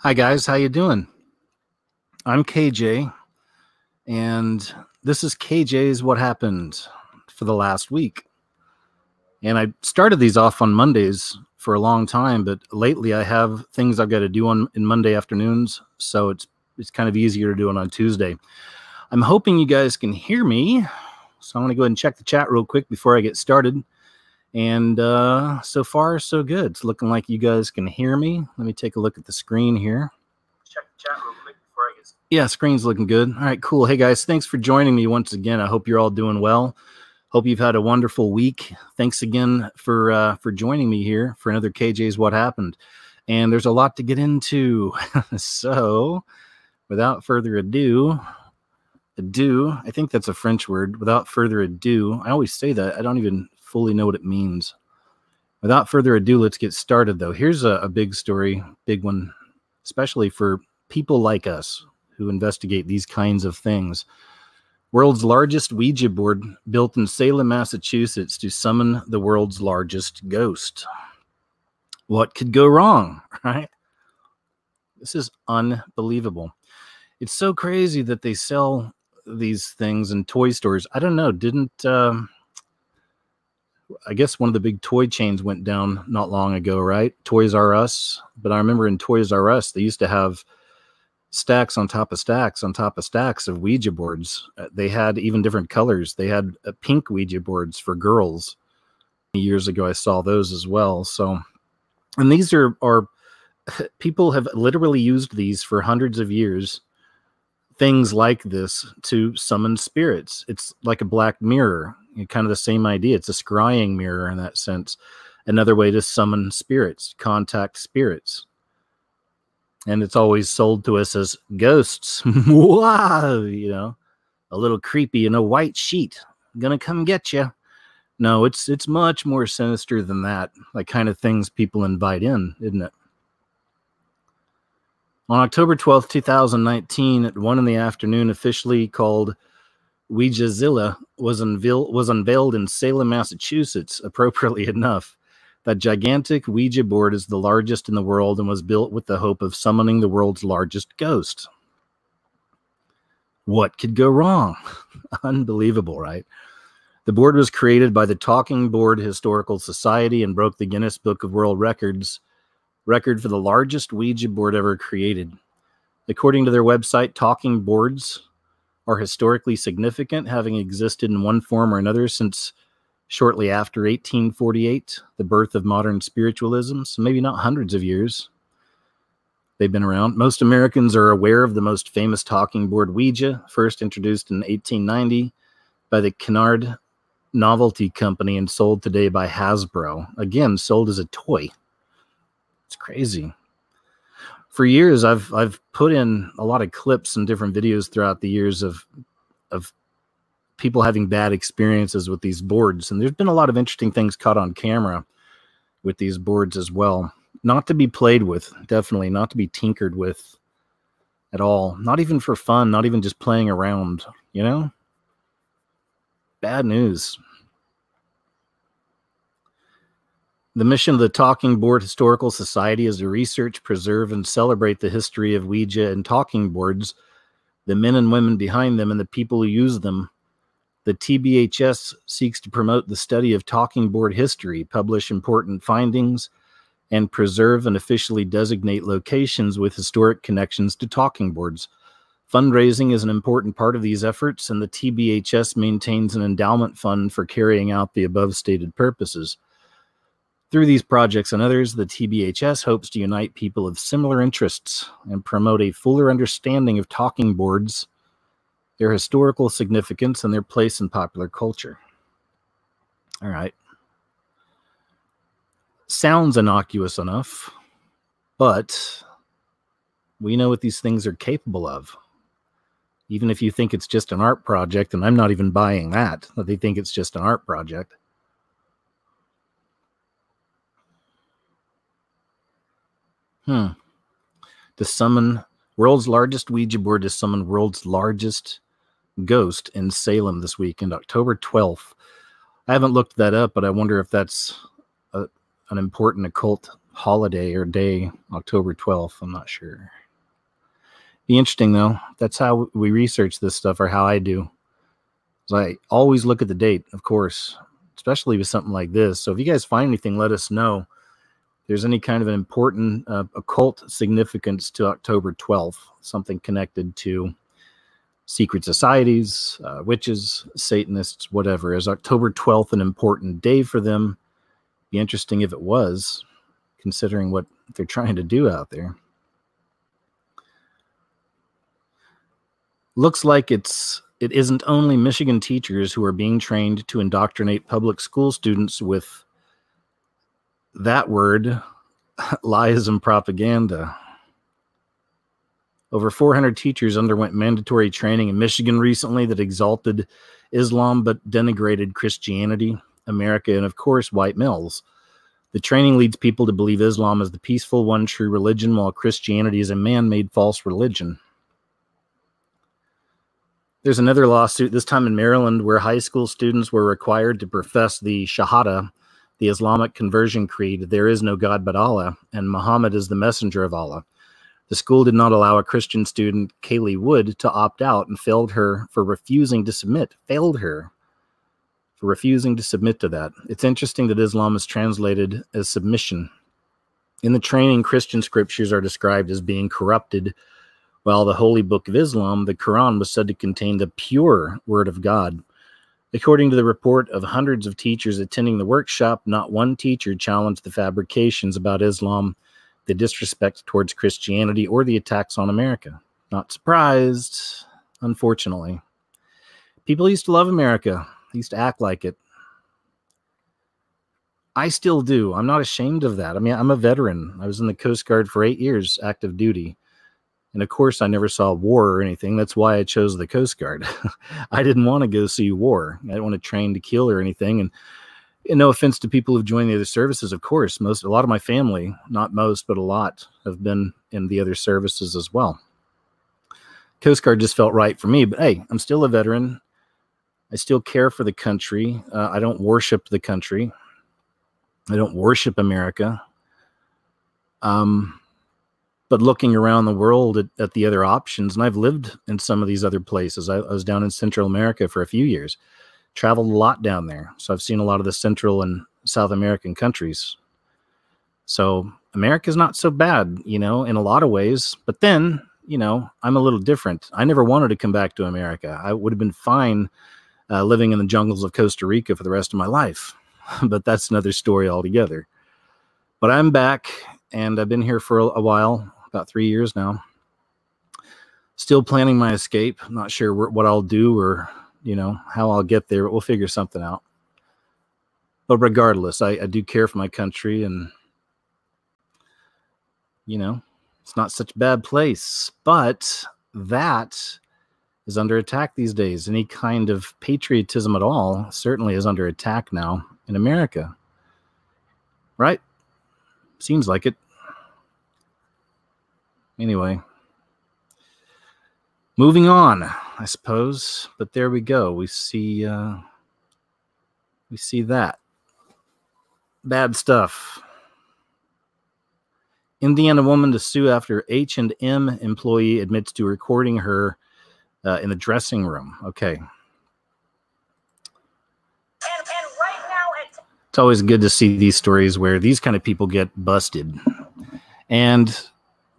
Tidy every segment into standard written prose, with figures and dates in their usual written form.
Hi guys, how you doing? I'm KJ, and this is KJ's What Happened for the last week. And I started these off on Mondays for a long time, but lately I have things I've got to do in Monday afternoons, so it's kind of easier to do it on Tuesday. I'm hoping you guys can hear me, so I'm going to go ahead and check the chat real quick before I get started. And so far, so good. It's looking like you guys can hear me. Let me take a look at the screen here. Check the chat real quick before I get started. Yeah, screen's looking good. All right, cool. Hey, guys, thanks for joining me once again. I hope you're all doing well. Hope you've had a wonderful week. Thanks again for joining me here for another KJ's What Happened. And there's a lot to get into. So without further ado, I think that's a French word. Without further ado, I always say that. I don't even fully know what it means. Without further ado, let's get started, though. Here's a big story, big one, especially for people like us who investigate these kinds of things. World's largest Ouija board built in Salem, Massachusetts to summon the world's largest ghost. What could go wrong, right? This is unbelievable. It's so crazy that they sell these things in toy stores. I don't know, I guess one of the big toy chains went down not long ago, right? Toys R Us. But I remember in Toys R Us, they used to have stacks on top of stacks on top of stacks of Ouija boards. They had even different colors. They had pink Ouija boards for girls. Years ago, I saw those as well. So, and these are people have literally used these for hundreds of years. Things like this to summon spirits. It's like a black mirror. Kind of the same idea. It's a scrying mirror in that sense. Another way to summon spirits, contact spirits. And it's always sold to us as ghosts. Wow, you know, a little creepy in a white sheet. Gonna come get you. No, it's much more sinister than that. Like kind of things people invite in, isn't it? On October 12th, 2019, at 1 in the afternoon, officially called Ouijazilla was unveiled in Salem, Massachusetts. Appropriately enough, that gigantic Ouija board is the largest in the world and was built with the hope of summoning the world's largest ghost. What could go wrong? Unbelievable, right? The board was created by the Talking Board Historical Society and broke the Guinness Book of World Records record for the largest Ouija board ever created. According to their website, talking boards are historically significant, having existed in one form or another since shortly after 1848, the birth of modern spiritualism, so maybe not hundreds of years they've been around. Most Americans are aware of the most famous talking board, Ouija, first introduced in 1890 by the Kennard Novelty Company and sold today by Hasbro. Again, sold as a toy. It's crazy. For years, I've put in a lot of clips and different videos throughout the years of people having bad experiences with these boards. And there's been a lot of interesting things caught on camera with these boards as well. Not to be played with, definitely. Not to be tinkered with at all. Not even for fun, not even just playing around, you know? Bad news. The mission of the Talking Board Historical Society is to research, preserve, and celebrate the history of Ouija and talking boards, the men and women behind them, and the people who use them. The TBHS seeks to promote the study of talking board history, publish important findings, and preserve and officially designate locations with historic connections to talking boards. Fundraising is an important part of these efforts, and the TBHS maintains an endowment fund for carrying out the above stated purposes. Through these projects and others, the TBHS hopes to unite people of similar interests and promote a fuller understanding of talking boards, their historical significance, and their place in popular culture. All right. Sounds innocuous enough, but we know what these things are capable of. Even if you think it's just an art project, and I'm not even buying that they think it's just an art project. To summon world's largest Ouija board to summon world's largest ghost in Salem this weekend, October 12th. I haven't looked that up, but I wonder if that's an important occult holiday or day, October 12th. I'm not sure. Be interesting, though. That's how we research this stuff, or how I do. So I always look at the date, of course, especially with something like this. So if you guys find anything, let us know. If there's any kind of an important occult significance to October 12th, something connected to secret societies, witches, Satanists, whatever. Is October 12th an important day for them? Be interesting if it was, considering what they're trying to do out there. Looks like it isn't only Michigan teachers who are being trained to indoctrinate public school students with that word, lies and propaganda. Over 400 teachers underwent mandatory training in Michigan recently that exalted Islam but denigrated Christianity, America, and of course, white males. The training leads people to believe Islam is the peaceful, one true religion, while Christianity is a man-made false religion. There's another lawsuit, this time in Maryland, where high school students were required to profess the Shahada, the Islamic conversion creed, there is no God but Allah, and Muhammad is the messenger of Allah. The school did not allow a Christian student, Kaylee Wood, to opt out and failed her for refusing to submit. Failed her for refusing to submit to that. It's interesting that Islam is translated as submission. In the training, Christian scriptures are described as being corrupted, while the holy book of Islam, the Quran, was said to contain the pure word of God. According to the report of hundreds of teachers attending the workshop, not one teacher challenged the fabrications about Islam, the disrespect towards Christianity, or the attacks on America. Not surprised, unfortunately. People used to love America. They used to act like it. I still do. I'm not ashamed of that. I mean, I'm a veteran. I was in the Coast Guard for 8 years, active duty. And of course, I never saw war or anything. That's why I chose the Coast Guard. I didn't want to go see war. I didn't want to train to kill or anything. And no offense to people who've joined the other services, of course. A lot of my family, not most, but a lot, have been in the other services as well. Coast Guard just felt right for me. But hey, I'm still a veteran. I still care for the country. I don't worship the country. I don't worship America. But looking around the world at the other options, and I've lived in some of these other places. I was down in Central America for a few years. Traveled a lot down there. So I've seen a lot of the Central and South American countries. So America's not so bad, in a lot of ways. But then, I'm a little different. I never wanted to come back to America. I would have been fine living in the jungles of Costa Rica for the rest of my life. But that's another story altogether. But I'm back, and I've been here for a while, about 3 years now. Still planning my escape. I'm not sure what I'll do or how I'll get there, but we'll figure something out. But regardless, I do care for my country, and, it's not such a bad place. But that is under attack these days. Any kind of patriotism at all certainly is under attack now in America. Right? Seems like it. Anyway. Moving on, I suppose, but there we go. We see that. Bad stuff. Indiana woman to sue after H&M employee admits to recording her in the dressing room. Okay. And right now it's always good to see these stories where these kind of people get busted. And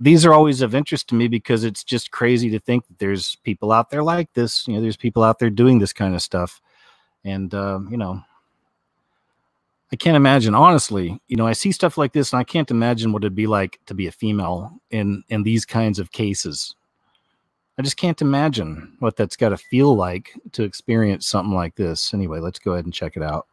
these are always of interest to me because it's just crazy to think that there's people out there like this. There's people out there doing this kind of stuff. And, I can't imagine, honestly, I see stuff like this and I can't imagine what it'd be like to be a female in these kinds of cases. I just can't imagine what that's got to feel like to experience something like this. Anyway, let's go ahead and check it out.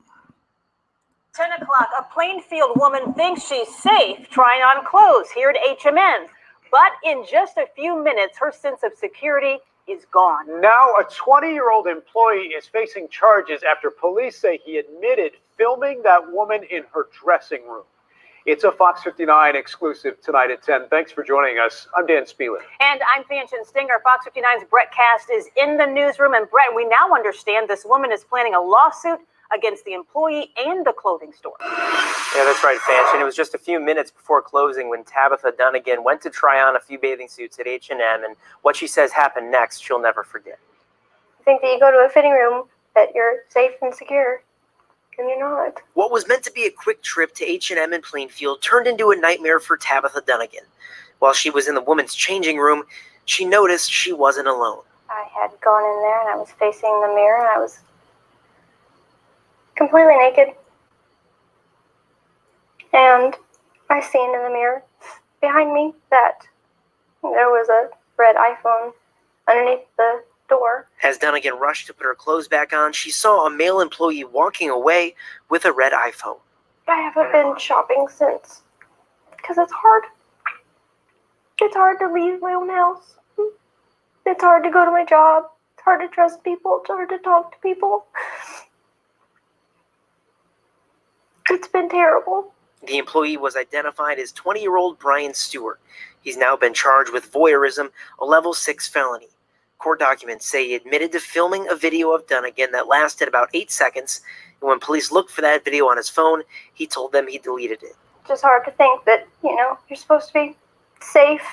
10 o'clock, a Plainfield woman thinks she's safe trying on clothes here at H&M. But in just a few minutes, her sense of security is gone. Now a 20-year-old employee is facing charges after police say he admitted filming that woman in her dressing room. It's a Fox 59 exclusive tonight at 10. Thanks for joining us. I'm Dan Spielin. And I'm Fanchon Stinger. Fox 59's Brett Cast is in the newsroom. And Brett, we now understand this woman is planning a lawsuit against the employee and the clothing store. Yeah, that's right, Fanch. And it was just a few minutes before closing when Tabitha Dunnigan went to try on a few bathing suits at H&M, and what she says happened next, she'll never forget. I think that you go to a fitting room that you're safe and secure, and you're not. What was meant to be a quick trip to H&M in Plainfield turned into a nightmare for Tabitha Dunnigan. While she was in the woman's changing room, she noticed she wasn't alone. I had gone in there and I was facing the mirror and I was completely naked. And I seen in the mirror behind me that there was a red iPhone underneath the door. As Dunnigan rushed to put her clothes back on, she saw a male employee walking away with a red iPhone. I haven't been shopping since, because it's hard. It's hard to leave my own house. It's hard to go to my job. It's hard to trust people. It's hard to talk to people. It's been terrible. The employee was identified as 20-year-old Brian Stewart. He's now been charged with voyeurism, a level 6 felony. Court documents say he admitted to filming a video of Dunnigan that lasted about 8 seconds, and when police looked for that video on his phone, he told them he deleted it. It's just hard to think that, you're supposed to be safe.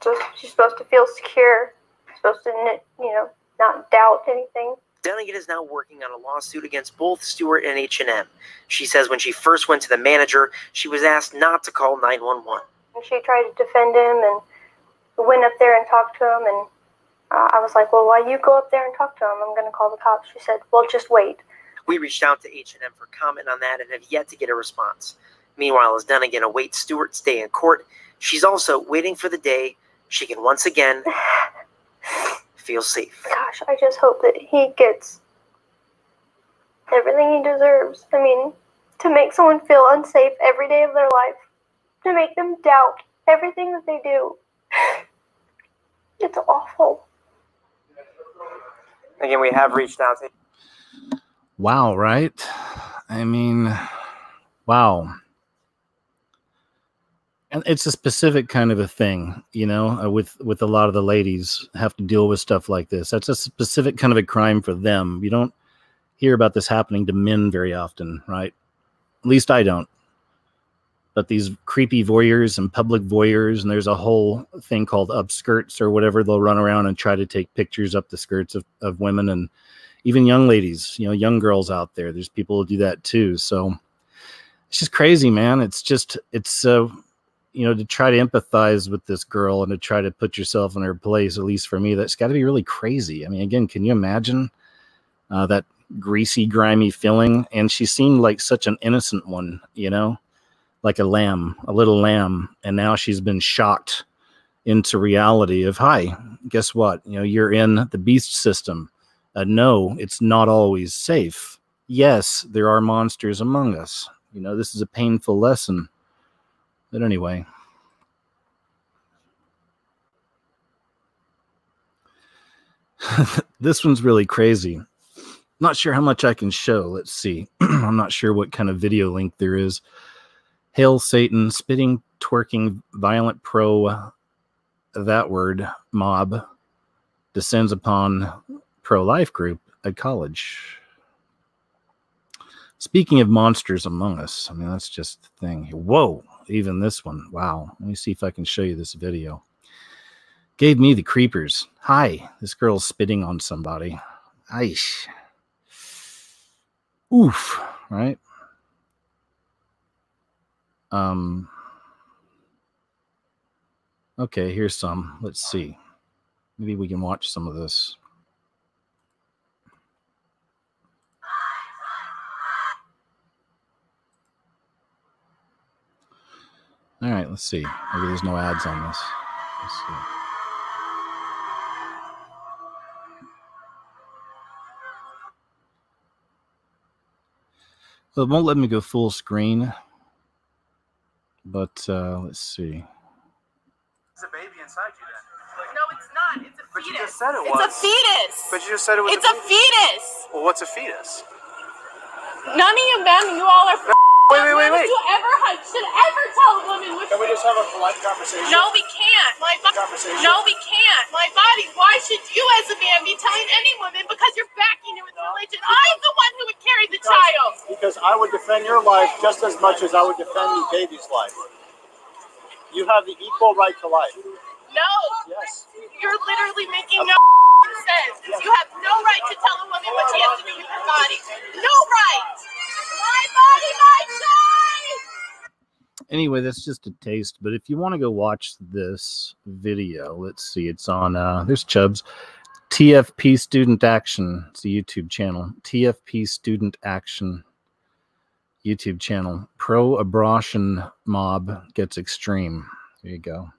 You're supposed to feel secure. You're supposed to, not doubt anything. Dunnigan is now working on a lawsuit against both Stewart and H&M. She says when she first went to the manager, she was asked not to call 911. And she tried to defend him and went up there and talked to him. And I was like, well, while you go up there and talk to him, I'm going to call the cops. She said, well, just wait. We reached out to H&M for comment on that and have yet to get a response. Meanwhile, as Dunnigan awaits Stewart's day in court, she's also waiting for the day she can once again feel safe. Gosh, I just hope that he gets everything he deserves. I mean, to make someone feel unsafe every day of their life, to make them doubt everything that they do, it's awful. Again, we have reached out to... Wow, right? I mean, wow. And it's a specific kind of a thing, with a lot of the ladies have to deal with stuff like this. That's a specific kind of a crime for them. You don't hear about this happening to men very often, right? At least I don't. But these creepy voyeurs and public voyeurs, and there's a whole thing called upskirts or whatever. They'll run around and try to take pictures up the skirts of women and even young ladies, young girls out there. There's people who do that too. So it's just crazy, man. It's to try to empathize with this girl and to try to put yourself in her place, at least for me, that's got to be really crazy. I mean, again, can you imagine that greasy, grimy feeling? And she seemed like such an innocent one, like a lamb, a little lamb. And now she's been shocked into reality of, hi, guess what? You're in the beast system. No, it's not always safe. Yes, there are monsters among us. This is a painful lesson. But anyway, this one's really crazy. Not sure how much I can show. Let's see. I'm not sure what kind of video link there is. Hail Satan, spitting, twerking, violent that word, mob, descends upon pro-life group at college. Speaking of monsters among us, I mean, that's just the thing. Whoa. Even this one. Wow. Let me see if I can show you this video. Gave me the creepers. Hi. This girl's spitting on somebody. Aish. Oof. Right? Okay, here's some. Let's see. Maybe we can watch some of this. All right, let's see. Maybe there's no ads on this. Let's see. Well, it won't let me go full screen. But let's see. There's a baby inside you then. No, it's not. It's a fetus. But you just said it was. It's a fetus. But you just said it was. It's a fetus. Well, what's a fetus? None of them, you all are Wait. Should ever tell a woman which. Can we just have a polite conversation? No, we can't. No, we can't. My body. Why should you, as a man, be telling any woman because you're backing it with religion? I'm the one who would carry the child. Because I would defend your life just as much as I would defend the baby's life. You have the equal right to life. No. Yes. You're literally making no sense. You have no right to tell a woman what she has to do with her body. No right. My body, my choice. Anyway, that's just a taste. But if you want to go watch this video, let's see. It's on, there's Chubbs. TFP Student Action. It's a YouTube channel. TFP Student Action YouTube channel. Pro-abortion mob gets extreme. There you go.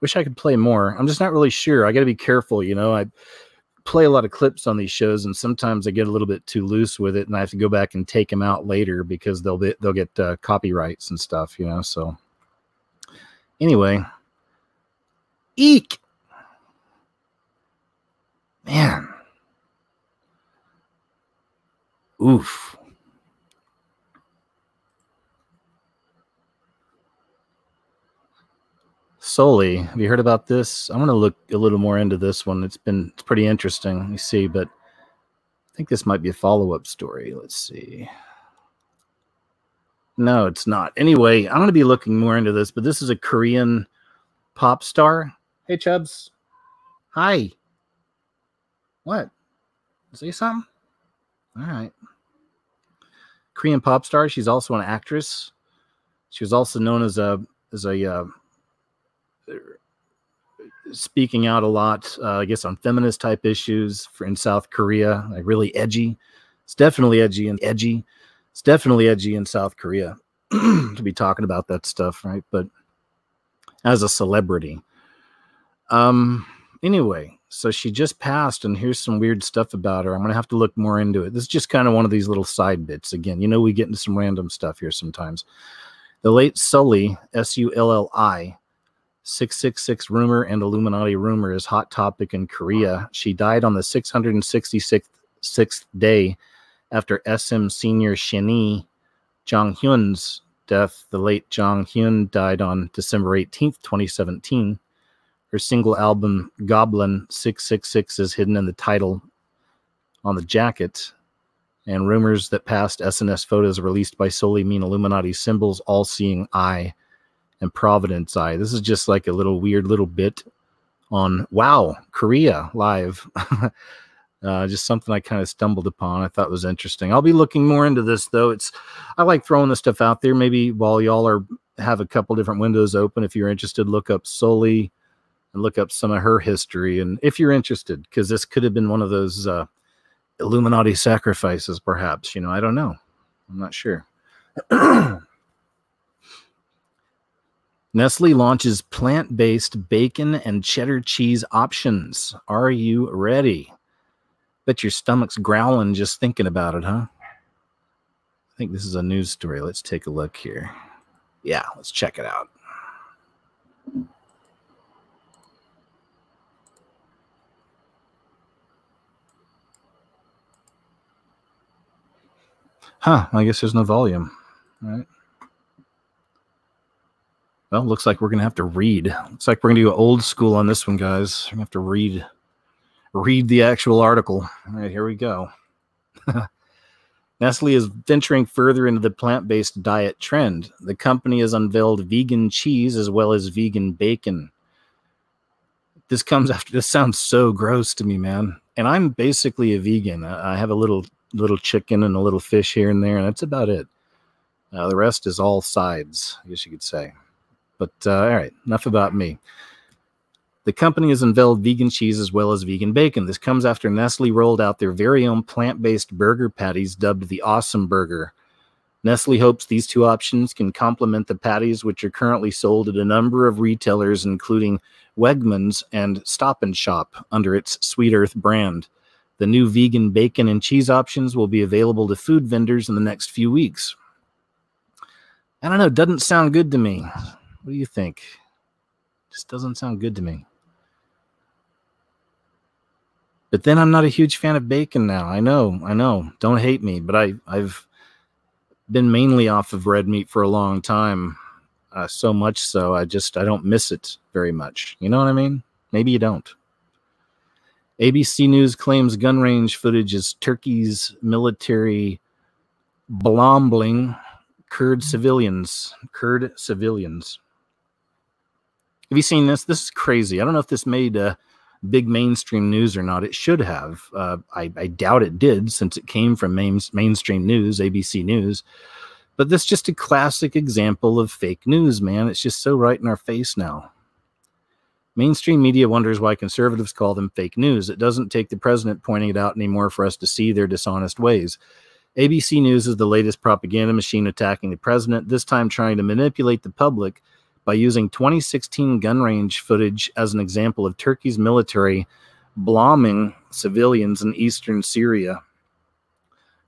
Wish I could play more. I'm just not really sure. I got to be careful, you know. I play a lot of clips on these shows, and sometimes I get a little bit too loose with it, and I have to go back and take them out later because they'll get copyrights and stuff, you know. So anyway, eek, man, oof. Solely, have you heard about this? I'm going to look a little more into this one. It's pretty interesting. Let me see, but I think this might be a follow-up story. Let's see. No, it's not. Anyway, I'm going to be looking more into this, but this is a Korean pop star. Hey, Chubbs. Hi. What? Say something? All right. Korean pop star. She's also an actress. She was also known as a speaking out a lot, I guess, on feminist type issues in South Korea. Like really edgy. It's definitely edgy. It's definitely edgy in South Korea to be talking about that stuff, right? But as a celebrity. Anyway, so she just passed, and here's some weird stuff about her. I'm going to have to look more into it. This is just kind of one of these little side bits. Again, you know, we get into some random stuff here sometimes. The late Sully, S-U-L-L-I, 666 rumor and Illuminati rumor is hot topic in Korea. She died on the 666th day after SM senior Shinee Jong-hyun's death. The late Jong-hyun died on December 18th, 2017. Her single album, Goblin 666, is hidden in the title on the jacket. And rumors that past SNS photos released by Solely mean Illuminati symbols, all-seeing eye, and Providence Eye. This is just like a little weird little bit on Wow Korea Live. Just something I kind of stumbled upon. I thought was interesting. I'll be looking more into this, though. I like throwing this stuff out there. Maybe while y'all have a couple different windows open, if you're interested, look up Solely and look up some of her history. And if you're interested, because this could have been one of those Illuminati sacrifices, perhaps. You know, I don't know. I'm not sure. Nestle launches plant-based bacon and cheddar cheese options. Are you ready? Bet your stomach's growling just thinking about it, huh? I think this is a news story. Let's take a look here. Yeah, let's check it out. Huh, I guess there's no volume. All right. Well, looks like we're going to have to read. Looks like we're going to go old school on this one, guys. We're going to have to read the actual article. All right, here we go. Nestle is venturing further into the plant-based diet trend. The company has unveiled vegan cheese as well as vegan bacon. This sounds so gross to me, man. And I'm basically a vegan. I have a little chicken and a little fish here and there, and that's about it. The rest is all sides, I guess you could say. But all right, enough about me. The company has unveiled vegan cheese as well as vegan bacon. This comes after Nestle rolled out their very own plant-based burger patties dubbed the Awesome Burger. Nestle hopes these two options can complement the patties, which are currently sold at a number of retailers, including Wegmans and Stop & Shop, under its Sweet Earth brand. The new vegan bacon and cheese options will be available to food vendors in the next few weeks. I don't know, it doesn't sound good to me. What do you think? Just doesn't sound good to me. But then I'm not a huge fan of bacon now. I know. Don't hate me, but I've been mainly off of red meat for a long time. So much so, I don't miss it very much. You know what I mean? Maybe you don't. ABC News claims gun range footage is Turkey's military bombing Kurd civilians. Have you seen this? This is crazy. I don't know if this made big mainstream news or not. It should have. I doubt it did, since it came from mainstream news, ABC News. But this is just a classic example of fake news, man. It's just so right in our face now. Mainstream media wonders why conservatives call them fake news. It doesn't take the president pointing it out anymore for us to see their dishonest ways. ABC News is the latest propaganda machine attacking the president, this time trying to manipulate the public by using 2016 gun range footage as an example of Turkey's military bombing civilians in eastern Syria.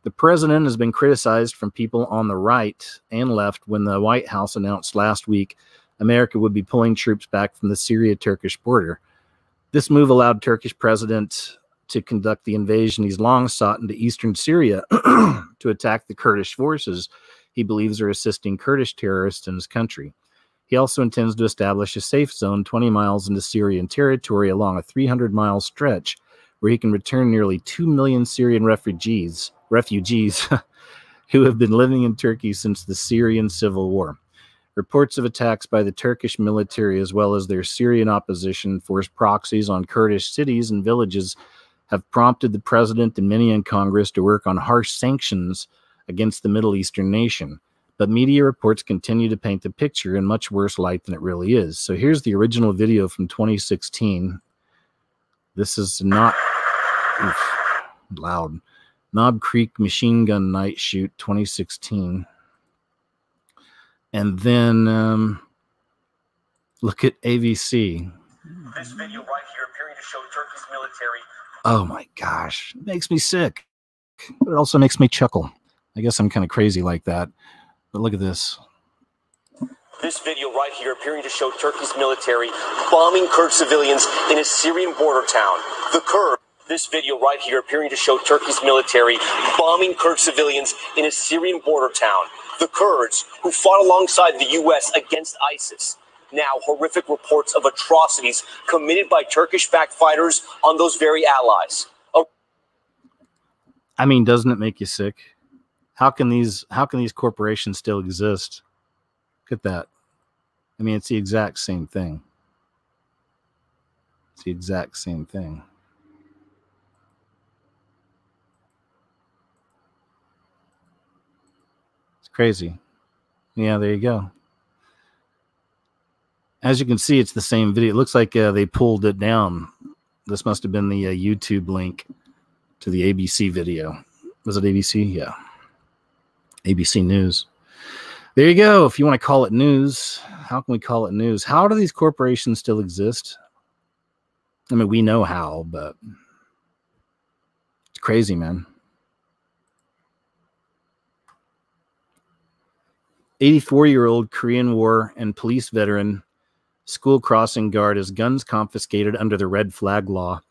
The president has been criticized from people on the right and left when the White House announced last week America would be pulling troops back from the Syria-Turkish border. This move allowed Turkish president to conduct the invasion he's long sought into eastern Syria to attack the Kurdish forces he believes are assisting Kurdish terrorists in his country. He also intends to establish a safe zone 20 miles into Syrian territory along a 300-mile stretch where he can return nearly 2 million Syrian refugees who have been living in Turkey since the Syrian civil war. Reports of attacks by the Turkish military as well as their Syrian opposition force proxies on Kurdish cities and villages have prompted the president and many in Congress to work on harsh sanctions against the Middle Eastern nation. But media reports continue to paint the picture in much worse light than it really is. So here's the original video from 2016. This is not loud. Knob Creek Machine Gun Night Shoot 2016. And then look at AVC. This video right here appearing to show Turkey's military. Oh my gosh, it makes me sick. But it also makes me chuckle. I guess I'm kind of crazy like that. But look at this. This video right here appearing to show Turkey's military bombing Kurd civilians in a Syrian border town. The Kurd. This video right here appearing to show Turkey's military bombing Kurd civilians in a Syrian border town. The Kurds, who fought alongside the U.S. against ISIS. Now, horrific reports of atrocities committed by Turkish-backed fighters on those very allies. I mean, doesn't it make you sick? How can these corporations still exist? Look at that. I mean, it's the exact same thing. It's the exact same thing. It's crazy. Yeah, there you go. As you can see, it's the same video. It looks like they pulled it down. This must have been the YouTube link to the ABC video. Was it ABC? Yeah. ABC News. There you go. If you want to call it news, how can we call it news? How do these corporations still exist? I mean, we know how, but it's crazy, man. 84-year-old Korean War and police veteran school crossing guard has guns confiscated under the red flag law.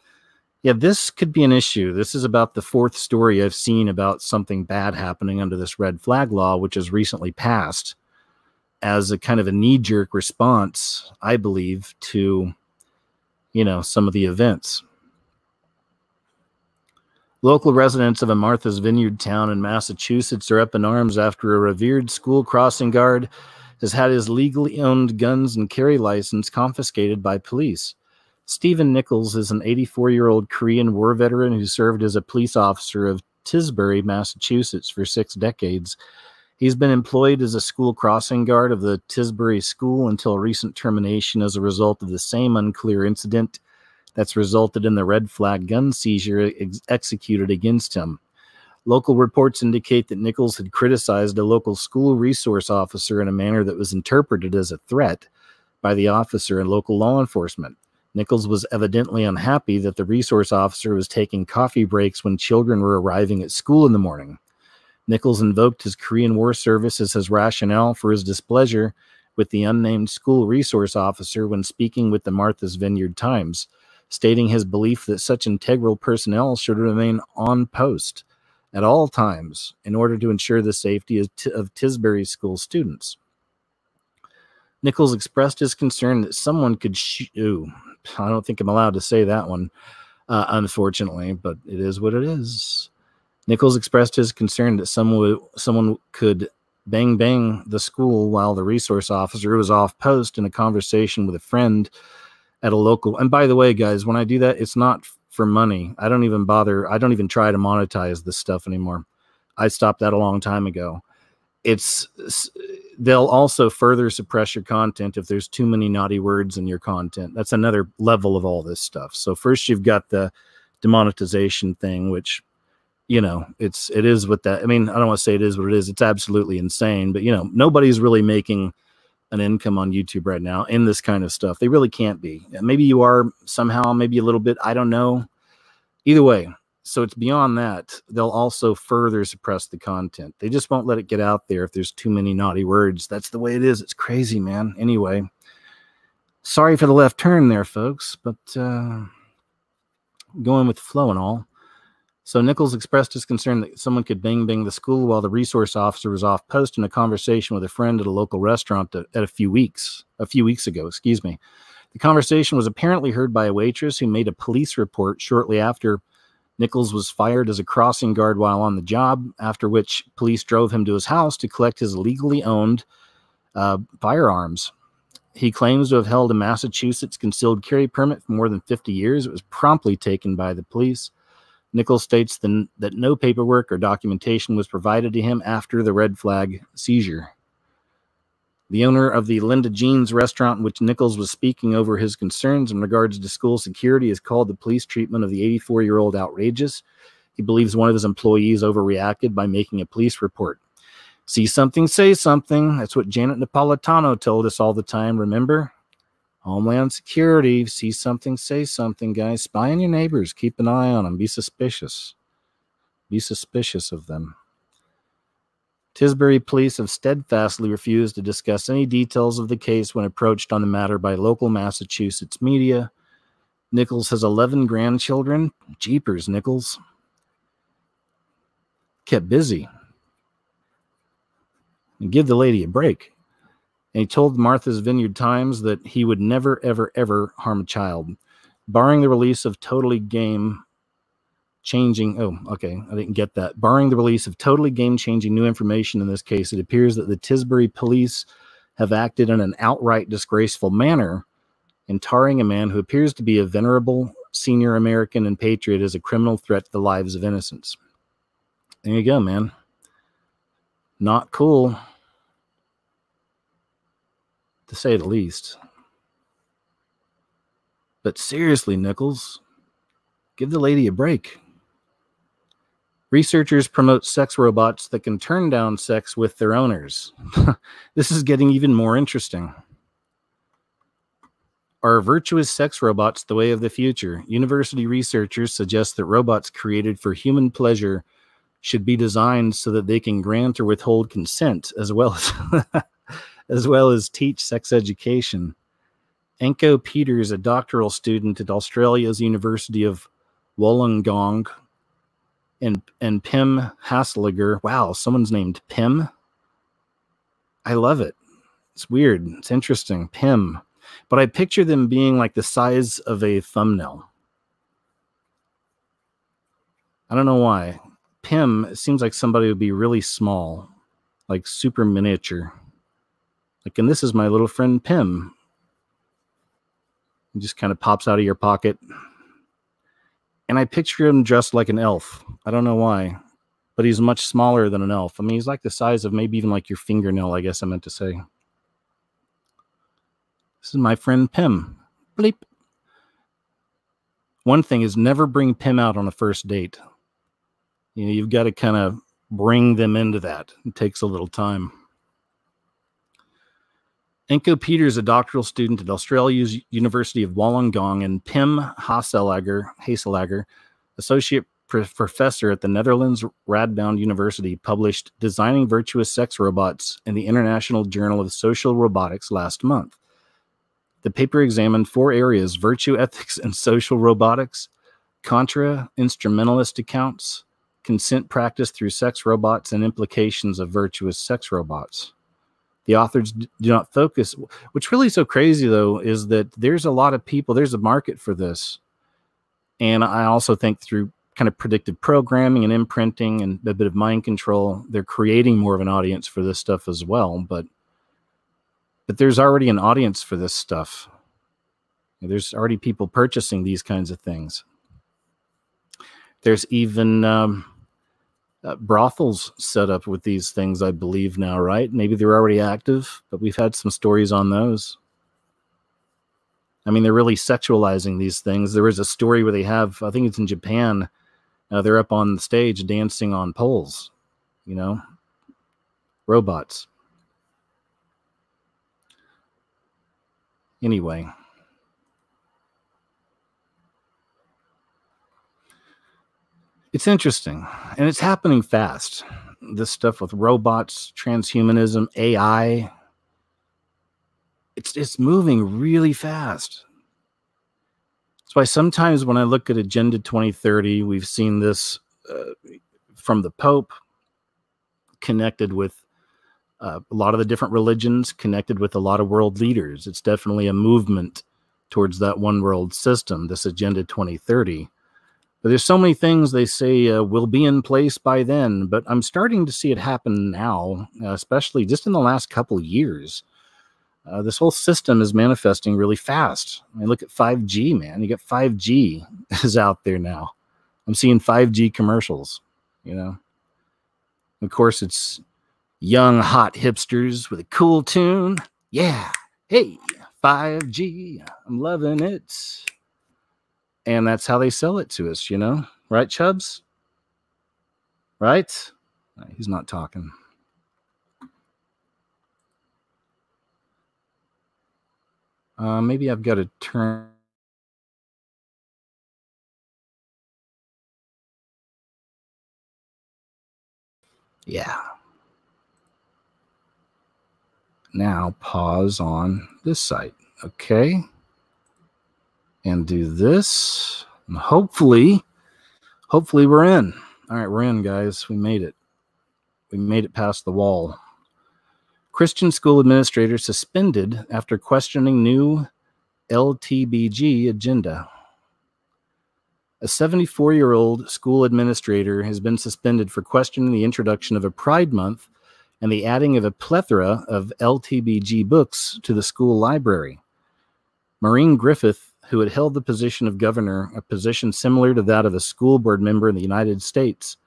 Yeah, this could be an issue. This is about the fourth story I've seen about something bad happening under this red flag law, which was recently passed as a kind of a knee-jerk response, I believe, to, you know, some of the events. Local residents of a Martha's Vineyard town in Massachusetts are up in arms after a revered school crossing guard has had his legally owned guns and carry license confiscated by police. Stephen Nichols is an 84-year-old Korean War veteran who served as a police officer of Tisbury, Massachusetts for 6 decades. He's been employed as a school crossing guard of the Tisbury School until recent termination as a result of the same unclear incident that's resulted in the red flag gun seizure executed against him. Local reports indicate that Nichols had criticized a local school resource officer in a manner that was interpreted as a threat by the officer and local law enforcement. Nichols was evidently unhappy that the resource officer was taking coffee breaks when children were arriving at school in the morning. Nichols invoked his Korean War service as his rationale for his displeasure with the unnamed school resource officer when speaking with the Martha's Vineyard Times, stating his belief that such integral personnel should remain on post. at all times in order to ensure the safety of Tisbury School students. Nichols expressed his concern that someone could I don't think I'm allowed to say that one, unfortunately, but it is what it is. Nichols expressed his concern that someone could bang the school while the resource officer was off post in a conversation with a friend at a local. And by the way, guys, when I do that, it's not for money. I don't even bother. I don't even try to monetize this stuff anymore. I stopped that a long time ago. They'll also further suppress your content if there's too many naughty words in your content. That's another level of all this stuff. So first you've got the demonetization thing, which, you know, it is what that, I mean, I don't want to say it is what it is. It's absolutely insane, but you know, nobody's really making an income on YouTube right now in this kind of stuff. They really can't be. Maybe you are somehow, maybe a little bit. I don't know. Either way. So it's beyond that. They'll also further suppress the content. They just won't let it get out there if there's too many naughty words. That's the way it is. It's crazy, man. Anyway, sorry for the left turn there, folks, but going with the flow and all. So Nichols expressed his concern that someone could bang the school while the resource officer was off post in a conversation with a friend at a local restaurant a few weeks ago, excuse me. The conversation was apparently heard by a waitress who made a police report shortly after Nichols was fired as a crossing guard while on the job, after which police drove him to his house to collect his legally owned firearms. He claims to have held a Massachusetts concealed carry permit for more than 50 years. It was promptly taken by the police. Nichols states that no paperwork or documentation was provided to him after the red flag seizure. The owner of the Linda Jean's restaurant in which Nichols was speaking over his concerns in regards to school security has called the police treatment of the 84-year-old outrageous. He believes one of his employees overreacted by making a police report. See something, say something. That's what Janet Napolitano told us all the time, remember? Homeland Security, see something, say something, guys. Spy on your neighbors. Keep an eye on them. Be suspicious. Be suspicious of them. Tisbury police have steadfastly refused to discuss any details of the case when approached on the matter by local Massachusetts media. Nichols has 11 grandchildren. Jeepers, Nichols. Kept busy. And give the lady a break. And he told Martha's Vineyard Times that he would never, ever, ever harm a child, barring the release of totally game-changing... Oh, okay, I didn't get that. Barring the release of totally game-changing new information in this case, it appears that the Tisbury police have acted in an outright disgraceful manner in tarring a man who appears to be a venerable senior American and patriot as a criminal threat to the lives of innocents. There you go, man. Not cool, to say the least. But seriously, Nichols, give the lady a break. Researchers promote sex robots that can turn down sex with their owners. This is getting even more interesting. Are virtuous sex robots the way of the future? University researchers suggest that robots created for human pleasure should be designed so that they can grant or withhold consent, as well as teach sex education. Enko Peters, a doctoral student at Australia's University of Wollongong, and Pim Hasseliger. Wow, someone's named Pim. I love it. It's weird. It's interesting. Pim. But I picture them being like the size of a thumbnail. I don't know why. Pim seems like somebody would be really small, like super miniature. Like, and this is my little friend Pim. He just kind of pops out of your pocket. And I picture him dressed like an elf. I don't know why, but he's much smaller than an elf. I mean, he's like the size of maybe even like your fingernail, I guess I meant to say. This is my friend Pim. Bleep. One thing is never bring Pim out on a first date. You know, you've got to kind of bring them into that. It takes a little time. Enko Peters, a doctoral student at Australia's University of Wollongong, and Pim Hasselager, associate professor at the Netherlands Radboud University, published Designing Virtuous Sex Robots in the International Journal of Social Robotics last month. The paper examined 4 areas: virtue ethics and social robotics, contra-instrumentalist accounts, consent practiced through sex robots and implications of virtuous sex robots. The authors do not focus. What's really so crazy, though, is that there's a lot of people, there's a market for this. And I also think through kind of predictive programming and imprinting and a bit of mind control, they're creating more of an audience for this stuff as well. But there's already an audience for this stuff. There's already people purchasing these kinds of things. There's even brothels set up with these things, I believe now, right? Maybe they're already active, but we've had some stories on those. I mean, they're really sexualizing these things. There was a story where they have, I think it's in Japan, they're up on the stage dancing on poles, you know, robots. Anyway. It's interesting, and it's happening fast. This stuff with robots, transhumanism, AI, it's moving really fast. That's why sometimes when I look at Agenda 2030, we've seen this from the Pope, connected with a lot of the different religions, connected with a lot of world leaders. It's definitely a movement towards that one world system, this Agenda 2030. But there's so many things they say will be in place by then, but I'm starting to see it happen now, especially just in the last couple of years. This whole system is manifesting really fast. I mean, look at 5G, man. You got 5G is out there now. I'm seeing 5G commercials, you know. Of course, it's young, hot hipsters with a cool tune. Yeah. Hey, 5G. I'm loving it. And that's how they sell it to us, you know? Right, Chubbs? Right? He's not talking. Maybe I've got to turn... Yeah. Now pause on this site. Okay. And do this. And hopefully we're in. All right, we're in, guys. We made it. We made it past the wall. Christian school administrator suspended after questioning new LTBG agenda. A 74-year-old school administrator has been suspended for questioning the introduction of a Pride Month and the adding of a plethora of LTBG books to the school library. Maureen Griffith, who had held the position of governor, a position similar to that of a school board member in the United States,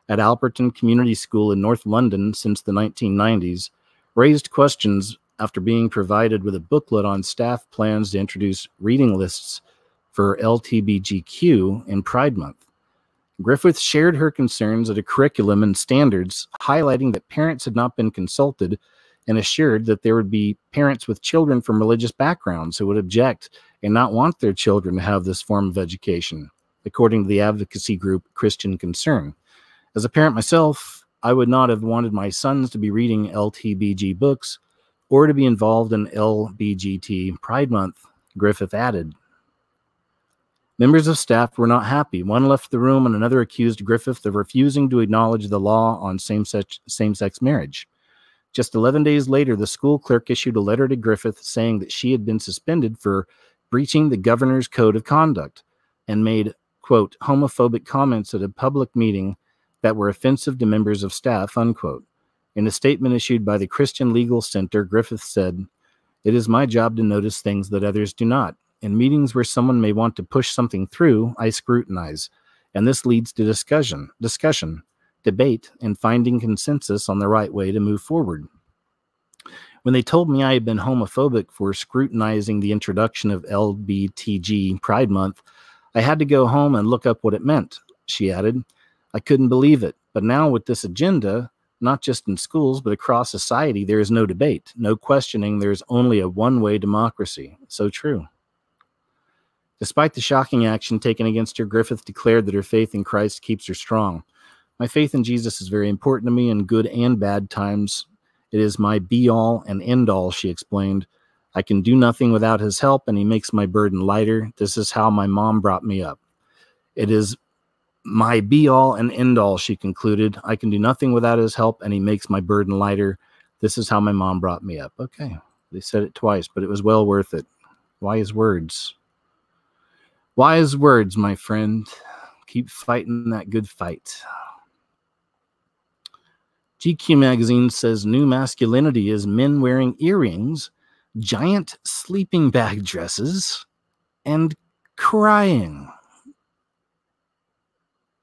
at Alperton Community School in North London since the 1990s, raised questions after being provided with a booklet on staff plans to introduce reading lists for LGBTQ in Pride Month. Griffith shared her concerns at a curriculum and standards, highlighting that parents had not been consulted and assured that there would be parents with children from religious backgrounds who would object and not want their children to have this form of education, according to the advocacy group Christian Concern. As a parent myself, I would not have wanted my sons to be reading LTBG books or to be involved in LBGT Pride Month, Griffith added. Members of staff were not happy. One left the room and another accused Griffith of refusing to acknowledge the law on same-sex marriage. Just 11 days later, the school clerk issued a letter to Griffith saying that she had been suspended for breaching the governor's code of conduct and made, quote, homophobic comments at a public meeting that were offensive to members of staff, unquote. In a statement issued by the Christian Legal Center, Griffith said, "It is my job to notice things that others do not. In meetings where someone may want to push something through, I scrutinize, and this leads to discussion, debate, and finding consensus on the right way to move forward. When they told me I had been homophobic for scrutinizing the introduction of LBTG Pride Month, I had to go home and look up what it meant," she added. "I couldn't believe it. But now with this agenda, not just in schools, but across society, there is no debate, no questioning. There is only a one-way democracy." So true. Despite the shocking action taken against her, Griffith declared that her faith in Christ keeps her strong. "My faith in Jesus is very important to me in good and bad times. It is my be-all and end-all," she explained. "I can do nothing without his help, and he makes my burden lighter. This is how my mom brought me up. It is my be-all and end-all, she concluded. I can do nothing without his help, and he makes my burden lighter. This is how my mom brought me up. Okay, they said it twice, but it was well worth it. Wise words. Wise words, my friend. Keep fighting that good fight. GQ magazine says new masculinity is men wearing earrings, giant sleeping bag dresses, and crying.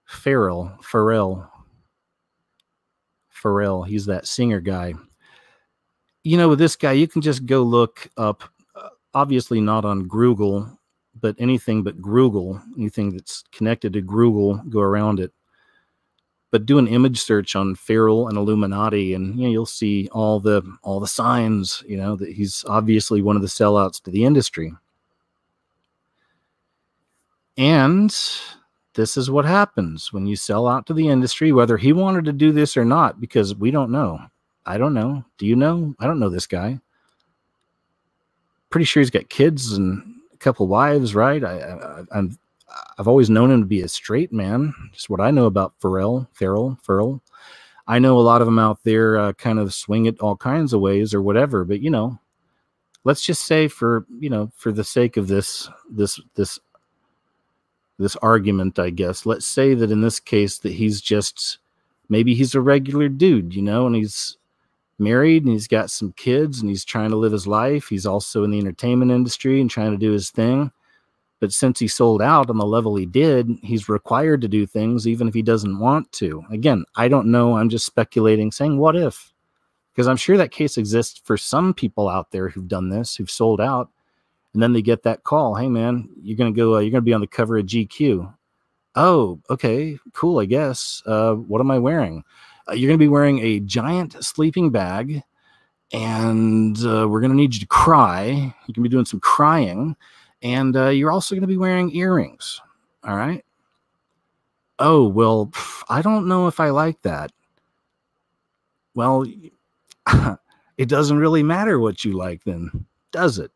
Pharrell, he's that singer guy. You know, with this guy, you can just go look up, obviously not on Google, but anything but Google, anything that's connected to Google, go around it. But do an image search on Pharrell and Illuminati, and you know, you'll see all the signs, you know, that he's obviously one of the sellouts to the industry. And this is what happens when you sell out to the industry, whether he wanted to do this or not, because we don't know. I don't know. Do you know? I don't know this guy. Pretty sure he's got kids and a couple wives, right? I've always known him to be a straight man. Just what I know about Pharrell. I know a lot of them out there kind of swing it all kinds of ways or whatever. But, you know, let's just say for the sake of this argument, I guess, let's say that in this case that he's just, maybe he's a regular dude, you know, and he's married and he's got some kids and he's trying to live his life. He's also in the entertainment industry and trying to do his thing. But since he sold out on the level he did, he's required to do things even if he doesn't want to. Again, I don't know. I'm just speculating, saying what if? Because I'm sure that case exists for some people out there who've done this, who've sold out. And then they get that call. Hey, man, you're going to be on the cover of GQ. Oh, okay, cool, I guess. What am I wearing? You're going to be wearing a giant sleeping bag, and we're going to need you to cry. You can be doing some crying, and you're also going to be wearing earrings, all right? Oh, well, I don't know if I like that. Well, it doesn't really matter what you like then, does it?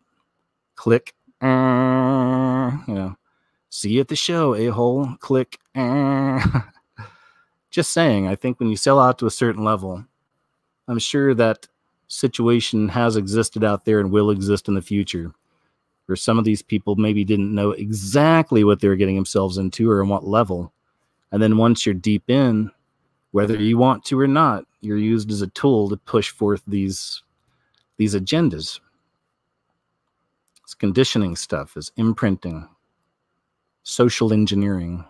Click. You know, see you at the show, a-hole. Click. Just saying, I think when you sell out to a certain level, I'm sure that situation has existed out there and will exist in the future, where some of these people maybe didn't know exactly what they were getting themselves into or on what level. And then once you're deep in, whether you want to or not, you're used as a tool to push forth these agendas. It's conditioning stuff, it's imprinting, social engineering.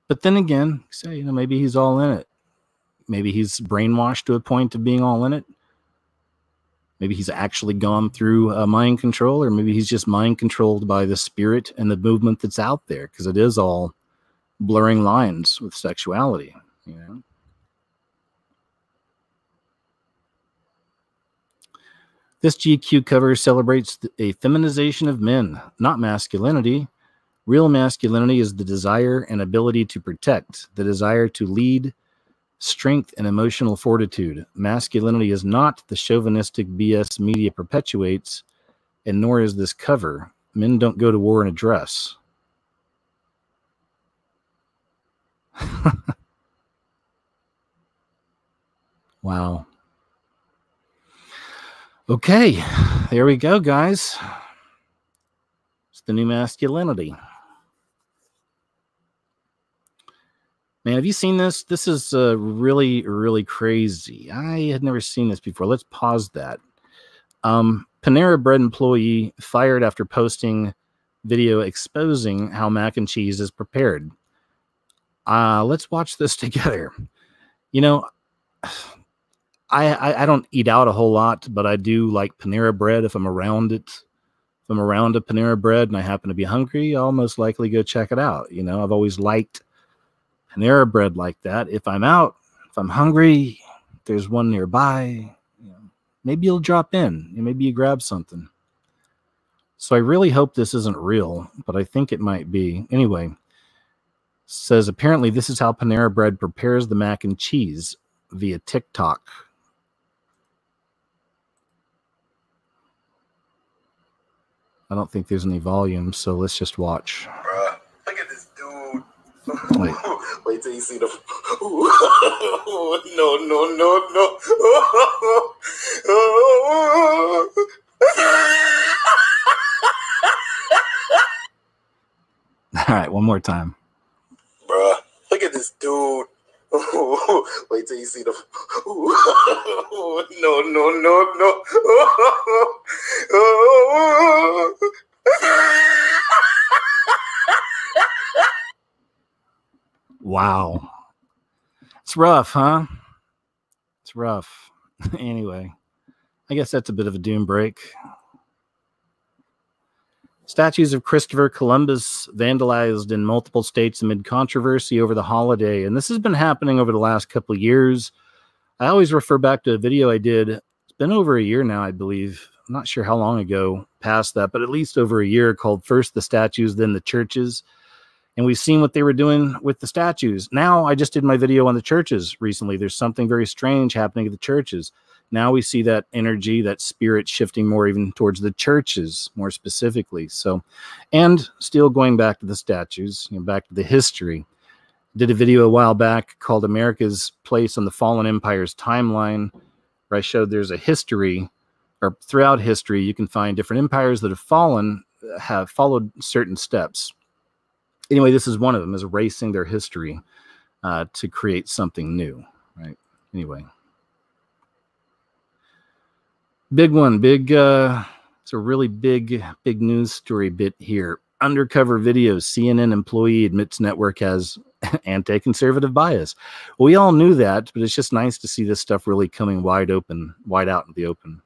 But then again, say, you know, maybe he's all in it. Maybe he's brainwashed to a point of being all in it. Maybe he's actually gone through mind control, or maybe he's just mind controlled by the spirit and the movement that's out there, because it is all blurring lines with sexuality, you know. This GQ cover celebrates a feminization of men, not masculinity. Real masculinity is the desire and ability to protect, the desire to lead, strength, and emotional fortitude. Masculinity is not the chauvinistic BS media perpetuates, and nor is this cover. Men don't go to war in a dress. Wow. Okay, there we go, guys. It's the new masculinity. Man, have you seen this? This is really, really crazy. I had never seen this before. Let's pause that. Panera Bread employee fired after posting video exposing how mac and cheese is prepared. Let's watch this together. You know, I don't eat out a whole lot, but I do like Panera Bread. If I'm around it, if I'm around a Panera Bread and I happen to be hungry, I'll most likely go check it out. You know, I've always liked Panera Bread like that. If I'm out, if I'm hungry, there's one nearby, you know, maybe you'll drop in and maybe you grab something. So I really hope this isn't real, but I think it might be. Anyway, says apparently this is how Panera Bread prepares the mac and cheese via TikTok. I don't think there's any volume, so let's just watch. Bruh, look at this dude. Wait. Wait till you see the... No, no, no, no. All right, one more time. Bruh, look at this dude. Wait till you see the... No, no, no, no. Wow. It's rough, huh? It's rough. Anyway, I guess that's a bit of a doom break. Statues of Christopher Columbus vandalized in multiple states amid controversy over the holiday. And this has been happening over the last couple of years. I always refer back to a video I did. It's been over a year now, I believe. I'm not sure how long ago past that, but at least over a year, called First the Statues, Then the Churches. And we've seen what they were doing with the statues. Now, I just did my video on the churches recently. There's something very strange happening at the churches. Now we see that energy, that spirit shifting more even towards the churches, more specifically. So, and still going back to the statues, back to the history. Did a video a while back called America's Place on the Fallen Empire's Timeline, where I showed there's a history, or throughout history, you can find different empires that have fallen, have followed certain steps. Anyway, this is one of them, is erasing their history to create something new, right? Anyway. Big one, it's a really big news story bit here. Undercover videos, CNN employee admits network has anti-conservative bias. Well, we all knew that, but it's just nice to see this stuff really coming wide out in the open.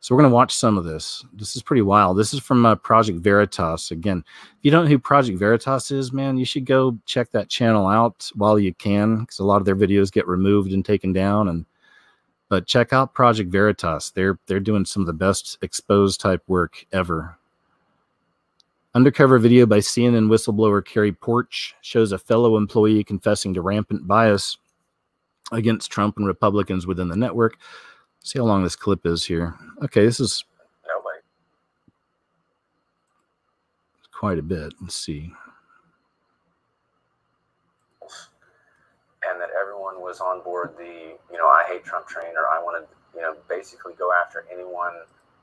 So we're going to watch some of this. This is pretty wild. This is from Project Veritas. Again, if you don't know who Project Veritas is, man, you should go check that channel out while you can, because a lot of their videos get removed and taken down. But check out Project Veritas. They're doing some of the best exposed type work ever. Undercover video by CNN whistleblower Carrie Porch shows a fellow employee confessing to rampant bias against Trump and Republicans within the network. See how long this clip is here. Okay, this is quite a bit. Let's see. And that everyone was on board the, I hate Trump train, or I want to, basically go after anyone.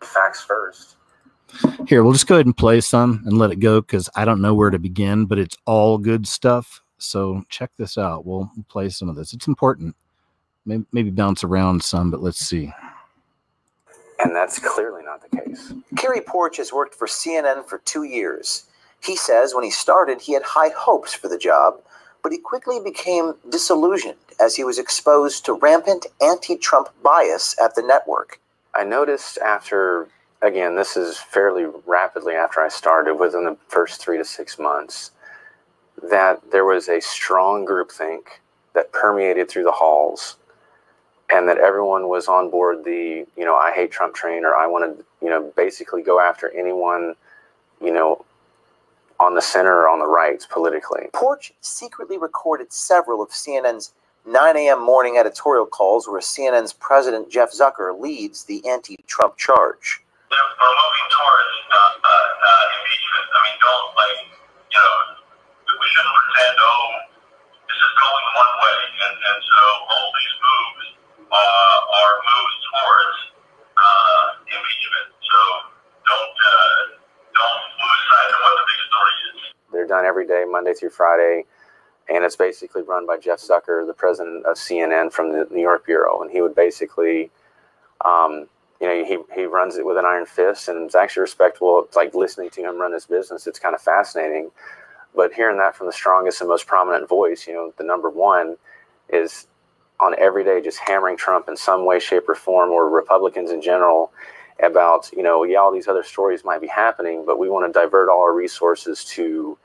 Facts first. Here, we'll just go ahead and play some and let it go, because I don't know where to begin, but it's all good stuff. So check this out. We'll play some of this. It's important. Maybe bounce around some, but let's see. And that's clearly not the case. Kerry Porch has worked for CNN for 2 years. He says when he started, he had high hopes for the job, but he quickly became disillusioned as he was exposed to rampant anti-Trump bias at the network. I noticed after, again, this is fairly rapidly after I started, within the first 3 to 6 months, that there was a strong groupthink that permeated through the halls, and that everyone was on board the, I hate Trump train, or I want to, basically go after anyone, on the center or on the right politically. Porch secretly recorded several of CNN's 9 a.m. morning editorial calls where CNN's president, Jeff Zucker, leads the anti-Trump charge. We're moving towards impeachment. I mean, we shouldn't pretend, this is going one way, and so all these moves are moves towards impeachment. So don't lose sight of what the big story is. They're done every day, Monday through Friday, and it's basically run by Jeff Zucker, the president of CNN from the New York bureau, and he would basically, he runs it with an iron fist, and it's actually respectable. It's like listening to him run his business. It's kind of fascinating, but hearing that from the strongest and most prominent voice, the number one is on every day just hammering Trump in some way, shape, or form, or Republicans in general, about, all these other stories might be happening, but we want to divert all our resources to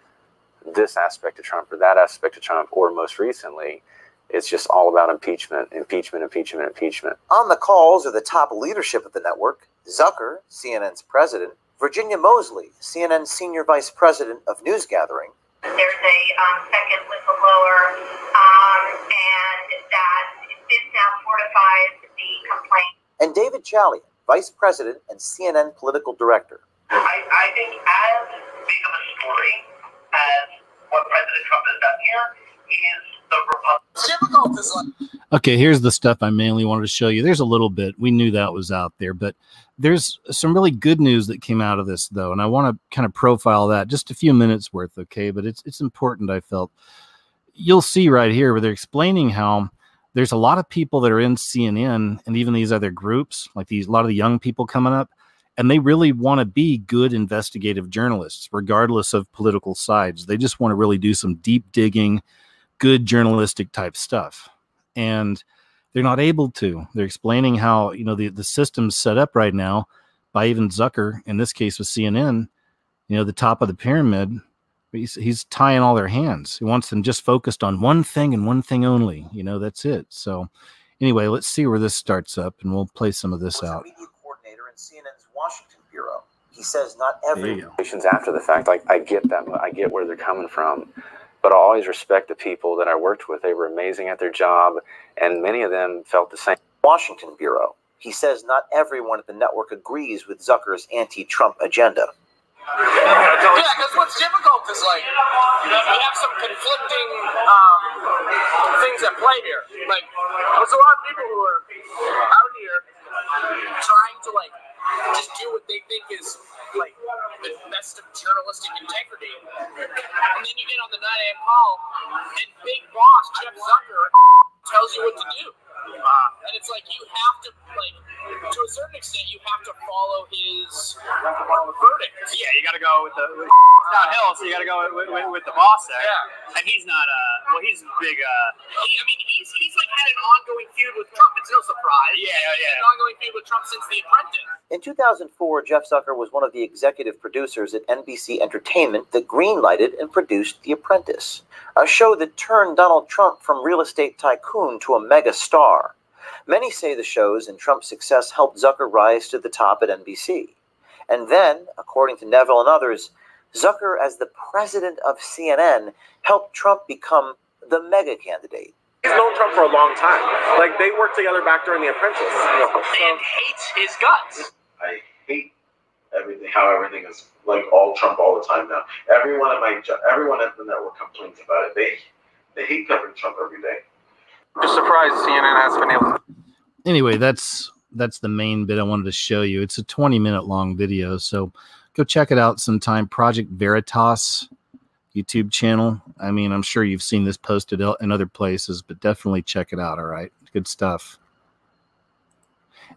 this aspect of Trump or that aspect of Trump, or most recently, it's just all about impeachment, impeachment, impeachment, impeachment. On the calls are the top leadership of the network: Zucker, CNN's president; Virginia Mosley, CNN's senior vice president of news gathering. There's a second whistleblower, and that this now fortifies the complaint. And David Chalian, vice president and CNN political director. I what President Trump has done here is the Republican. Okay, here's the stuff I mainly wanted to show you. There's a little bit. We knew that was out there, but there's some really good news that came out of this, though, and I want to kind of profile that just a few minutes worth, okay? But it's important, I felt. You'll see right here where they're explaining how there's a lot of people that are in CNN and even these other groups, like a lot of the young people coming up, and they really want to be good investigative journalists, regardless of political sides. They just want to really do some deep digging, good journalistic type stuff. And they're not able to. They're explaining how, you know, the system's set up right now by even Zucker, in this case with CNN, you know, the top of the pyramid. He's tying all their hands. He wants them just focused on one thing and one thing only. You know, that's it. So anyway, let's see where this starts up, and we'll play some of this out. Media coordinator in CNN's Washington bureau. He says not every after the fact, like I get them, I get where they're coming from, but I always respect the people that I worked with. They were amazing at their job, and many of them felt the same. Washington bureau. He says not everyone at the network agrees with Zucker's anti-Trump agenda. Yeah, because what's difficult is like we have some conflicting things at play here. Like there's a lot of people who are out here trying to like just do what they think is like the best of journalistic integrity, and then you get on the 9 a.m. call, and Big Boss Jeff Zucker tells you what to do. And it's like you have to, like, to a certain extent, you have to follow his verdict. Yeah, you got to go with the downhill, so you got to go with the boss there. Yeah, and he's not he's big. He's like had an ongoing feud with Trump. It's no surprise. Yeah. An ongoing feud with Trump since The Apprentice. In 2004, Jeff Zucker was one of the executive producers at NBC Entertainment that greenlighted and produced The Apprentice, a show that turned Donald Trump from real estate tycoon to a mega star. Many say the shows and Trump's success helped Zucker rise to the top at NBC. And then, according to Neville and others, Zucker, as the president of CNN, helped Trump become the mega candidate. He's known Trump for a long time. Like, they worked together back during The Apprentice. And hates his guts. I hate everything, how everything is like all Trump all the time now. Everyone at the network complains about it. They hate covering Trump every day. Just surprised CNN has been able to. Anyway, that's the main bit I wanted to show you. It's a 20-minute long video, so go check it out sometime. Project Veritas YouTube channel. I mean, I'm sure you've seen this posted in other places, but definitely check it out, all right? Good stuff.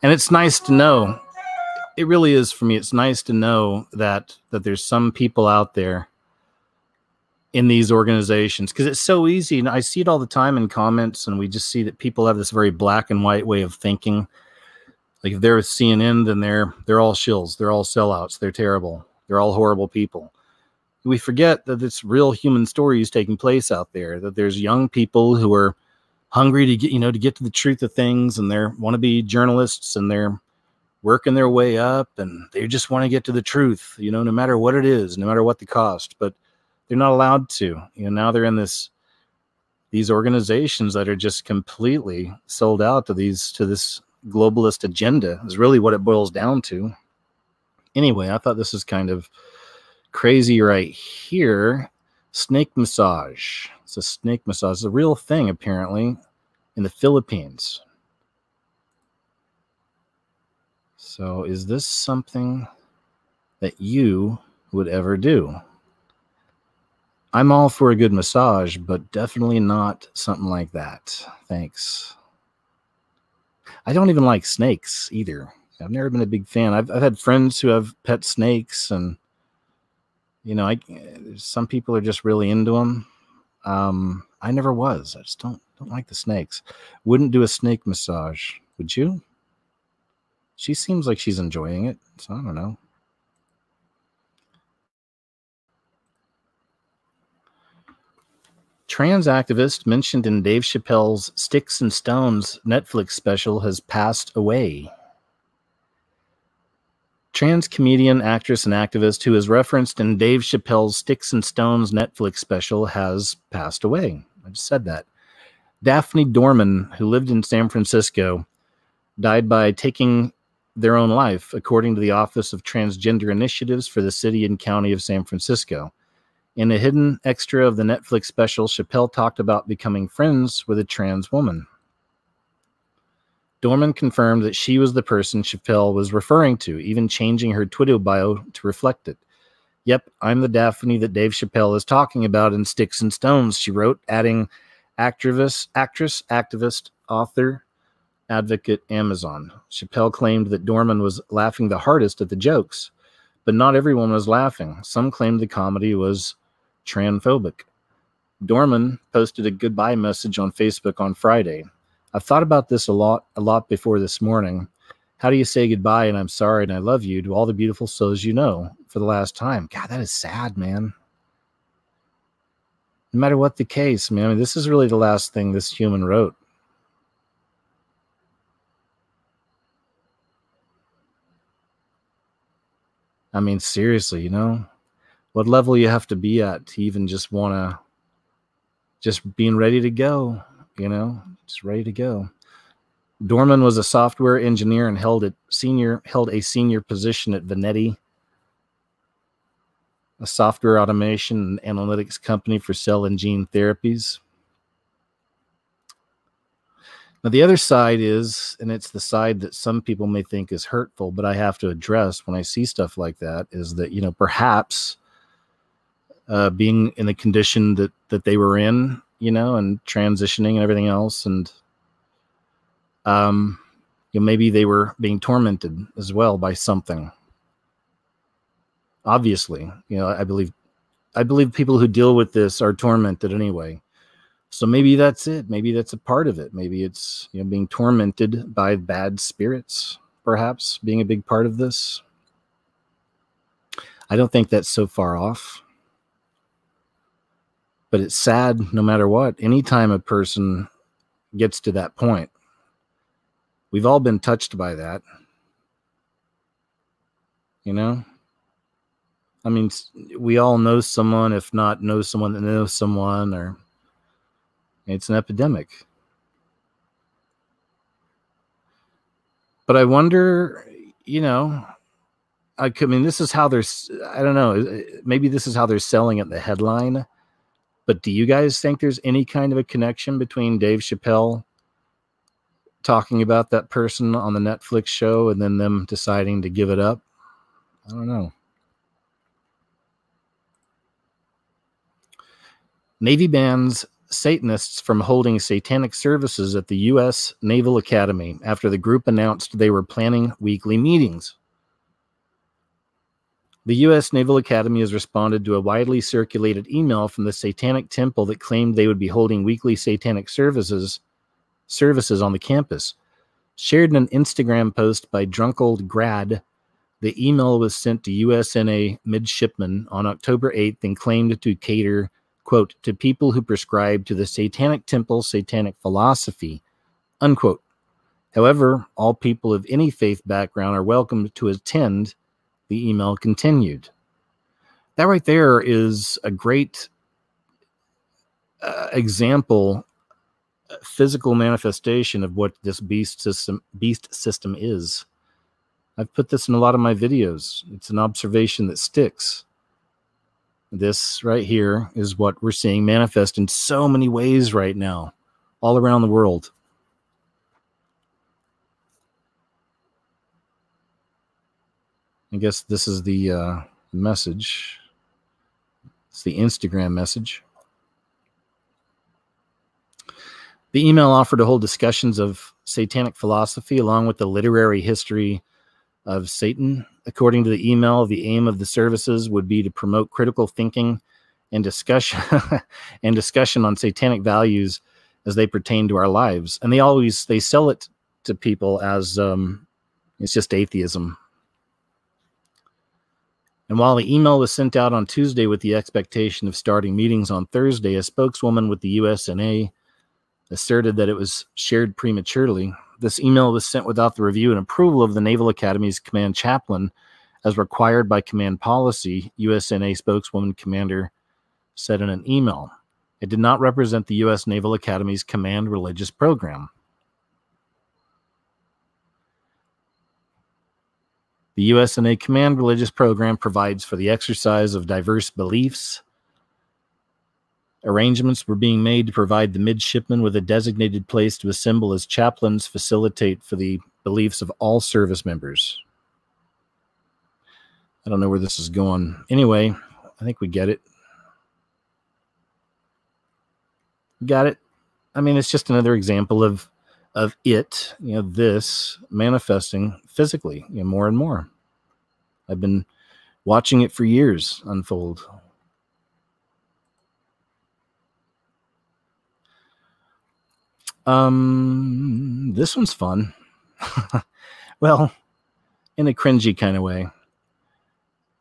And it's nice to know, it really is for me, it's nice to know that there's some people out there in these organizations, because it's so easy, and I see it all the time in comments, and we just see that people have this very black and white way of thinking. Like if they're with CNN, then they're all shills, they're all sellouts, they're terrible, they're all horrible people. We forget that it's real human stories taking place out there, that there's young people who are hungry to get to the truth of things, and they want to be journalists, and they're working their way up, and they just want to get to the truth, no matter what it is, no matter what the cost. But they're not allowed to. Now they're in these organizations that are just completely sold out to this globalist agenda, is really what it boils down to. Anyway, I thought this is kind of crazy right here. Snake massage. It's a snake massage. It's a real thing, apparently, in the Philippines. So is this something that you would ever do? I'm all for a good massage, but definitely not something like that. Thanks. I don't even like snakes either. I've never been a big fan. I've had friends who have pet snakes, and some people are just really into them. I never was. I just don't like the snakes. Wouldn't do a snake massage. Would you? She seems like she's enjoying it, so I don't know. Trans activist mentioned in Dave Chappelle's Sticks and Stones Netflix special has passed away. Trans comedian, actress, and activist who is referenced in Dave Chappelle's Sticks and Stones Netflix special has passed away. I just said that. Daphne Dorman, who lived in San Francisco, died by taking their own life, according to the Office of Transgender Initiatives for the City and County of San Francisco. In a hidden extra of the Netflix special, Chappelle talked about becoming friends with a trans woman. Dorman confirmed that she was the person Chappelle was referring to, even changing her Twitter bio to reflect it. Yep, I'm the Daphne that Dave Chappelle is talking about in Sticks and Stones, she wrote, adding actress, activist, author, advocate, Amazon. Chappelle claimed that Dorman was laughing the hardest at the jokes, but not everyone was laughing. Some claimed the comedy was transphobic. Dorman posted a goodbye message on Facebook on Friday. I've thought about this a lot before this morning. How do you say goodbye and I'm sorry and I love you to all the beautiful souls you know for the last time? God, that is sad, man. No matter what the case, man, I mean, this is really the last thing this human wrote. I mean, seriously, you know, what level you have to be at to even just want to, just being ready to go, you know, just ready to go. Dorman was a software engineer and held a senior position at Venetti, a software automation and analytics company for cell and gene therapies. Now, the other side is, and it's the side that some people may think is hurtful, but I have to address when I see stuff like that, is that, you know, perhaps being in the condition that they were in, you know, and transitioning and everything else, and you know, maybe they were being tormented as well by something. Obviously, you know, I believe people who deal with this are tormented anyway. So maybe that's it. Maybe that's a part of it. Maybe it's, you know, being tormented by bad spirits, perhaps being a big part of this. I don't think that's so far off. But it's sad no matter what. Anytime a person gets to that point, we've all been touched by that. You know? I mean, we all know someone, if not know someone that knows someone, or it's an epidemic. But I wonder, you know, I mean, this is how they're, I don't know, maybe this is how they're selling it, the headline. But do you guys think there's any kind of a connection between Dave Chappelle talking about that person on the Netflix show and then them deciding to give it up? I don't know. Navy bans Satanists from holding satanic services at the U.S. Naval Academy after the group announced they were planning weekly meetings. The U.S. Naval Academy has responded to a widely circulated email from the Satanic Temple that claimed they would be holding weekly satanic services on the campus. Shared in an Instagram post by Drunk Old Grad, the email was sent to USNA midshipmen on October 8th and claimed to cater, quote, to people who prescribe to the Satanic Temple satanic philosophy, unquote. However, all people of any faith background are welcome to attend, the email continued. That right there is a great example, physical manifestation of what this beast system is. I've put this in a lot of my videos. It's an observation that sticks. This right here is what we're seeing manifest in so many ways right now, all around the world. I guess this is the message. It's the Instagram message. The email offered to hold discussions of satanic philosophy along with the literary history of Satan. According to the email, the aim of the services would be to promote critical thinking and discussion on satanic values as they pertain to our lives. And they sell it to people as it's just atheism. And while the email was sent out on Tuesday with the expectation of starting meetings on Thursday, a spokeswoman with the USNA asserted that it was shared prematurely. This email was sent without the review and approval of the Naval Academy's command chaplain, as required by command policy, USNA spokeswoman Commander said in an email. It did not represent the U.S. Naval Academy's command religious program. The USNA command religious program provides for the exercise of diverse beliefs, Arrangements were being made to provide the midshipmen with a designated place to assemble as chaplains facilitate for the beliefs of all service members. I don't know where this is going. Anyway, I think we get it. Got it? I mean, it's just another example of it, this manifesting physically, more and more. I've been watching it for years unfold. This one's fun. Well, in a cringy kind of way.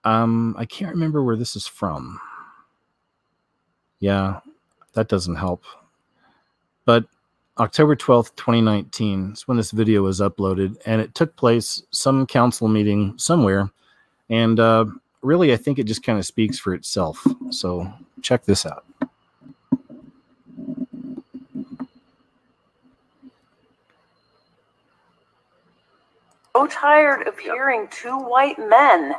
I can't remember where this is from. Yeah, that doesn't help. But October 12th, 2019 is when this video was uploaded, and it took place some council meeting somewhere. And really, I think it just kind of speaks for itself. So check this out. So tired of hearing two white men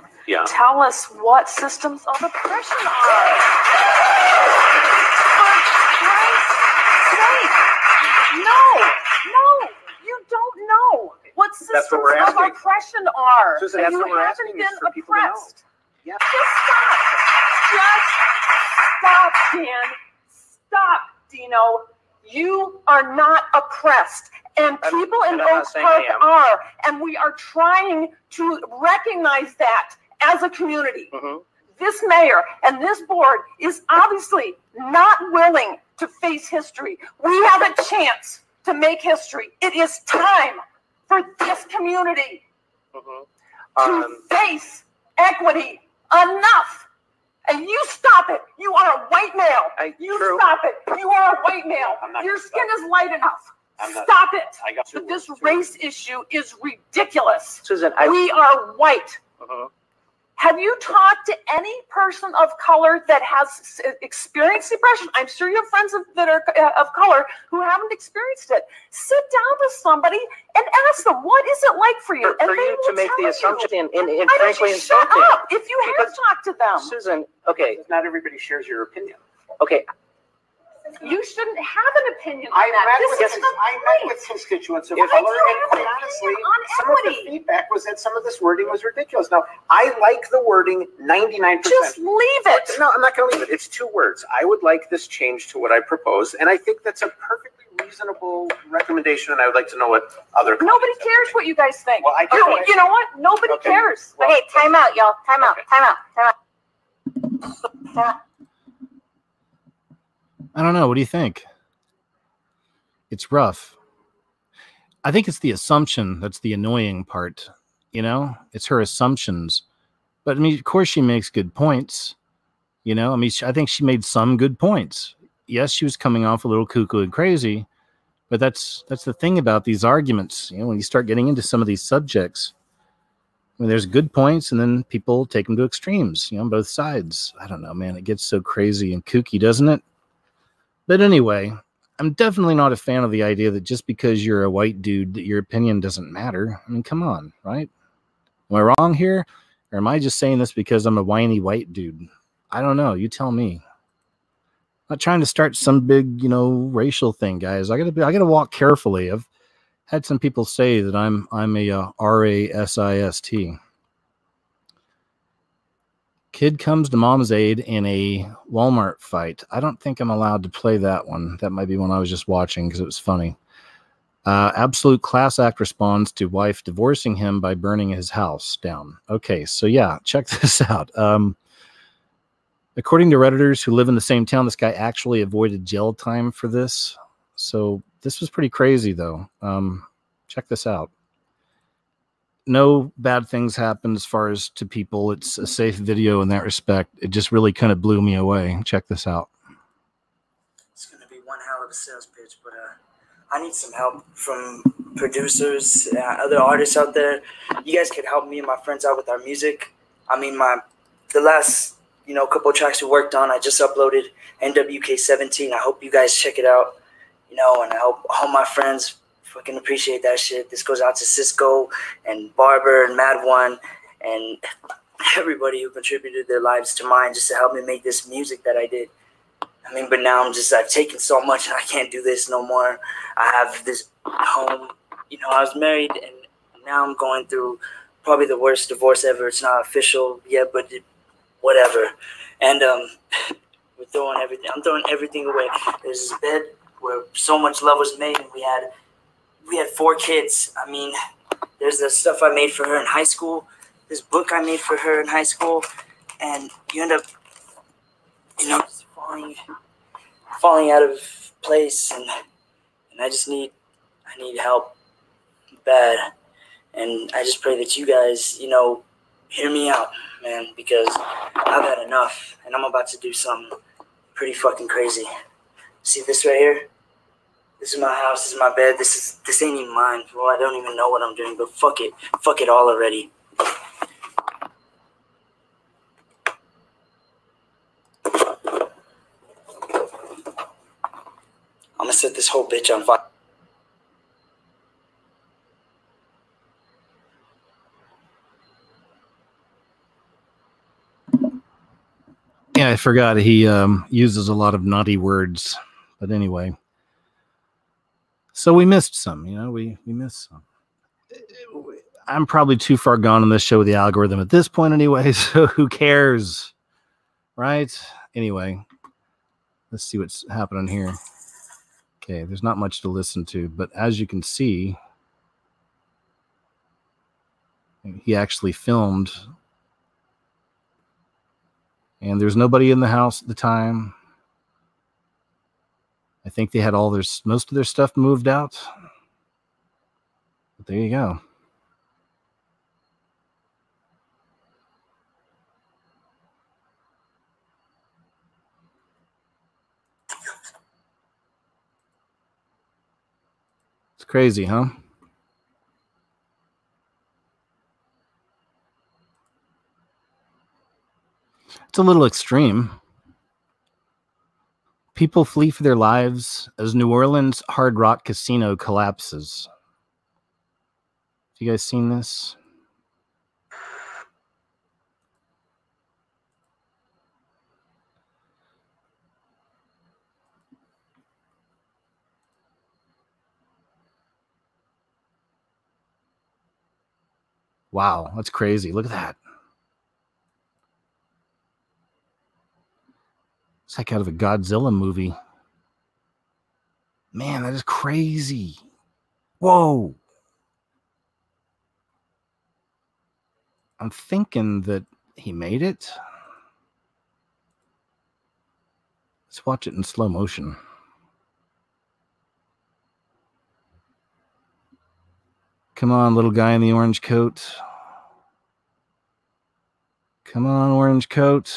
tell us what systems of oppression are. For Christ's sake, no, you don't know what systems of oppression are. Susan, that's you what we're haven't asking been is for people to know. oppressed. Yeah. Just stop, Dan. Stop, Dino. You are not oppressed. And people in Oak Park are. And we are trying to recognize that as a community. This mayor and this board is obviously not willing to face history. We have a chance to make history. It is time for this community to face equity. Enough. And you stop it. You are a white male. Stop it. You are a white male. Your skin is light enough. Stop it. But this race issue is ridiculous. Susan, we are white. Have you talked to any person of color that has experienced depression? I'm sure you have friends that are of color who haven't experienced it. Sit down with somebody and ask them, what is it like for you? For you to make the assumption and frankly insulting. Shut up if you have talked to them. Susan, okay. Not everybody shares your opinion. Okay. You shouldn't have an opinion on that. I met with constituents of color, and quite honestly, some of the feedback was that some of this wording was ridiculous. Now, I like the wording 99%. Just leave it. No, I'm not going to leave it. It's 2 words. I would like this change to what I propose, and I think that's a perfectly reasonable recommendation, and I would like to know what other... Nobody cares what you guys think. Well, you know what? Nobody cares. Well, okay, time out, y'all. Time out. I don't know. What do you think? It's rough. I think it's the assumption that's the annoying part. It's her assumptions. But I mean, of course, she makes good points. I mean, I think she made some good points. Yes, she was coming off a little cuckoo and crazy, but that's the thing about these arguments. When you start getting into some of these subjects, I mean, there's good points, and then people take them to extremes. On both sides. I don't know, man. It gets so crazy and kooky, doesn't it? But anyway, I'm definitely not a fan of the idea that just because you're a white dude, that your opinion doesn't matter. I mean, come on, right? Am I wrong here? Or am I just saying this because I'm a whiny white dude? I don't know. You tell me. I'm not trying to start some big, racial thing, guys. I gotta walk carefully. I've had some people say that I'm a racist. Kid comes to mom's aid in a Walmart fight. I don't think I'm allowed to play that one. That might be one I was just watching because it was funny. Absolute class act responds to wife divorcing him by burning his house down. Okay, so yeah, check this out. According to Redditors who live in the same town, this guy actually avoided jail time for this. So this was pretty crazy, though. Check this out. No bad things happen as far as to people. It's a safe video in that respect. It just really kind of blew me away. Check this out. It's going to be one hell of a sales pitch, but I need some help from producers, other artists out there. You guys could help me and my friends out with our music. I mean, the last couple of tracks we worked on, I just uploaded NWK17. I hope you guys check it out. And I hope all my friends fucking appreciate that shit. This goes out to Cisco and Barber and Mad One and everybody who contributed their lives to mine just to help me make this music that I did. I mean, but now I've taken so much and I can't do this no more. I have this home, you know, I was married and now I'm going through probably the worst divorce ever. It's not official yet, but whatever. And I'm throwing everything away. There's this bed where so much love was made, and we had 4 kids. I mean, there's the stuff I made for her in high school, this book I made for her in high school, and you end up, you know, just falling out of place, and I need help bad. And I just pray that you guys, you know, hear me out, man, because I've had enough, and I'm about to do something pretty fucking crazy. See this right here? This is my house, this is my bed, this ain't even mine. Well, I don't even know what I'm doing, but fuck it all already. I'm gonna set this whole bitch on fire. Yeah, I forgot he uses a lot of naughty words. But anyway. So we missed some, you know, we missed some. I'm probably too far gone on this show with the algorithm at this point anyway, so who cares? Right? Anyway, let's see what's happening here. Okay, there's not much to listen to, but as you can see, he actually filmed, and there's nobody in the house at the time. I think they had most of their stuff moved out. But there you go. It's crazy, huh? It's a little extreme. People flee for their lives as New Orleans Hard Rock Casino collapses. Have you guys seen this? Wow, that's crazy. Look at that. It's like out of a Godzilla movie. Man, that is crazy. Whoa. I'm thinking that he made it. Let's watch it in slow motion. Come on, little guy in the orange coat. Come on, orange coat.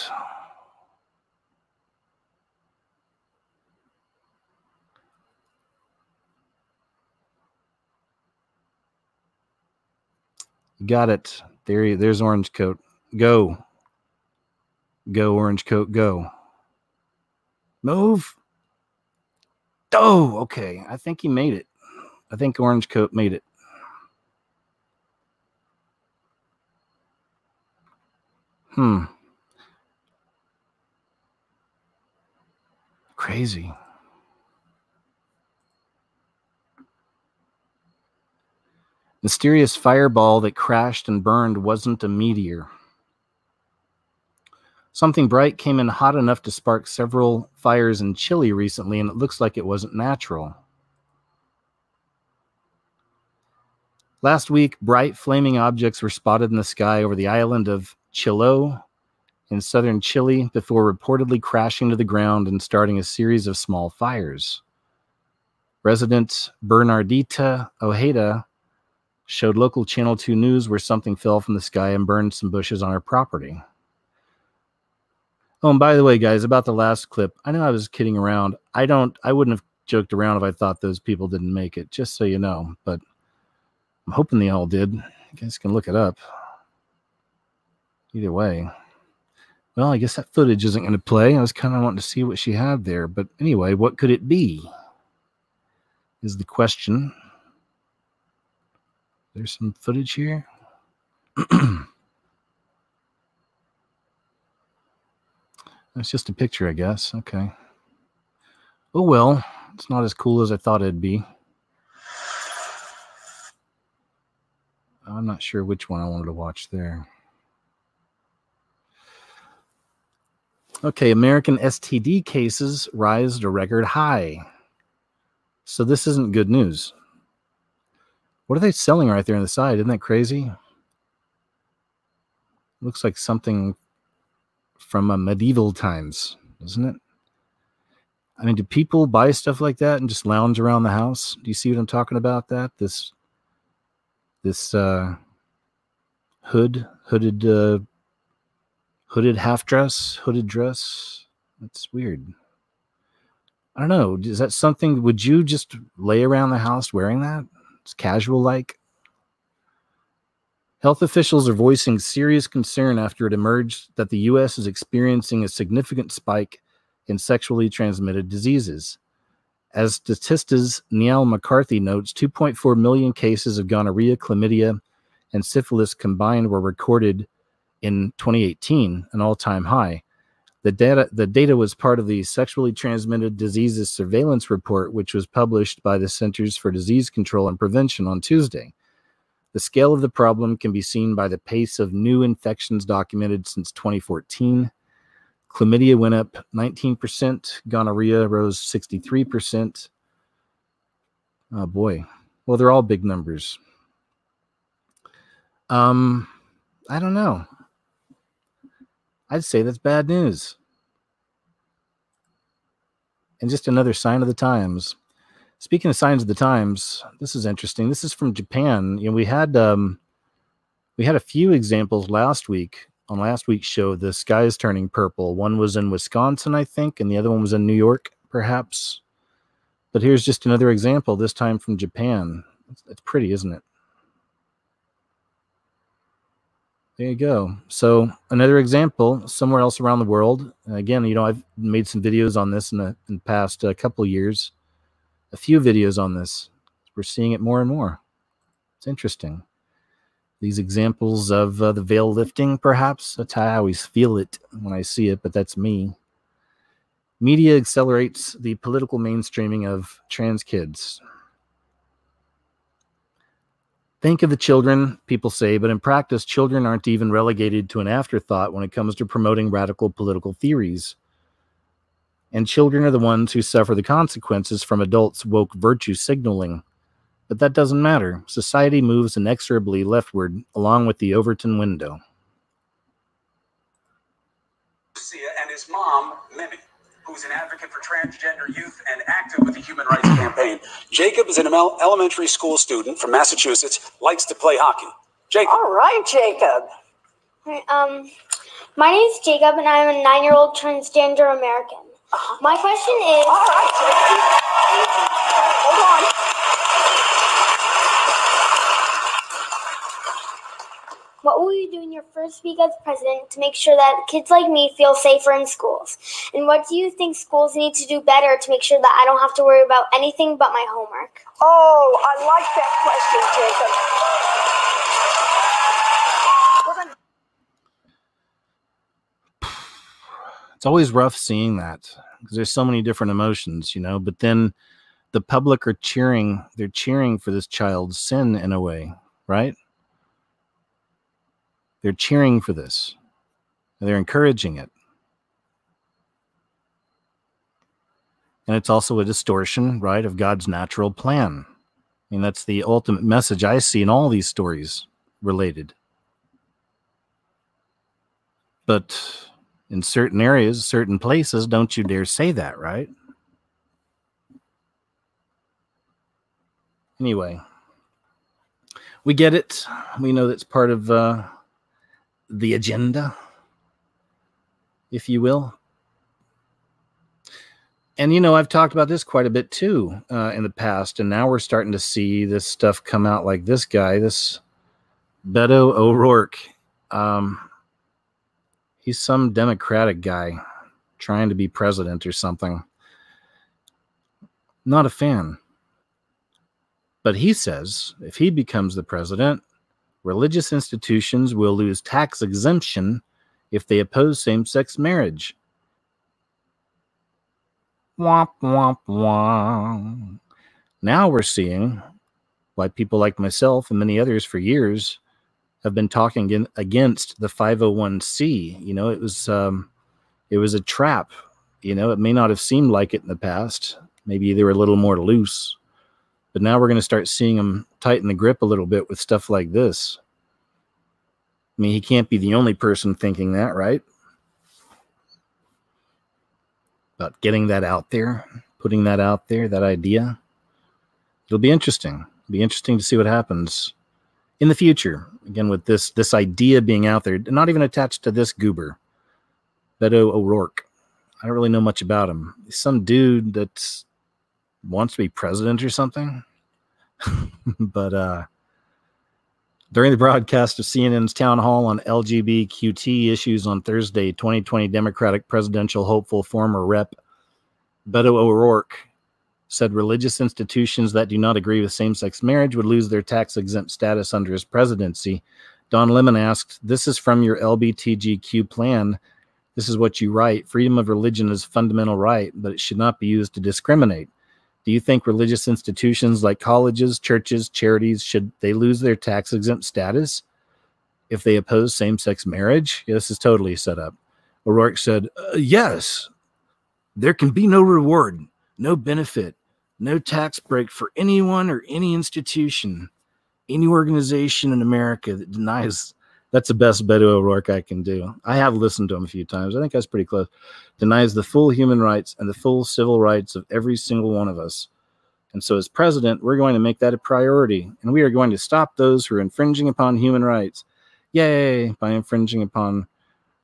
Got it. There's orange coat. Go. Go, orange coat, go. Move. Oh, okay. I think he made it. I think orange coat made it. Crazy. Mysterious fireball that crashed and burned wasn't a meteor. Something bright came in hot enough to spark several fires in Chile recently, and it looks like it wasn't natural. Last week, bright flaming objects were spotted in the sky over the island of Chiloé in southern Chile before reportedly crashing to the ground and starting a series of small fires. Resident Bernardita Ojeda showed local Channel 2 News where something fell from the sky and burned some bushes on her property. Oh, and by the way, guys, about the last clip, I know I was kidding around. I wouldn't have joked around if I thought those people didn't make it, just so you know, but I'm hoping they all did. You guys can look it up. Either way. Well, I guess that footage isn't going to play. I was kind of wanting to see what she had there. But anyway, what could it be? Is the question. There's some footage here. It's just a picture, I guess. Okay. Oh well, it's not as cool as I thought it'd be. I'm not sure which one I wanted to watch there. Okay, American STD cases rise to record high. So this isn't good news. What are they selling right there on the side? Isn't that crazy? Looks like something from medieval times, doesn't it? I mean, do people buy stuff like that and just lounge around the house? Do you see what I'm talking about? This hooded half dress, hooded dress. That's weird. I don't know. Is that something? Would you just lay around the house wearing that? It's casual like. Health officials are voicing serious concern after it emerged that the U.S. is experiencing a significant spike in sexually transmitted diseases. As Statista Neil McCarthy notes, 2.4 million cases of gonorrhea, chlamydia, and syphilis combined were recorded in 2018, an all-time high. The data was part of the Sexually Transmitted Diseases Surveillance Report, which was published by the Centers for Disease Control and Prevention on Tuesday. The scale of the problem can be seen by the pace of new infections documented since 2014. Chlamydia went up 19%. Gonorrhea rose 63%. Oh, boy. Well, they're all big numbers. I don't know. I'd say that's bad news. And just another sign of the times. Speaking of signs of the times, this is interesting. This is from Japan. You know, we had a few examples last week on last week's show. The sky is turning purple. One was in Wisconsin, I think, and the other one was in New York, perhaps. But here's just another example, this time from Japan. It's pretty, isn't it? There you go. So another example somewhere else around the world. Again, you know, I've made some videos on this in the past couple of years. A few videos on this. We're seeing it more and more. It's interesting. These examples of the veil lifting, perhaps. That's how I always feel it when I see it, but that's me. Media accelerates the political mainstreaming of trans kids. Think of the children, people say, but in practice, children aren't even relegated to an afterthought when it comes to promoting radical political theories. And children are the ones who suffer the consequences from adults' woke virtue signaling. But that doesn't matter. Society moves inexorably leftward along with the Overton window. And his mom, Mimi, who's an advocate for transgender youth and active with the Human Rights Campaign. Jacob is an elementary school student from Massachusetts, likes to play hockey. Jacob. All right, Jacob. My name is Jacob, and I'm a 9-year-old transgender American. My question is... All right, Jacob. Hold on. What will you do in your first week as president to make sure that kids like me feel safer in schools? And what do you think schools need to do better to make sure that I don't have to worry about anything but my homework? Oh, I like that question, Jacob. It's always rough seeing that because there's so many different emotions, you know, but then the public are cheering. They're cheering for this child's sin in a way, right? They're cheering for this. They're encouraging it. And it's also a distortion, right, of God's natural plan. I mean, that's the ultimate message I see in all these stories related. But in certain areas, certain places, don't you dare say that, right? Anyway, we get it. We know that's part of the agenda, if you will. And, you know, I've talked about this quite a bit, too, in the past. And now we're starting to see this stuff come out like this guy, this Beto O'Rourke. He's some Democratic guy trying to be president or something. Not a fan. But he says if he becomes the president, religious institutions will lose tax exemption if they oppose same-sex marriage. Womp, womp, womp. Now we're seeing why people like myself and many others for years have been talking against the 501c. You know, it was a trap. You know, it may not have seemed like it in the past. Maybe they were a little more loose. But now we're going to start seeing them tighten the grip a little bit with stuff like this. I mean, he can't be the only person thinking that, right? About getting that out there, putting that out there, that idea. It'll be interesting. It'll be interesting to see what happens in the future. Again, with this idea being out there, not even attached to this goober, Beto O'Rourke. I don't really know much about him. He's some dude that wants to be president or something. But during the broadcast of CNN's town hall on LGBTQT issues on Thursday, 2020 Democratic presidential hopeful former Rep. Beto O'Rourke said religious institutions that do not agree with same-sex marriage would lose their tax-exempt status under his presidency. Don Lemon asked, "This is from your LGBTQ plan. This is what you write. Freedom of religion is a fundamental right, but it should not be used to discriminate. Do you think religious institutions like colleges, churches, charities, should they lose their tax-exempt status if they oppose same-sex marriage?" Yeah, this is totally set up. O'Rourke said, yes, there can be no reward, no benefit, no tax break for anyone or any institution, any organization in America that denies. That's the best Beto O'Rourke I can do. I have listened to him a few times. I think that's pretty close. Denies the full human rights and the full civil rights of every single one of us. And so as president, we're going to make that a priority. And we are going to stop those who are infringing upon human rights. Yay, by infringing upon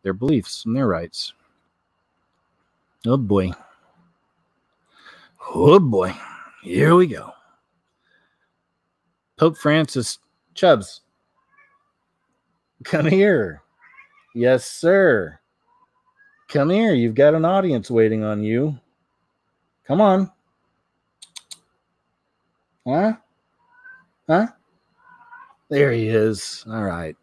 their beliefs and their rights. Oh boy. Oh boy. Here we go. Pope Francis. Chubbs. Come here. Yes, sir. Come here. You've got an audience waiting on you. Come on. Huh? Huh? There he is. All right.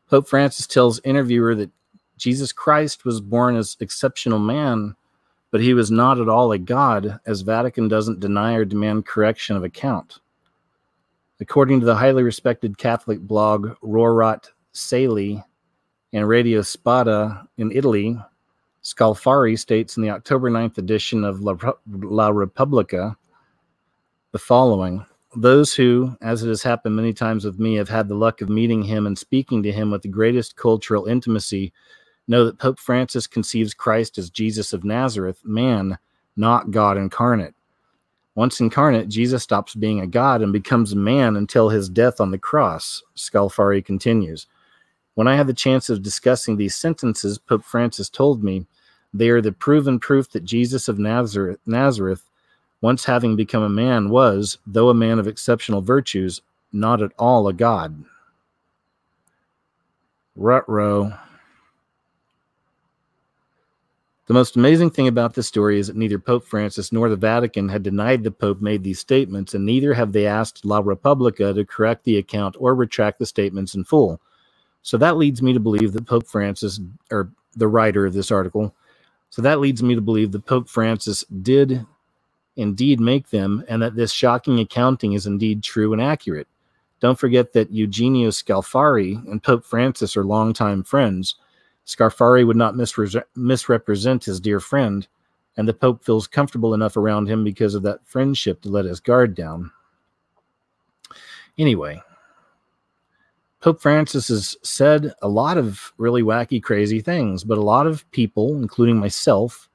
Pope Francis tells interviewer that Jesus Christ was born as exceptional man, but he was not at all a god, as Vatican doesn't deny or demand correction of account. According to the highly respected Catholic blog Rorat Sali and Radio Spada in Italy, Scalfari states in the October 9th edition of La Repubblica the following: "Those who, as it has happened many times with me, have had the luck of meeting him and speaking to him with the greatest cultural intimacy, know that Pope Francis conceives Christ as Jesus of Nazareth, man, not God incarnate. Once incarnate, Jesus stops being a god and becomes a man until his death on the cross," Scalfari continues. "When I had the chance of discussing these sentences, Pope Francis told me they are the proven proof that Jesus of Nazareth, once having become a man, was, though a man of exceptional virtues, not at all a god." Ruh-roh. The most amazing thing about this story is that neither Pope Francis nor the Vatican had denied the Pope made these statements, and neither have they asked La Repubblica to correct the account or retract the statements in full. So that leads me to believe that Pope Francis, or the writer of this article, so that leads me to believe that Pope Francis did indeed make them, and that this shocking accounting is indeed true and accurate. Don't forget that Eugenio Scalfari and Pope Francis are longtime friends. Scalfari would not misrepresent his dear friend, and the Pope feels comfortable enough around him because of that friendship to let his guard down. Anyway, Pope Francis has said a lot of really wacky, crazy things, but a lot of people, including myself,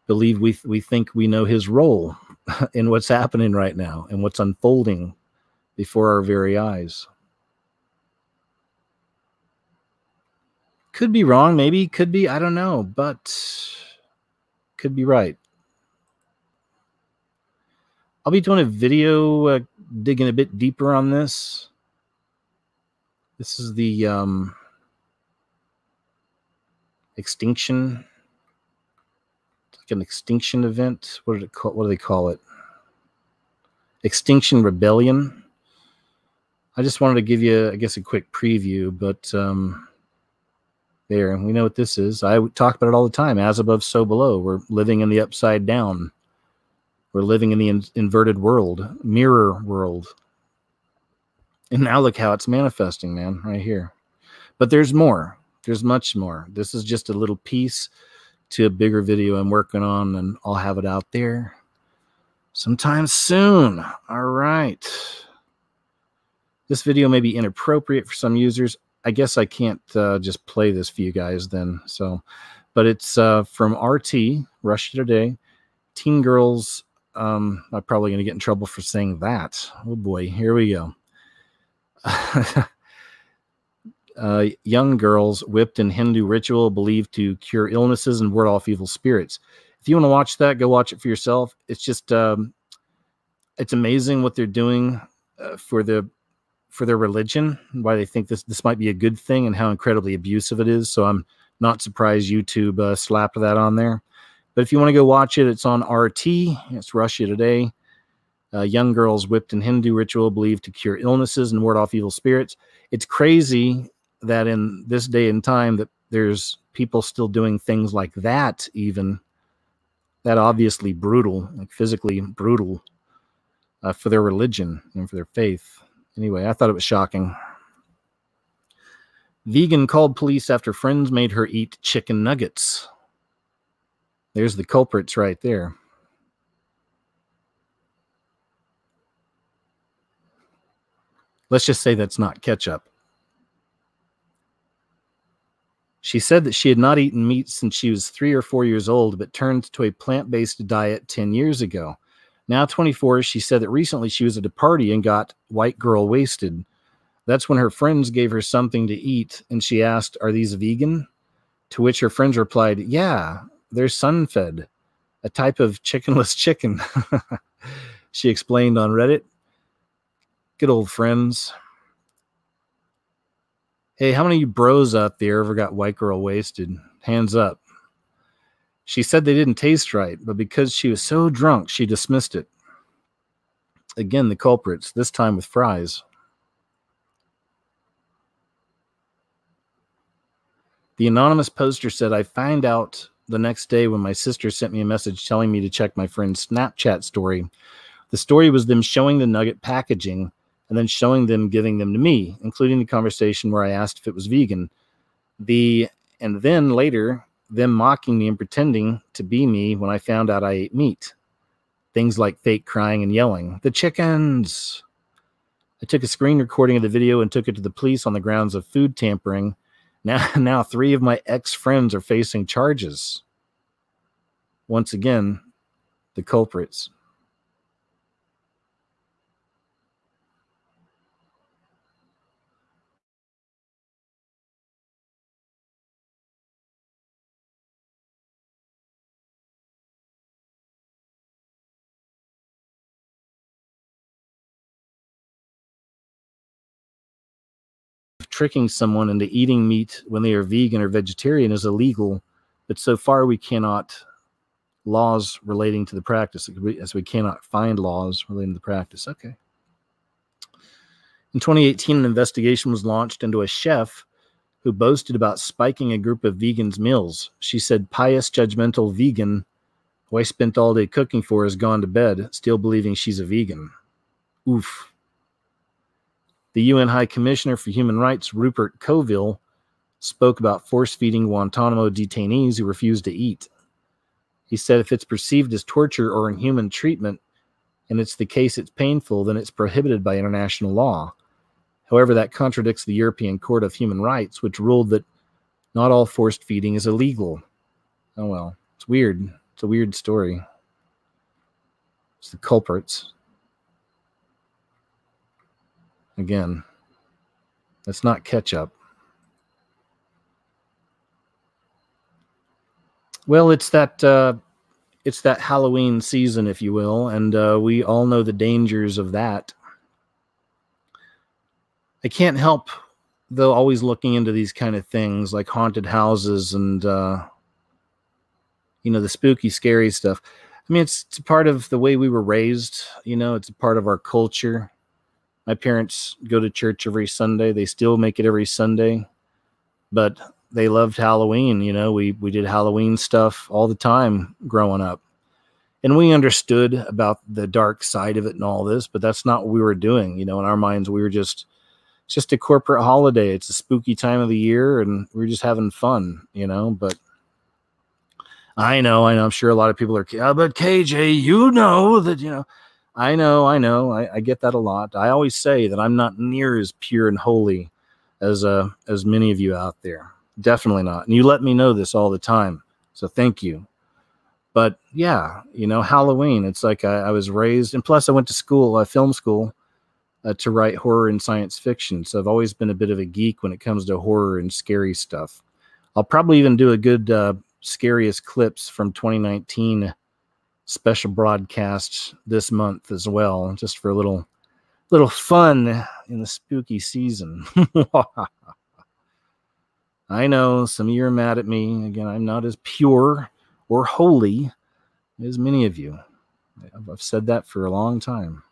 believe we think we know his role in what's happening right now and what's unfolding before our very eyes. Could be wrong, maybe, could be, I don't know, but could be right. I'll be doing a video digging a bit deeper on this. This is the extinction. It's like an extinction event. What do they call it? Extinction Rebellion. I just wanted to give you, I guess, a quick preview, but There, and we know what this is. I talk about it all the time. As above, so below. We're living in the upside down. We're living in the inverted world, mirror world. And now look how it's manifesting, man, right here. But there's more. There's much more. This is just a little piece to a bigger video I'm working on, and I'll have it out there sometime soon. All right. This video may be inappropriate for some users. I guess I can't just play this for you guys then. So, but it's from RT, Russia Today. Teen girls, I'm probably going to get in trouble for saying that. Oh boy, here we go. Young girls whipped in Hindu ritual believed to cure illnesses and ward off evil spirits. If you want to watch that, go watch it for yourself. It's just, it's amazing what they're doing for their religion, why they think this might be a good thing, and how incredibly abusive it is. So I'm not surprised YouTube slapped that on there. But if you want to go watch it, it's on RT. It's Russia Today. Young girls whipped in Hindu ritual believed to cure illnesses and ward off evil spirits. It's crazy that in this day and time that there's people still doing things like that, even that obviously brutal, like physically brutal for their religion and for their faith. Anyway, I thought it was shocking. Vegan called police after friends made her eat chicken nuggets. There's the culprits right there. Let's just say that's not ketchup. She said that she had not eaten meat since she was 3 or 4 years old, but turned to a plant-based diet 10 years ago. Now 24, she said that recently she was at a party and got white girl wasted. That's when her friends gave her something to eat, and she asked, "Are these vegan?" To which her friends replied, "Yeah, they're sun-fed, a type of chickenless chicken." She explained on Reddit. Good old friends. Hey, how many of you bros out there ever got white girl wasted? Hands up. She said they didn't taste right, but because she was so drunk, she dismissed it. Again, the culprits, this time with fries. The anonymous poster said, "I find out the next day when my sister sent me a message telling me to check my friend's Snapchat story. The story was them showing the nugget packaging and then showing them giving them to me, including the conversation where I asked if it was vegan. And then later, them mocking me and pretending to be me when I found out I ate meat. Things like fake crying and yelling. The chickens! I took a screen recording of the video and took it to the police on the grounds of food tampering. Now 3 of my ex-friends are facing charges." Once again, the culprits. Tricking someone into eating meat when they are vegan or vegetarian is illegal, but so far we cannot laws relating to the practice, as we cannot find laws relating to the practice. Okay. In 2018, an investigation was launched into a chef who boasted about spiking a group of vegans' meals. She said, "Pious, judgmental vegan who I spent all day cooking for has gone to bed, still believing she's a vegan." Oof. The UN High Commissioner for Human Rights, Rupert Colville, spoke about force-feeding Guantanamo detainees who refused to eat. He said if it's perceived as torture or inhuman treatment, and it's the case it's painful, then it's prohibited by international law. However, that contradicts the European Court of Human Rights, which ruled that not all forced feeding is illegal. Oh well, it's weird. It's a weird story. It's the culprits. Again, that's not ketchup. Well, it's that Halloween season, if you will, and we all know the dangers of that. I can't help, though, always looking into these kind of things like haunted houses and you know, the spooky, scary stuff. I mean, it's a part of the way we were raised. You know, it's a part of our culture. My parents go to church every Sunday. They still make it every Sunday. But they loved Halloween. You know, we did Halloween stuff all the time growing up. And we understood about the dark side of it and all this, but that's not what we were doing. You know, in our minds, we were just a corporate holiday. It's a spooky time of the year, and we're just having fun, you know. But I know. I'm sure a lot of people are, but KJ, you know that, you know. I know. I get that a lot. I always say that I'm not near as pure and holy as many of you out there. Definitely not. And you let me know this all the time. So thank you. But yeah, you know, Halloween, it's like I was raised, and plus I went to school, film school, to write horror and science fiction. So I've always been a bit of a geek when it comes to horror and scary stuff. I'll probably even do a good scariest clips from 2019 special broadcast this month as well, just for a little fun in the spooky season. I know some of you are mad at me. Again, I'm not as pure or holy as many of you. I've said that for a long time.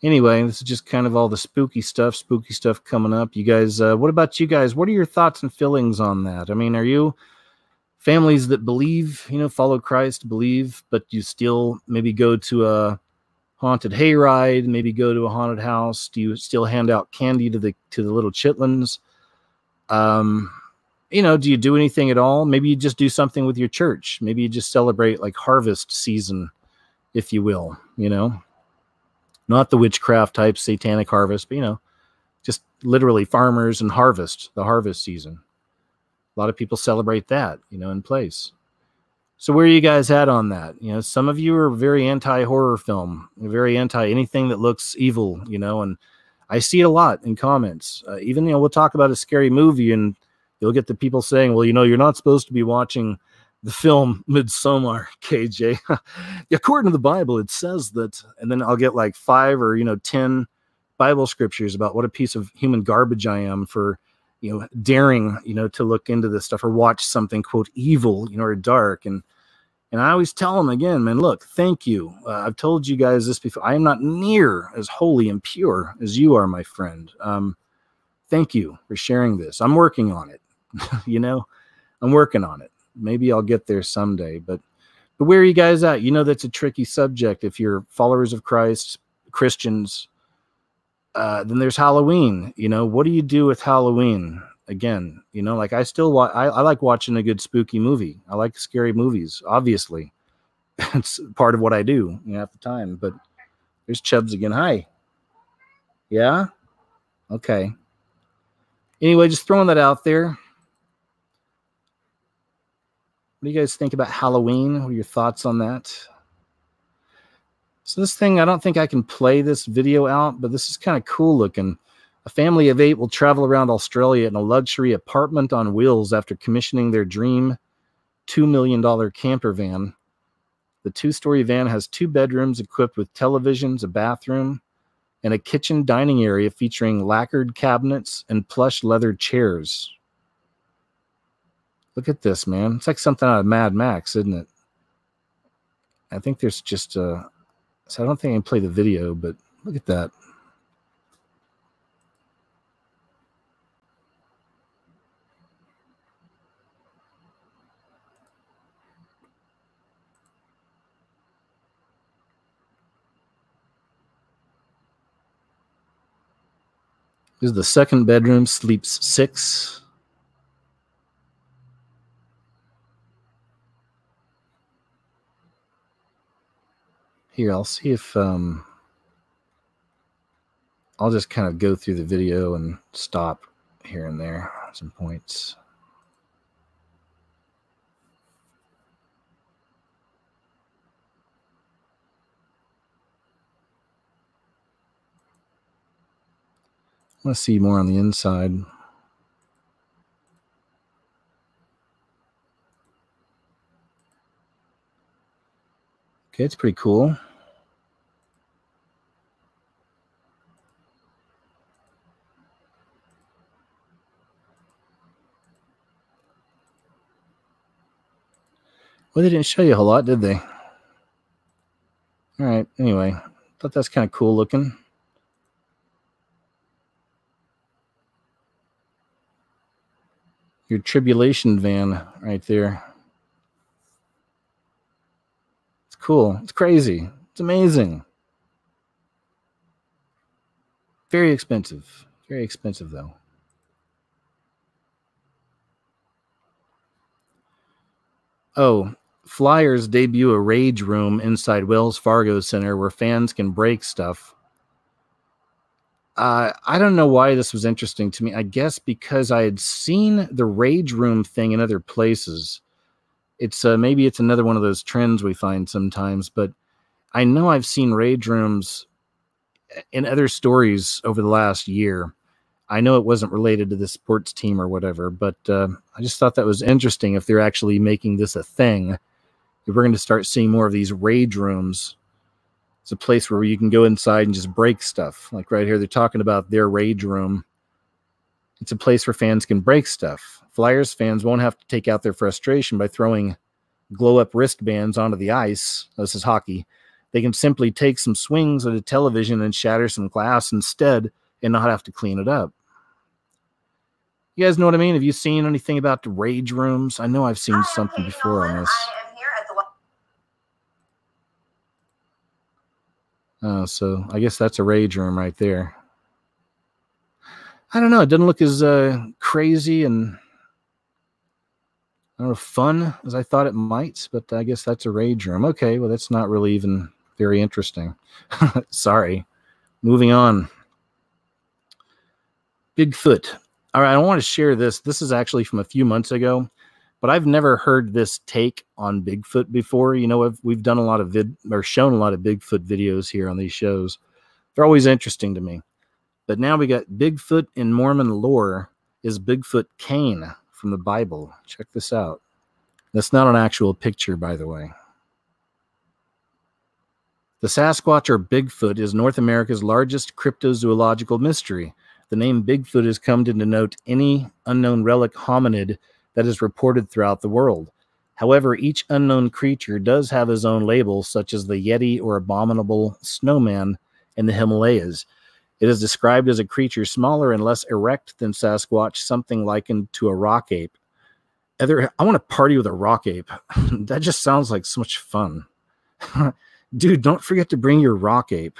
Anyway, this is just kind of all the spooky stuff coming up. You guys, what about you guys? What are your thoughts and feelings on that? I mean, are you families that believe, you know, follow Christ, believe, but you still maybe go to a haunted hayride, maybe go to a haunted house? Do you still hand out candy to the little chitlins? You know, do you do anything at all? Maybe you just do something with your church. Maybe you just celebrate like harvest season, if you will, you know, not the witchcraft type satanic harvest, but, you know, just literally farmers and the harvest season. A lot of people celebrate that, you know, in place. So where are you guys at on that? You know, some of you are very anti-horror film, very anti anything that looks evil, you know, and I see it a lot in comments. Even, you know, we'll talk about a scary movie and you'll get the people saying, well, you know, you're not supposed to be watching the film Midsommar, KJ. According to the Bible, it says that, and then I'll get like 5 or, you know, 10 Bible scriptures about what a piece of human garbage I am for, you know, daring, you know, to look into this stuff or watch something, quote, evil, you know, or dark. And I always tell them again, man, look, thank you. I've told you guys this before. I am not near as holy and pure as you are, my friend. Thank you for sharing this. I'm working on it. You know, I'm working on it. Maybe I'll get there someday, but where are you guys at? You know, that's a tricky subject. If you're followers of Christ, Christians, then there's Halloween. You know, what do you do with Halloween? Again, you know, like I like watching a good spooky movie. I like scary movies, obviously. It's part of what I do, you know, at the time. But there's Chubbs again. Hi. Yeah? Okay. Anyway, just throwing that out there. What do you guys think about Halloween? What are your thoughts on that? So this thing, I don't think I can play this video out, but this is kind of cool looking. A family of 8 will travel around Australia in a luxury apartment on wheels after commissioning their dream $2 million camper van. The 2-story van has 2 bedrooms equipped with televisions, a bathroom, and a kitchen dining area featuring lacquered cabinets and plush leather chairs. Look at this, man. It's like something out of Mad Max, isn't it? I think there's just so I don't think I can play the video, but look at that. This is the 2nd bedroom, sleeps 6. Here, I'll see if I'll just kind of go through the video and stop here and there at some points. I want to see more on the inside. Okay, it's pretty cool. Well, they didn't show you a whole lot, did they? All right, anyway, thought that's kind of cool looking. Your tribulation van right there. It's cool. It's crazy. It's amazing. Very expensive. Very expensive, though. Oh, Flyers debut a rage room inside Wells Fargo Center where fans can break stuff. I don't know why this was interesting to me. I guess because I had seen the rage room thing in other places. It's maybe it's another one of those trends we find sometimes, but I know I've seen rage rooms in other stories over the last year. I know it wasn't related to the sports team or whatever, but I just thought that was interesting if they're actually making this a thing. If we're going to start seeing more of these rage rooms. It's a place where you can go inside and just break stuff. Like right here, they're talking about their rage room. It's a place where fans can break stuff. Flyers fans won't have to take out their frustration by throwing glow-up wristbands onto the ice. This is hockey. They can simply take some swings at a television and shatter some glass instead and not have to clean it up. You guys know what I mean? Have you seen anything about the rage rooms? I know I've seen something before on this. Oh, so I guess that's a rage room right there. I don't know. It doesn't look as crazy and I don't know, fun as I thought it might, but I guess that's a rage room. Okay, well, that's not really even very interesting. Sorry. Moving on. Bigfoot. All right, I want to share this. This is actually from a few months ago, but I've never heard this take on Bigfoot before. You know, we've done a lot of shown a lot of Bigfoot videos here on these shows. They're always interesting to me. But now we got Bigfoot in Mormon lore. Is Bigfoot Cain from the Bible? Check this out. That's not an actual picture, by the way. The Sasquatch or Bigfoot is North America's largest cryptozoological mystery. The name Bigfoot has come to denote any unknown relic hominid that is reported throughout the world. However, each unknown creature does have his own label, such as the Yeti or abominable snowman in the Himalayas. It is described as a creature smaller and less erect than Sasquatch, something likened to a rock ape. I want to party with a rock ape. That just sounds like so much fun. Dude, don't forget to bring your rock ape.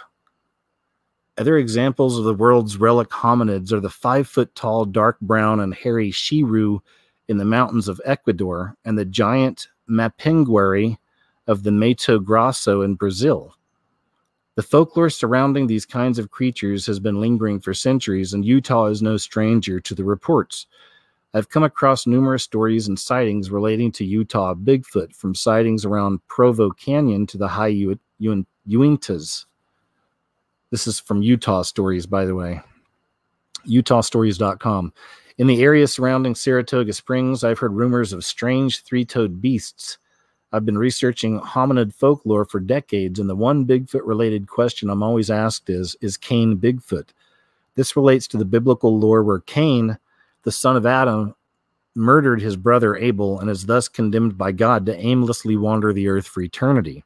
Other examples of the world's relic hominids are the 5-foot-tall, dark brown, and hairy Shiru in the mountains of Ecuador and the giant Mapinguari of the Mato Grosso in Brazil. The folklore surrounding these kinds of creatures has been lingering for centuries, and Utah is no stranger to the reports. I've come across numerous stories and sightings relating to Utah Bigfoot, from sightings around Provo Canyon to the high Uintas. This is from Utah Stories, by the way. UtahStories.com. In the area surrounding Saratoga Springs, I've heard rumors of strange three-toed beasts. I've been researching hominid folklore for decades, and the one Bigfoot-related question I'm always asked is Cain Bigfoot? This relates to the biblical lore where Cain, the son of Adam, murdered his brother Abel and is thus condemned by God to aimlessly wander the earth for eternity.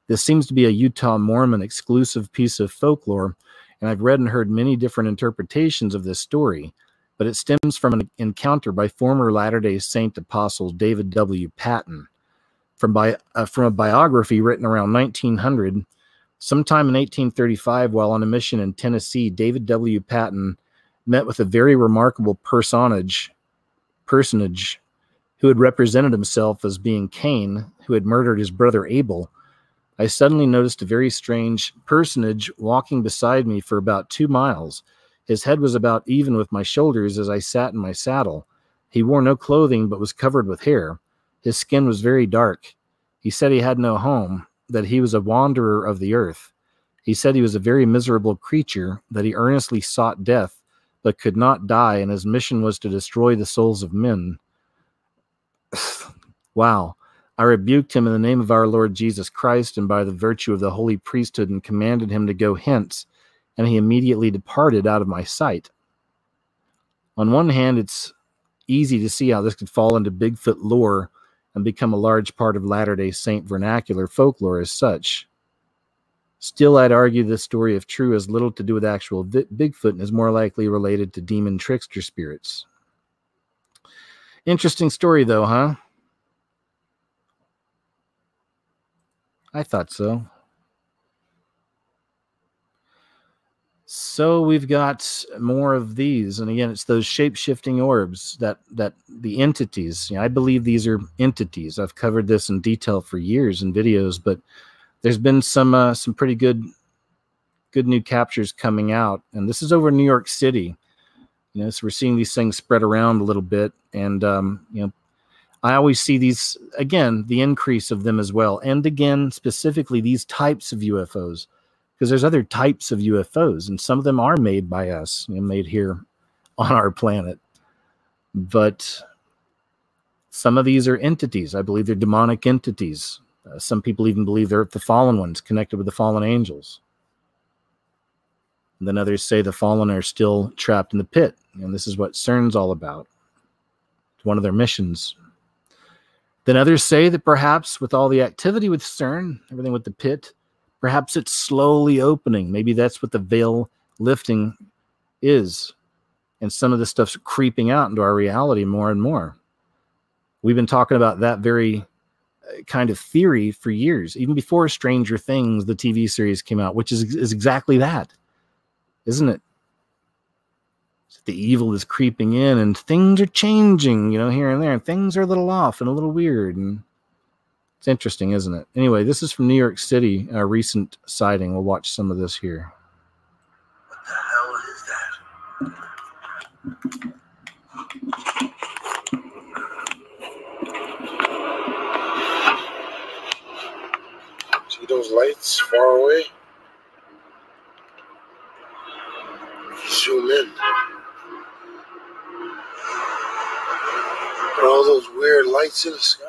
This seems to be a Utah Mormon exclusive piece of folklore, and I've read and heard many different interpretations of this story, but it stems from an encounter by former Latter-day Saint apostle David W. Patton. From a biography written around 1900, sometime in 1835, while on a mission in Tennessee, David W. Patton met with a very remarkable personage who had represented himself as being Cain, who had murdered his brother Abel. I suddenly noticed a very strange personage walking beside me for about 2 miles. His head was about even with my shoulders as I sat in my saddle. He wore no clothing but was covered with hair. His skin was very dark. He said he had no home, that he was a wanderer of the earth. He said he was a very miserable creature, that he earnestly sought death, but could not die, and his mission was to destroy the souls of men. Wow. I rebuked him in the name of our Lord Jesus Christ and by the virtue of the holy priesthood, and commanded him to go hence, and he immediately departed out of my sight. On one hand, it's easy to see how this could fall into Bigfoot lore and become a large part of Latter-day Saint vernacular folklore as such. Still, I'd argue this story, if true, has little to do with actual Bigfoot and is more likely related to demon trickster spirits. Interesting story, though, huh? I thought so. So we've got more of these, and again, it's those shape-shifting orbs that the entities. I believe these are entities. I've covered this in detail for years in videos, but there's been some pretty good new captures coming out, and this is over in New York City. So we're seeing these things spread around a little bit, and I always see these, again, the increase of them as well, and again, specifically these types of UFOs. Because there's other types of UFOs, and some of them are made by us, made here on our planet. But some of these are entities. I believe they're demonic entities. Some people even believe they're the fallen ones, connected with the fallen angels. And then others say the fallen are still trapped in the pit, and this is what CERN's all about. It's one of their missions. Then others say that perhaps with all the activity with CERN, everything with the pit, perhaps it's slowly opening. Maybe that's what the veil lifting is. And some of this stuff's creeping out into our reality more and more. We've been talking about that very kind of theory for years. Even before Stranger Things, the TV series came out, which is exactly that. Isn't it? The evil is creeping in and things are changing, here and there. And things are a little off and a little weird. And it's interesting, isn't it? Anyway, this is from New York City, a recent sighting. We'll watch some of this here. What the hell is that? See those lights far away? Zoom in. All those weird lights in the sky.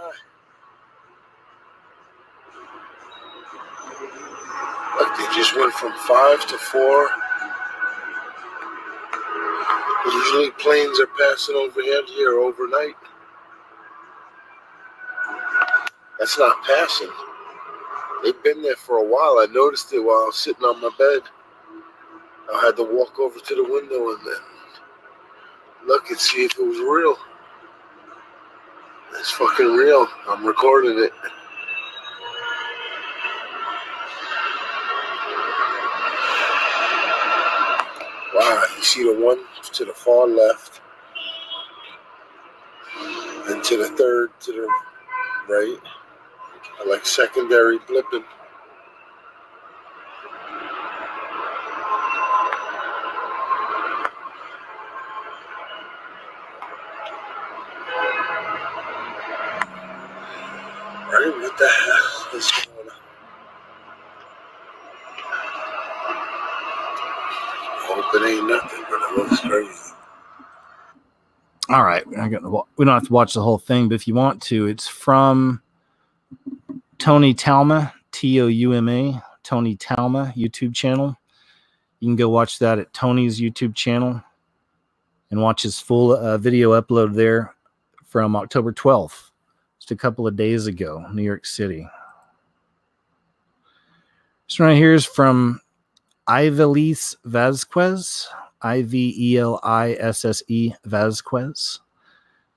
Like they just went from 5 to 4. Usually planes are passing overhead here overnight. That's not passing. They've been there for a while. I noticed it while I was sitting on my bed. I had to walk over to the window and then look and see if it was real. It's fucking real. I'm recording it. Wow, you see the one to the far left, and to the third to the right, like secondary blipping. Right, what the hell is going on? Hope it ain't nothing, but it looks crazy. All right, we don't have to watch the whole thing, but if you want to, it's from Tony Talma, Touma, Tony Talma YouTube channel. You can go watch that at Tony's YouTube channel and watch his full video upload there from October 12th, just a couple of days ago, New York City. This one right here is from Ivelisse Vasquez, Ivelisse Vasquez.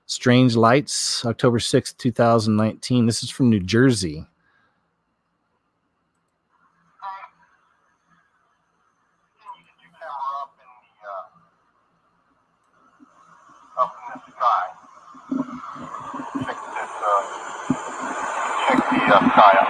Strange Lights, October 6th, 2019. This is from New Jersey. Up in the sky. Check the sky out.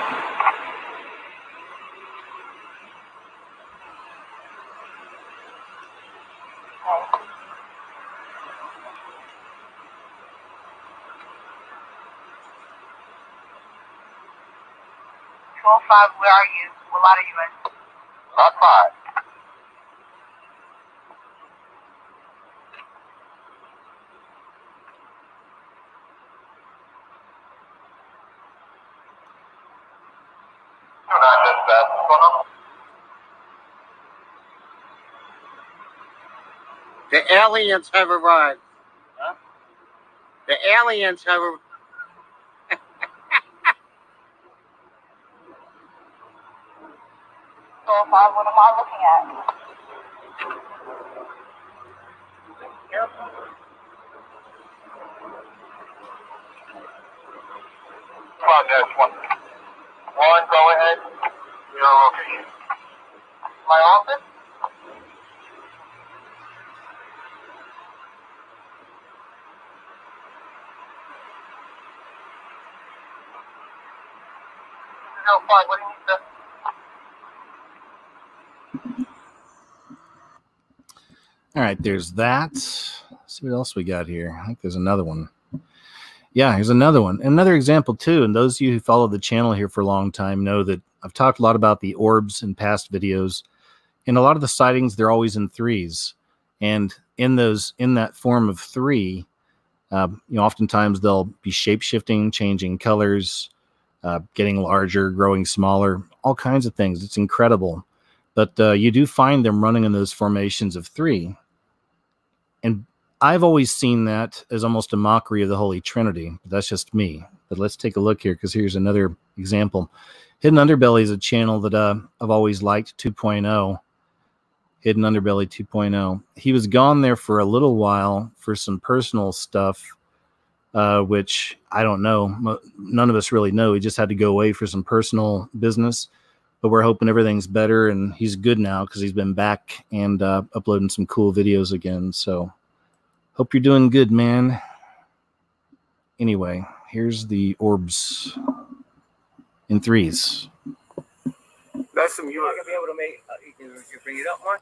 Where are you? What lot are you in? Lot 5. The aliens have arrived. Huh? The aliens have arrived. What am I looking at? Progress 1. 1, go ahead. Your location. My office? No, 5, what do you need, sir? All right, there's that. Let's see what else we got here. I think there's another one. Yeah, here's another one. Another example, too. And those of you who follow the channel here for a long time know that I've talked a lot about the orbs in past videos. In a lot of the sightings, they're always in threes. And in that form of three, oftentimes they'll be shape-shifting, changing colors, getting larger, growing smaller, all kinds of things. It's incredible. But you do find them running in those formations of three. And I've always seen that as almost a mockery of the Holy Trinity. But that's just me. But let's take a look here, because here's another example. Hidden Underbelly is a channel that I've always liked, 2.0. Hidden Underbelly 2.0. He was gone there for a little while for some personal stuff, which I don't know. None of us really know. He just had to go away for some personal business. But we're hoping everything's better, and he's good now because he's been back and uploading some cool videos again. So hope you're doing good, man. Anyway, here's the orbs in threes. That's some you're not gonna be able to make. You bring it up, Mark.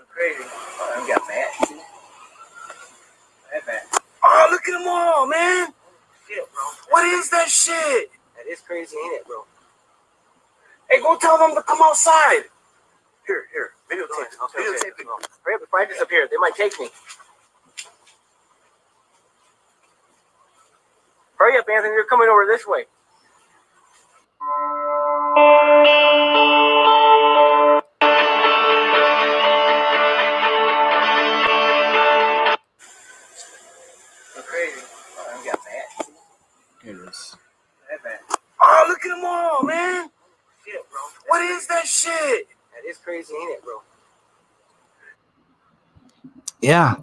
Crazy. Oh, I got mad. That bad. Oh, look at them all, man. Shit, bro. What is that shit? That is crazy, ain't it, bro? Hey, go tell them to come outside. Here, videotape. Videotape it. Hurry up, before I disappear. They might take me. Hurry up, Anthony. They're coming over this way. Crazy. Oh, I got mad. Here it is. That bad. Oh, look at them all, man. Shit, bro. What is that shit? That is crazy, ain't it, bro? Yeah,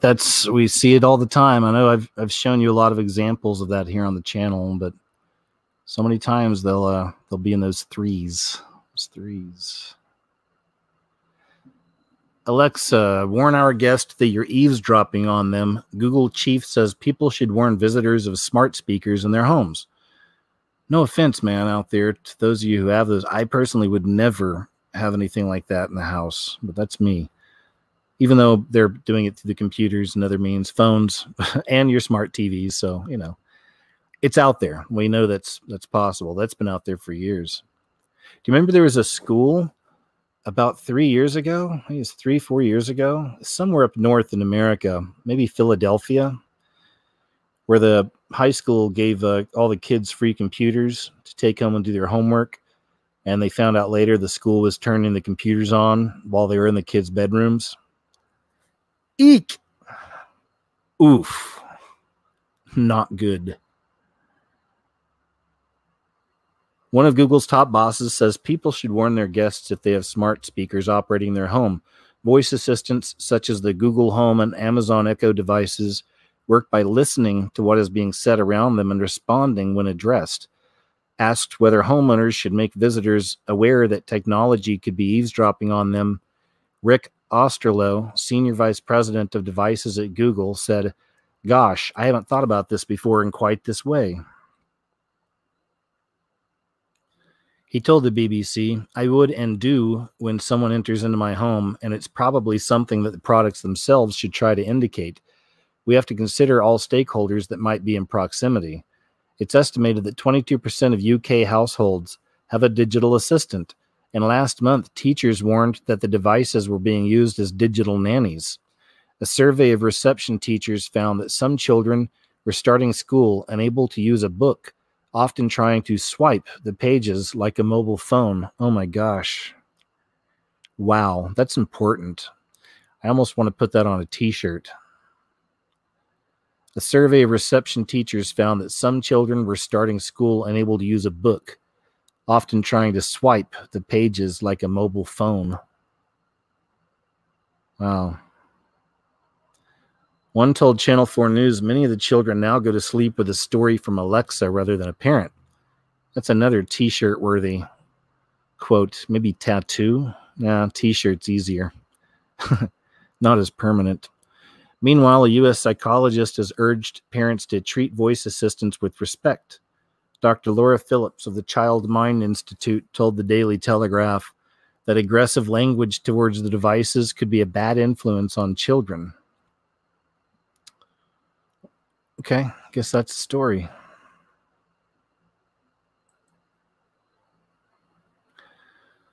we see it all the time. I know I've shown you a lot of examples of that here on the channel, but so many times they'll be in those threes. Those threes. Alexa, warn our guest that you're eavesdropping on them. Google chief says people should warn visitors of smart speakers in their homes. No offense, man, out there to those of you who have those. I personally would never have anything like that in the house, but that's me. Even though they're doing it through the computers and other means, phones, and your smart TVs. So, it's out there. We know that's possible. That's been out there for years. Do you remember there was a school about 3 years ago? I think it's 3-4 years ago, somewhere up north in America, maybe Philadelphia, where the high school gave all the kids free computers to take home and do their homework. And they found out later the school was turning the computers on while they were in the kids' bedrooms. Eek! Oof. Not good. One of Google's top bosses says people should warn their guests if they have smart speakers operating their home. Voice assistants such as the Google Home and Amazon Echo devices work by listening to what is being said around them and responding when addressed. Asked whether homeowners should make visitors aware that technology could be eavesdropping on them, Rick Osterloh, Senior Vice President of Devices at Google, said, "Gosh, I haven't thought about this before in quite this way." He told the BBC, "I would and do when someone enters into my home, and it's probably something that the products themselves should try to indicate. We have to consider all stakeholders that might be in proximity. It's estimated that 22% of UK households have a digital assistant, and last month teachers warned that the devices were being used as digital nannies. A survey of reception teachers found that some children were starting school unable to use a book, often trying to swipe the pages like a mobile phone." Oh my gosh. Wow, that's important. I almost want to put that on a t-shirt. A survey of reception teachers found that some children were starting school unable to use a book, often trying to swipe the pages like a mobile phone. Wow. One told Channel 4 News many of the children now go to sleep with a story from Alexa rather than a parent. That's another t-shirt worthy quote. Maybe tattoo? Nah, t-shirt's easier. Not as permanent. Meanwhile, a U.S. psychologist has urged parents to treat voice assistants with respect. Dr. Laura Phillips of the Child Mind Institute told the Daily Telegraph that aggressive language towards the devices could be a bad influence on children. Okay, I guess that's the story.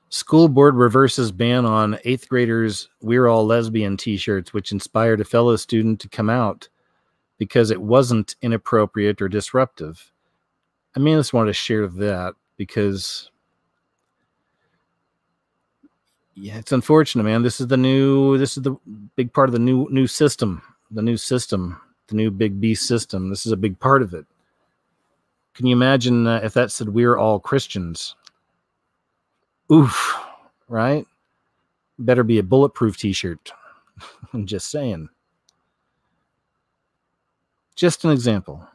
School board reverses ban on 8th graders' "We're All Lesbian" t-shirts, which inspired a fellow student to come out because it wasn't inappropriate or disruptive. I mean, I just wanted to share that because, yeah, it's unfortunate, man. This is the big part of the new system, the new big beast system. This is a big part of it. Can you imagine if that said "We're all Christians"? Oof, right? Better be a bulletproof t-shirt. I'm just saying. Just an example.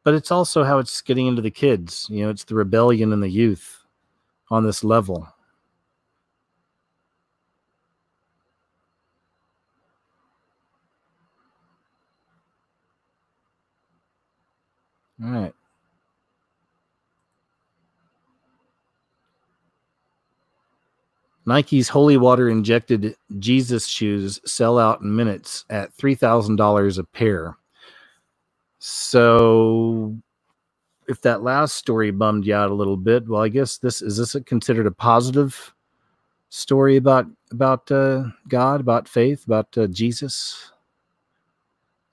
But it's also how it's getting into the kids. You know, it's the rebellion in the youth on this level. All right. Nike's holy water injected Jesus shoes sell out in minutes at $3,000 a pair. So if that last story bummed you out a little bit, well, I guess is this considered a positive story about God, about faith, about Jesus?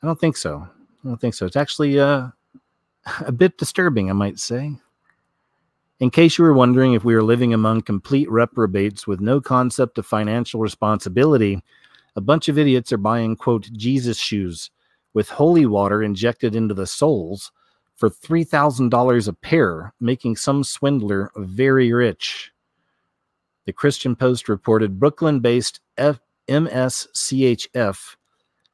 I don't think so. I don't think so. It's actually a bit disturbing, I might say. In case you were wondering if we were living among complete reprobates with no concept of financial responsibility, a bunch of idiots are buying, quote, Jesus shoes with holy water injected into the soles for $3,000 a pair, making some swindler very rich. The Christian Post reported Brooklyn-based MSCHF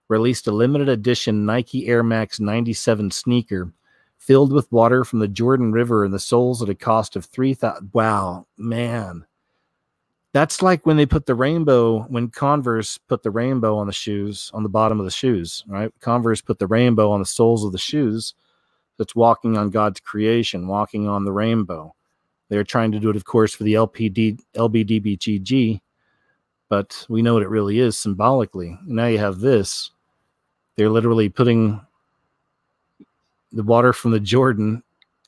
released a limited edition Nike Air Max 97 sneaker filled with water from the Jordan River in the soles at a cost of $3,000. Wow, man. That's like when they put the rainbow, when Converse put the rainbow on the shoes, on the bottom of the shoes, right? Converse put the rainbow on the soles of the shoes. That's walking on God's creation, walking on the rainbow. They're trying to do it, of course, for the LBDBGG, but we know what it really is symbolically. And now you have this. They're literally putting the water from the Jordan,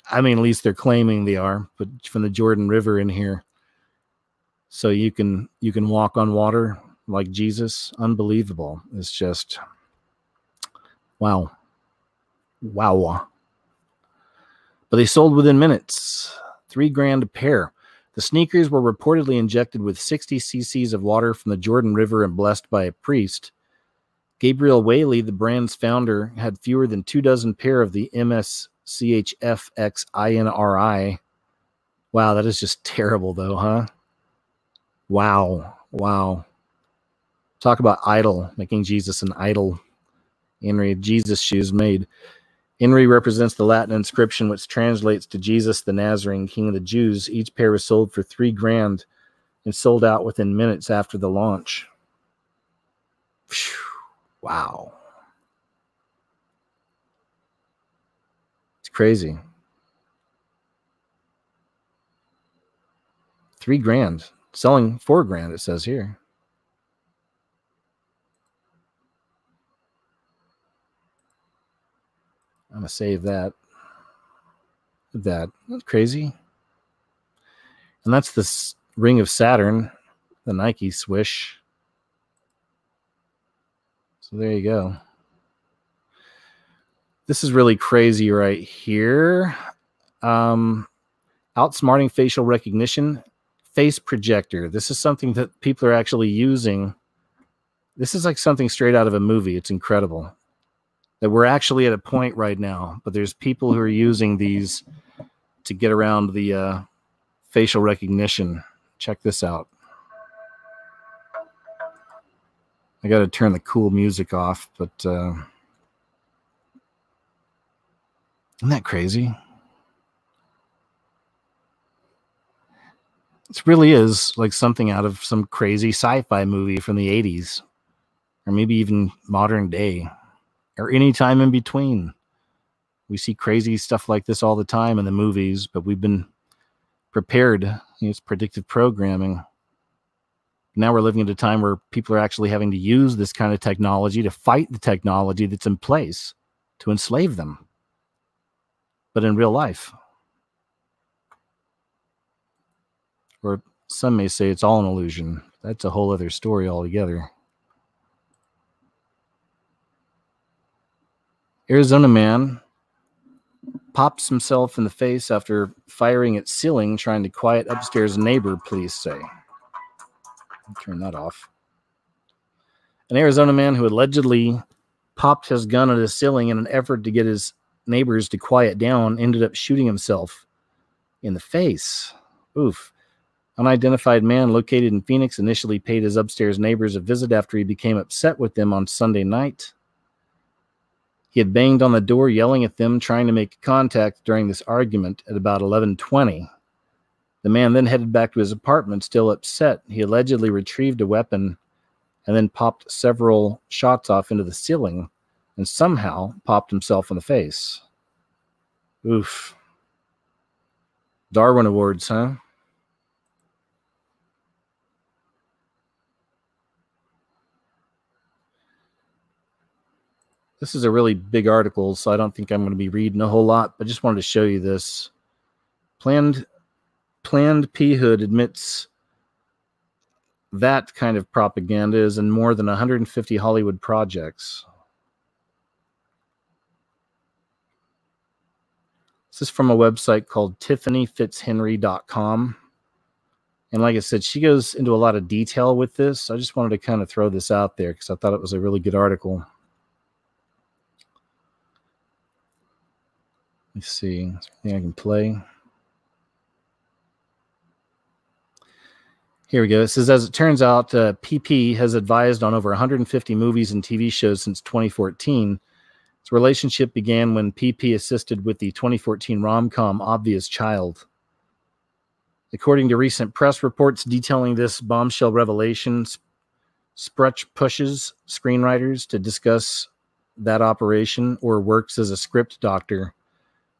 I mean, at least they're claiming they are, but from the Jordan River in here. So you can walk on water like Jesus. Unbelievable. It's just, wow. Wow. But they sold within minutes. $3,000 a pair. The sneakers were reportedly injected with 60 cc's of water from the Jordan River and blessed by a priest. Gabriel Whaley, the brand's founder, had fewer than 24 pair of the MSCHFXINRI. Wow, that is just terrible, though, huh? Wow. Wow. Talk about idol, making Jesus an idol. INRI, Jesus shoes made. INRI represents the Latin inscription, which translates to Jesus the Nazarene, King of the Jews. Each pair was sold for $3,000 and sold out within minutes after the launch. Phew. Wow. It's crazy. $3,000. Selling $4,000, it says here. I'm going to save that. That's crazy. And that's the ring of Saturn, the Nike swish. So there you go. This is really crazy right here. Outsmarting facial recognition. Face projector. This is something that people are actually using. This is like something straight out of a movie. It's incredible. That we're actually at a point right now, but there's people who are using these to get around the facial recognition. Check this out. I got to turn the cool music off, but Isn't that crazy? It really is like something out of some crazy sci-fi movie from the 80s, or maybe even modern day, or any time in between. We see crazy stuff like this all the time in the movies, but we've been prepared. It's predictive programming. Now we're living at a time where people are actually having to use this kind of technology to fight the technology that's in place to enslave them, but in real life. Or some may say it's all an illusion. That's a whole other story altogether. Arizona man pops himself in the face after firing at ceiling trying to quiet upstairs neighbor, police say. Turn that off. An Arizona man who allegedly popped his gun at a ceiling in an effort to get his neighbors to quiet down ended up shooting himself in the face. Oof. Unidentified man located in Phoenix initially paid his upstairs neighbors a visit after he became upset with them on Sunday night. He had banged on the door, yelling at them, trying to make contact during this argument at about 11:20. The man then headed back to his apartment, still upset. He allegedly retrieved a weapon and then popped several shots off into the ceiling and somehow popped himself in the face. Oof. Darwin Awards, huh? This is a really big article, so I don't think I'm going to be reading a whole lot, but just wanted to show you this. Planned Parenthood admits that kind of propaganda is in more than 150 Hollywood projects. This is from a website called TiffanyFitzhenry.com. And like I said, she goes into a lot of detail with this. I just wanted to kind of throw this out there because I thought it was a really good article. Let's see. Is there anything I can play? Here we go. It says, as it turns out, PP has advised on over 150 movies and TV shows since 2014. Its relationship began when PP assisted with the 2014 rom-com Obvious Child. According to recent press reports detailing this bombshell revelation, Sprutch pushes screenwriters to discuss that operation or works as a script doctor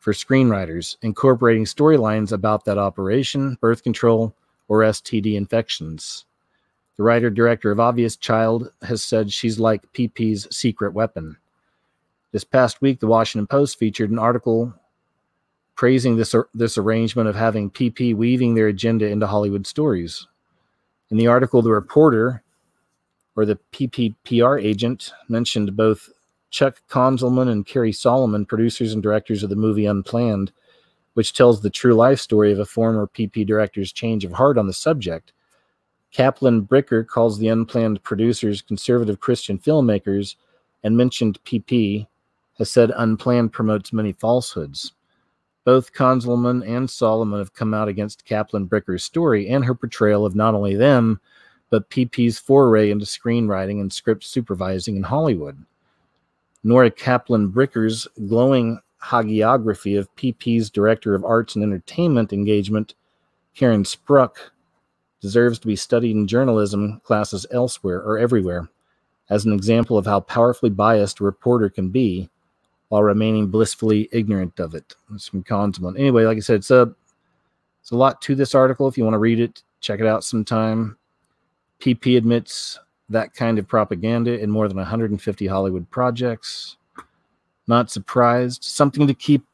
for screenwriters, incorporating storylines about that operation, birth control, or STD infections. The writer-director of Obvious Child has said she's like PP's secret weapon. This past week, the Washington Post featured an article praising this arrangement of having PP weaving their agenda into Hollywood stories. In the article, the reporter, or the PP PR agent, mentioned both Chuck Konzelman and Carrie Solomon, producers and directors of the movie Unplanned, which tells the true life story of a former PP director's change of heart on the subject. Kaplan Bricker calls the Unplanned producers conservative Christian filmmakers and mentioned PP, has said Unplanned promotes many falsehoods. Both Konzelman and Solomon have come out against Kaplan Bricker's story and her portrayal of not only them, but PP's foray into screenwriting and script supervising in Hollywood. Nora Kaplan Bricker's glowing hagiography of PP's Director of Arts and Entertainment engagement, Karen Spruck, deserves to be studied in journalism classes elsewhere or everywhere as an example of how powerfully biased a reporter can be while remaining blissfully ignorant of it. That's from Konzelman. Anyway, like I said, it's a lot to this article. If you want to read it, check it out sometime. PP admits that kind of propaganda in more than 150 Hollywood projects. Not surprised. Something to keep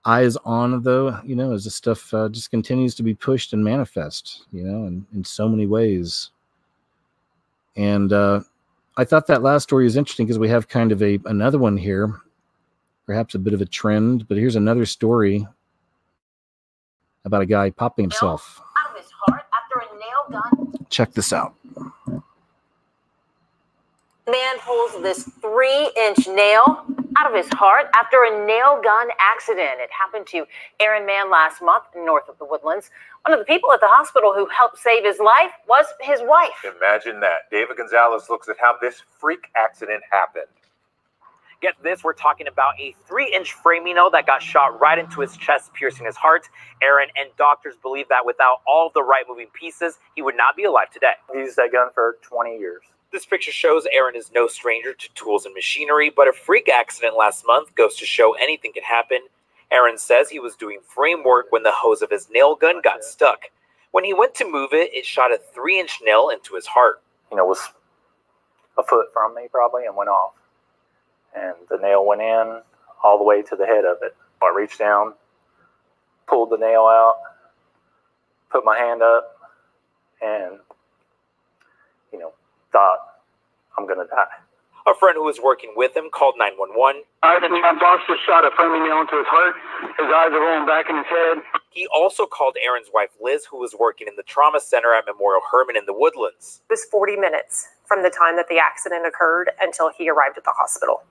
eyes on, though, you know, as this stuff just continues to be pushed and manifest, you know, in so many ways. And I thought that last story was interesting because we have kind of another one here, perhaps a bit of a trend, but here's another story about a guy popping himself. Out of his heart after a nail gun. Check this out. Man pulls this 3-inch nail out of his heart after a nail gun accident. It happened to Aaron Mann last month north of the Woodlands. One of the people at the hospital who helped save his life was his wife. Imagine that. David Gonzalez looks at how this freak accident happened. Get this, we're talking about a 3-inch framing nail that got shot right into his chest, piercing his heart. Aaron and doctors believe that without all of the right moving pieces, he would not be alive today. He used that gun for 20 years. This picture shows Aaron is no stranger to tools and machinery, but a freak accident last month goes to show anything can happen. Aaron says he was doing frame work when the hose of his nail gun got stuck. When he went to move it, it shot a 3-inch nail into his heart. You know, it was a foot from me probably and went off. And the nail went in all the way to the head of it. I reached down, pulled the nail out, put my hand up, and, you know, thought, I'm going to die. A friend who was working with him called 911. I think my boss just shot a framing nail into his heart. His eyes are rolling back in his head. He also called Aaron's wife, Liz, who was working in the trauma center at Memorial Hermann in the Woodlands. It was 40 minutes from the time that the accident occurred until he arrived at the hospital.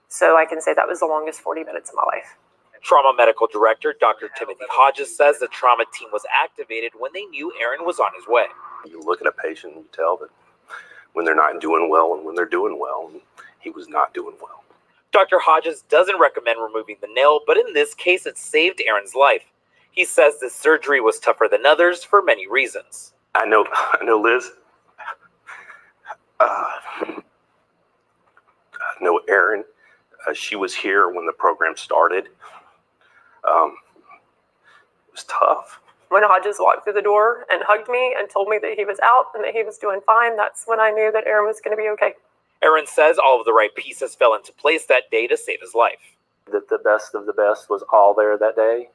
So I can say that was the longest 40 minutes of my life. Trauma medical director Dr. Timothy Hodges says the trauma team was activated when they knew Aaron was on his way. You look at a patient and you tell that when they're not doing well and when they're doing well, and he was not doing well. Dr. Hodges doesn't recommend removing the nail, but in this case, it saved Aaron's life. He says this surgery was tougher than others for many reasons. I know, Liz. I know Aaron. She was here when the program started. It was tough. When Hodges walked through the door and hugged me and told me that he was out and that he was doing fine, that's when I knew that Aaron was going to be okay. Aaron says all of the right pieces fell into place that day to save his life. That the best of the best was all there that day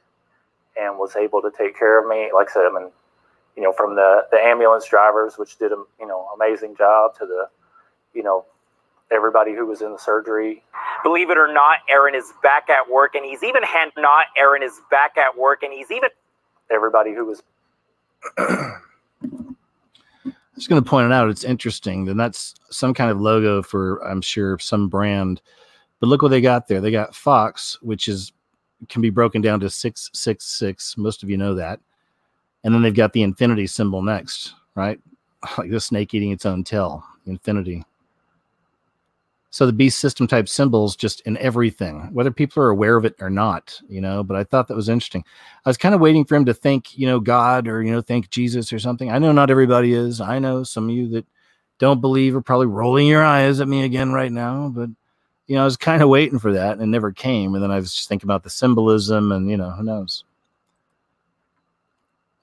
and was able to take care of me. Like I said, I mean, you know, from the ambulance drivers, which did a, you know, amazing job, to the, you know, everybody who was in the surgery. Believe it or not, Aaron is back at work, and he's even everybody who was. I'm just going to point it out. It's interesting. And that's some kind of logo for, I'm sure, some brand. But look what they got there. They got Fox, which can be broken down to 666. Most of you know that. And then they've got the infinity symbol next, right? Like the snake eating its own tail, infinity. So the beast system type symbols just in everything, whether people are aware of it or not, you know, but I thought that was interesting. I was kind of waiting for him to thank, you know, God or, you know, thank Jesus or something. I know not everybody is. I know some of you that don't believe are probably rolling your eyes at me again right now, but, you know, I was kind of waiting for that and it never came. And then I was just thinking about the symbolism and, you know, who knows?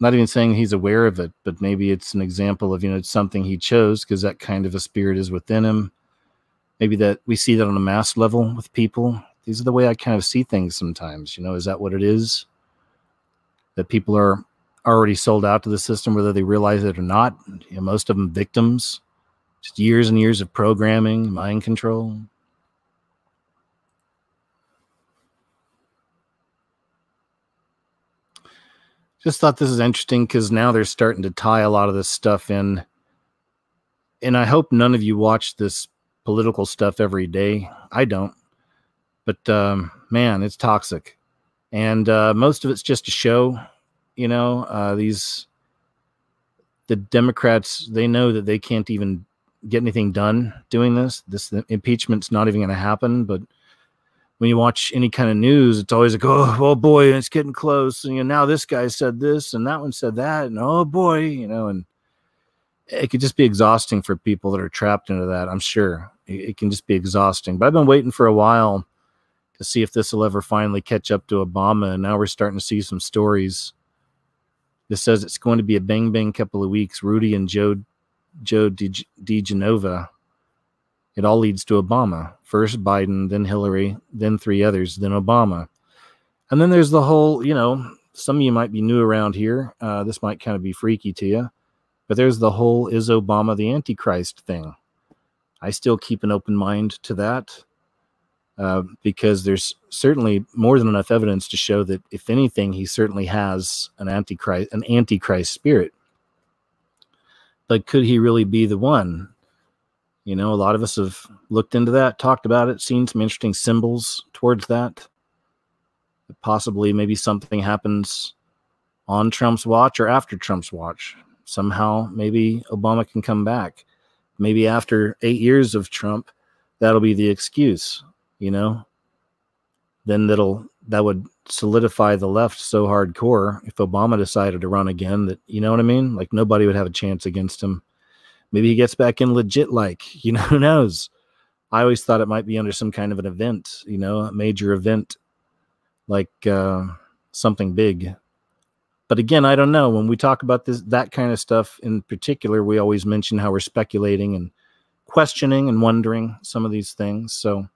Not even saying he's aware of it, but maybe it's an example of, you know, it's something he chose because that kind of a spirit is within him. Maybe that we see that on a mass level with people. These are the way I kind of see things sometimes. You know, is that what it is? That people are already sold out to the system, whether they realize it or not. You know, most of them victims. Just years and years of programming, mind control. Just thought this is interesting because now they're starting to tie a lot of this stuff in. And I hope none of you watch this political stuff every day. I don't. But, man, it's toxic. And most of it's just a show. You know, the Democrats, they know that they can't even get anything done doing this. The impeachment's not even going to happen. But when you watch any kind of news, it's always like, oh boy, it's getting close. And, you know, now this guy said this and that one said that. And oh boy, you know, and it could just be exhausting for people that are trapped into that. I'm sure it can just be exhausting. But I've been waiting for a while to see if this will ever finally catch up to Obama. And now we're starting to see some stories. This says it's going to be a bang couple of weeks. Rudy and Joe DeGenova. It all leads to Obama. First Biden, then Hillary, then 3 others, then Obama. And then there's the whole, you know, some of you might be new around here. This might kind of be freaky to you. But there's the whole, is Obama the Antichrist thing? I still keep an open mind to that because there's certainly more than enough evidence to show that, if anything, he certainly has an Antichrist spirit. But could he really be the one? You know, a lot of us have looked into that, talked about it, seen some interesting symbols towards that. Possibly maybe something happens on Trump's watch or after Trump's watch. Somehow, maybe Obama can come back. Maybe after 8 years of Trump, that'll be the excuse. you know, then that would solidify the left so hardcore if Obama decided to run again that, you know what I mean? Like nobody would have a chance against him. Maybe he gets back in legit, like, you know, who knows? I always thought it might be under some kind of an event, you know, a major event, like something big. But again, I don't know. When we talk about that kind of stuff in particular, we always mention how we're speculating and questioning and wondering some of these things. So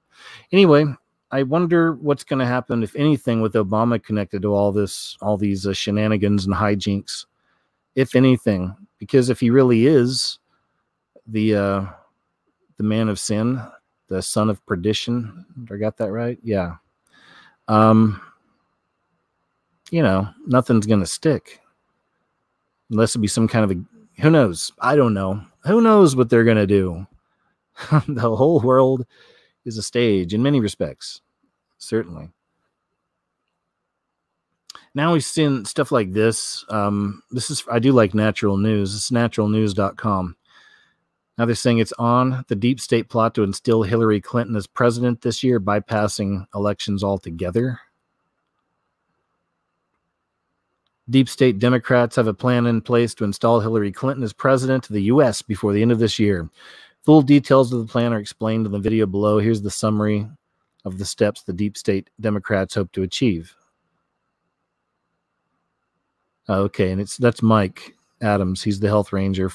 anyway, I wonder what's going to happen, if anything, with Obama connected to all these shenanigans and hijinks, if anything, because if he really is the man of sin, the son of perdition, I got that right? Yeah. You know, nothing's going to stick unless it be some kind of who knows? I don't know. Who knows what they're going to do? The whole world is a stage in many respects, certainly. Now we've seen stuff like this. I do like natural news. It's naturalnews.com. Now they're saying it's on the deep state plot to instill Hillary Clinton as president this year, bypassing elections altogether. Deep state Democrats have a plan in place to install Hillary Clinton as president of the U.S. before the end of this year. Full details of the plan are explained in the video below. Here's the summary of the steps the deep state Democrats hope to achieve. Okay, and that's Mike Adams. He's the health ranger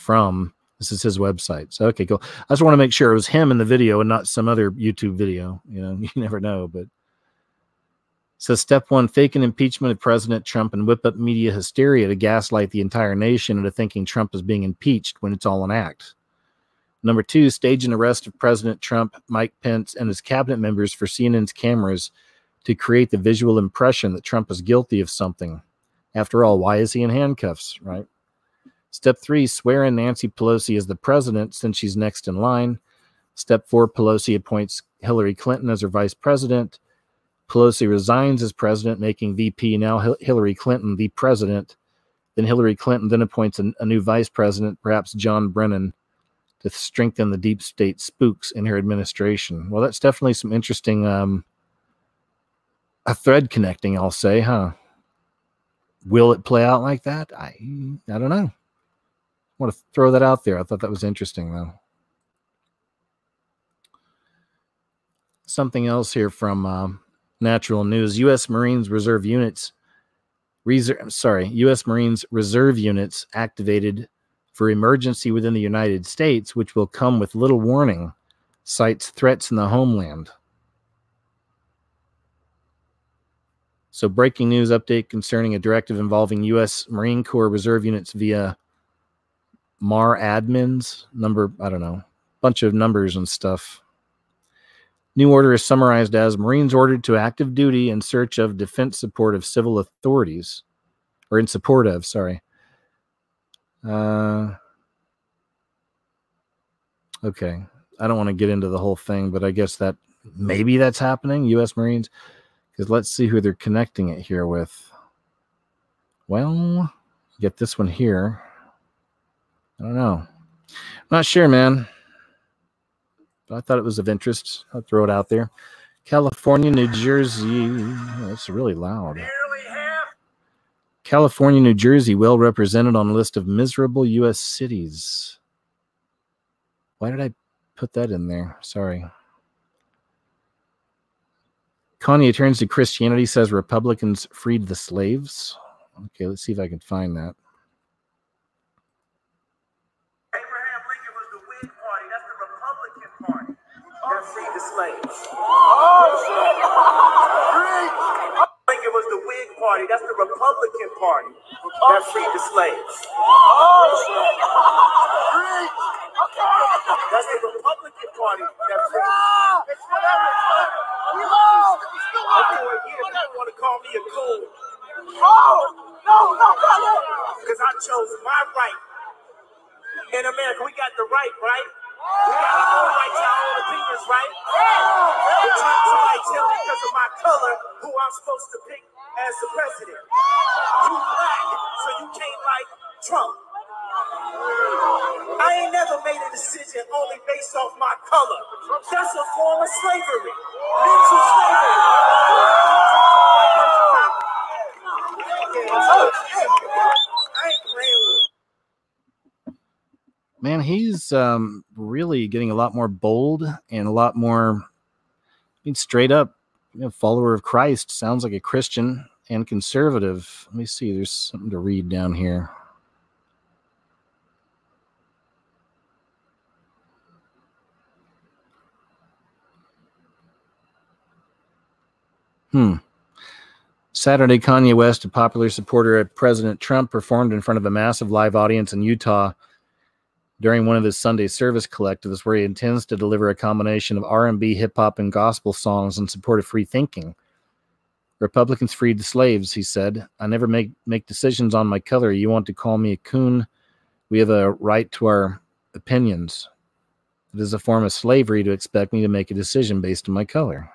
this is his website. So, okay, cool. I just want to make sure it was him in the video and not some other YouTube video. You know, you never know, but. So step 1, fake an impeachment of President Trump and whip up media hysteria to gaslight the entire nation into thinking Trump is being impeached when it's all an act. Number 2, stage an arrest of President Trump, Mike Pence, and his cabinet members for CNN's cameras to create the visual impression that Trump is guilty of something. After all, why is he in handcuffs, right? Step 3, swear in Nancy Pelosi as the president since she's next in line. Step 4, Pelosi appoints Hillary Clinton as her vice president. Pelosi resigns as president, making VP now Hillary Clinton the president. Then Hillary Clinton then appoints a new vice president, perhaps John Brennan, to strengthen the deep state spooks in her administration. Well, that's definitely some interesting a thread connecting, I'll say, huh? Will it play out like that? I don't know. I want to throw that out there. I thought that was interesting, though. Something else here from Natural News. U.S. Marines Reserve Units activated for emergency within the United States, which will come with little warning, cites threats in the homeland. So breaking news update concerning a directive involving U.S. Marine Corps Reserve Units via MAR admins. Bunch of numbers and stuff. New order is summarized as Marines ordered to active duty in search of defense support of civil authorities. Or in support of, sorry. Okay. I don't want to get into the whole thing, but I guess that maybe that's happening, U.S. Marines. Because let's see who they're connecting it here with. Well, get this one here. I don't know. Not sure, man. But I thought it was of interest. I'll throw it out there. California, New Jersey. Oh, that's really loud. California, New Jersey, well represented on a list of miserable U.S. cities. Why did I put that in there? Sorry. Kanye turns to Christianity, says Republicans freed the slaves. Okay, let's see if I can find that. That freed the slaves. Oh, shit! Lincoln was the Whig Party. That's the Republican Party that freed the slaves. Oh, shit! That's the Republican Party that freed the slaves. It's whatever. For a year, people want to call me a coon. Oh, no, because I chose my right. In America, we got the right, right? We got our own rights, our own opinions, right? But somebody tell me because of my color who I'm supposed to pick as the president. You black, so you can't like Trump. I ain't never made a decision only based off my color. That's a form of slavery. Man, he's really getting a lot more bold and a lot more, I mean, straight up, follower of Christ. Sounds like a Christian and conservative. Let me see. There's something to read down here. Saturday, Kanye West, a popular supporter of President Trump, performed in front of a massive live audience in Utah during one of his Sunday service collectives, where he intends to deliver a combination of R&B, hip-hop, and gospel songs in support of free thinking. Republicans freed the slaves, he said. I never make decisions on my color. You want to call me a coon? We have a right to our opinions. It is a form of slavery to expect me to make a decision based on my color.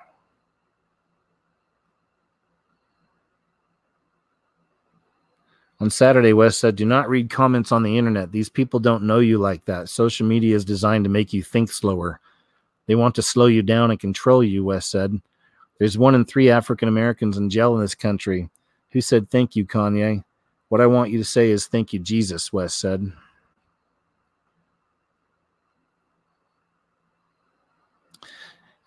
On Saturday, West said, do not read comments on the internet. These people don't know you like that. Social media is designed to make you think slower. They want to slow you down and control you, West said. There's 1 in 3 African Americans in jail in this country. Who said, thank you, Kanye? What I want you to say is, thank you, Jesus, West said.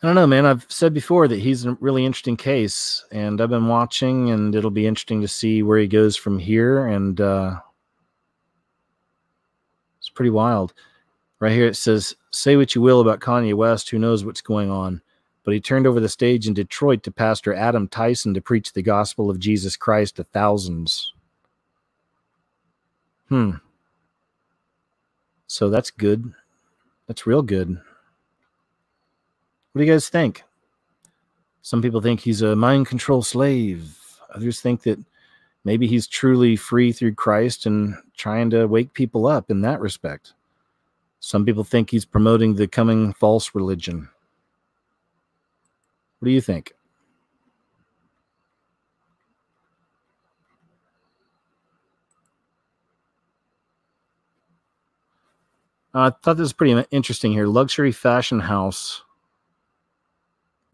I don't know, man. I've said before that he's a really interesting case, and I've been watching, and it'll be interesting to see where he goes from here, and it's pretty wild. Right here it says, say what you will about Kanye West, who knows what's going on, but he turned over the stage in Detroit to Pastor Adam Tyson to preach the gospel of Jesus Christ to thousands. So that's good. That's real good. What do you guys think? Some people think he's a mind control slave. Others think that maybe he's truly free through Christ and trying to wake people up in that respect. Some people think he's promoting the coming false religion. What do you think? I thought this was pretty interesting here. Luxury fashion house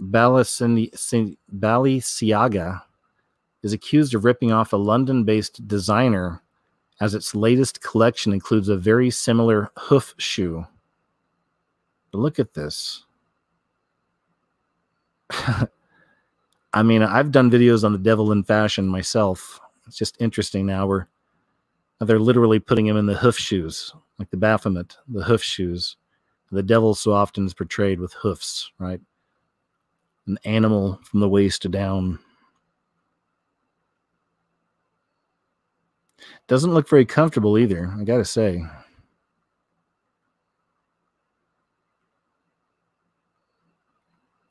Balenciaga is accused of ripping off a London-based designer, as its latest collection includes a very similar hoof shoe. But look at this. I mean, I've done videos on the devil in fashion myself. It's just interesting now where they're literally putting him in the hoof shoes, like the Baphomet, the hoof shoes. The devil so often is portrayed with hoofs, right? An animal from the waist down. Doesn't look very comfortable either, I gotta say.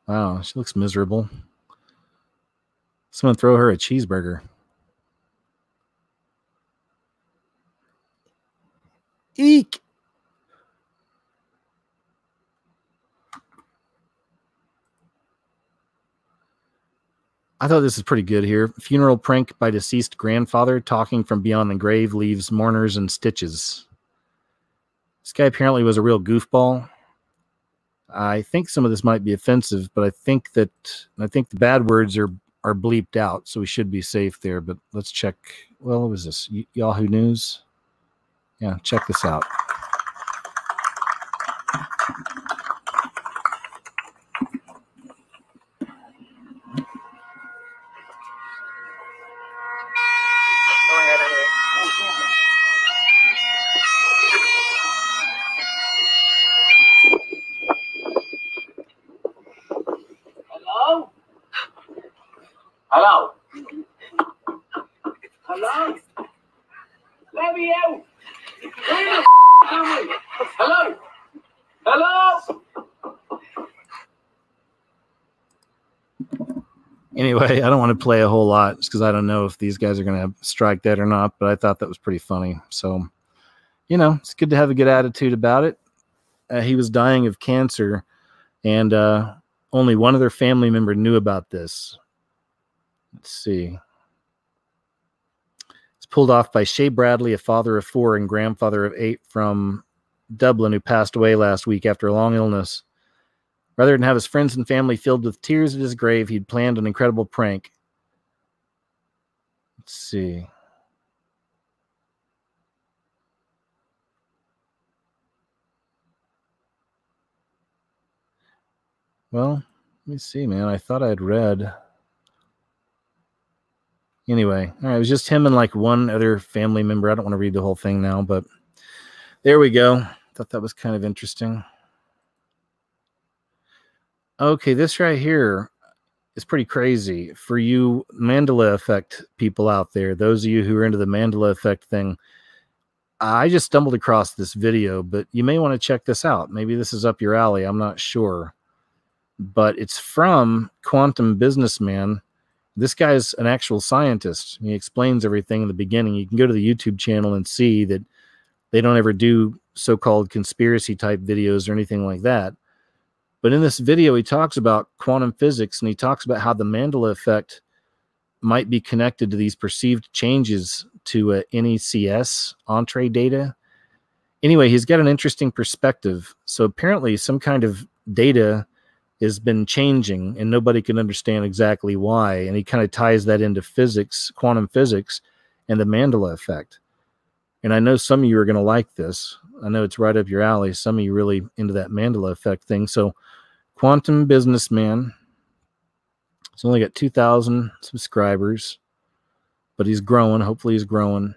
Wow, she looks miserable. Someone throw her a cheeseburger. Eek! I thought this is pretty good here. Funeral prank by deceased grandfather talking from beyond the grave leaves mourners in stitches. This guy apparently was a real goofball. I think some of this might be offensive, but I think the bad words are bleeped out, so we should be safe there. But let's check. Well, what was this? Yahoo News? Yeah, check this out. Hello? Hello? Let me out! Where the am we? Hello? Hello? Anyway, I don't want to play a whole lot just because I don't know if these guys are going to strike that or not, but I thought that was pretty funny. So, you know, it's good to have a good attitude about it. He was dying of cancer, and only one other family member knew about this. Let's see. It's pulled off by Shay Bradley, a father of 4 and grandfather of 8 from Dublin, who passed away last week after a long illness. Rather than have his friends and family filled with tears at his grave, he'd planned an incredible prank. Let's see. Well, let me see, man. I thought I had read. Anyway, all right, it was just him and like one other family member. I don't want to read the whole thing now, but there we go. Thought that was kind of interesting. Okay, this right here is pretty crazy. For you Mandala effect people out there, those of you who are into the Mandala effect thing, I just stumbled across this video, but you may want to check this out. Maybe this is up your alley. I'm not sure. But it's from Quantum Businessman. This guy's an actual scientist. He explains everything in the beginning. You can go to the YouTube channel and see that they don't ever do so-called conspiracy type videos or anything like that. But in this video, he talks about quantum physics, and he talks about how the Mandala effect might be connected to these perceived changes to NECS entree data. Anyway, he's got an interesting perspective. So apparently some kind of data has been changing, and nobody can understand exactly why. And he kind of ties that into physics, quantum physics, and the Mandala effect. And I know some of you are going to like this. I know it's right up your alley. Some of you really into that Mandala effect thing. So Quantum Businessman, he's only got 2,000 subscribers, but he's growing. Hopefully he's growing.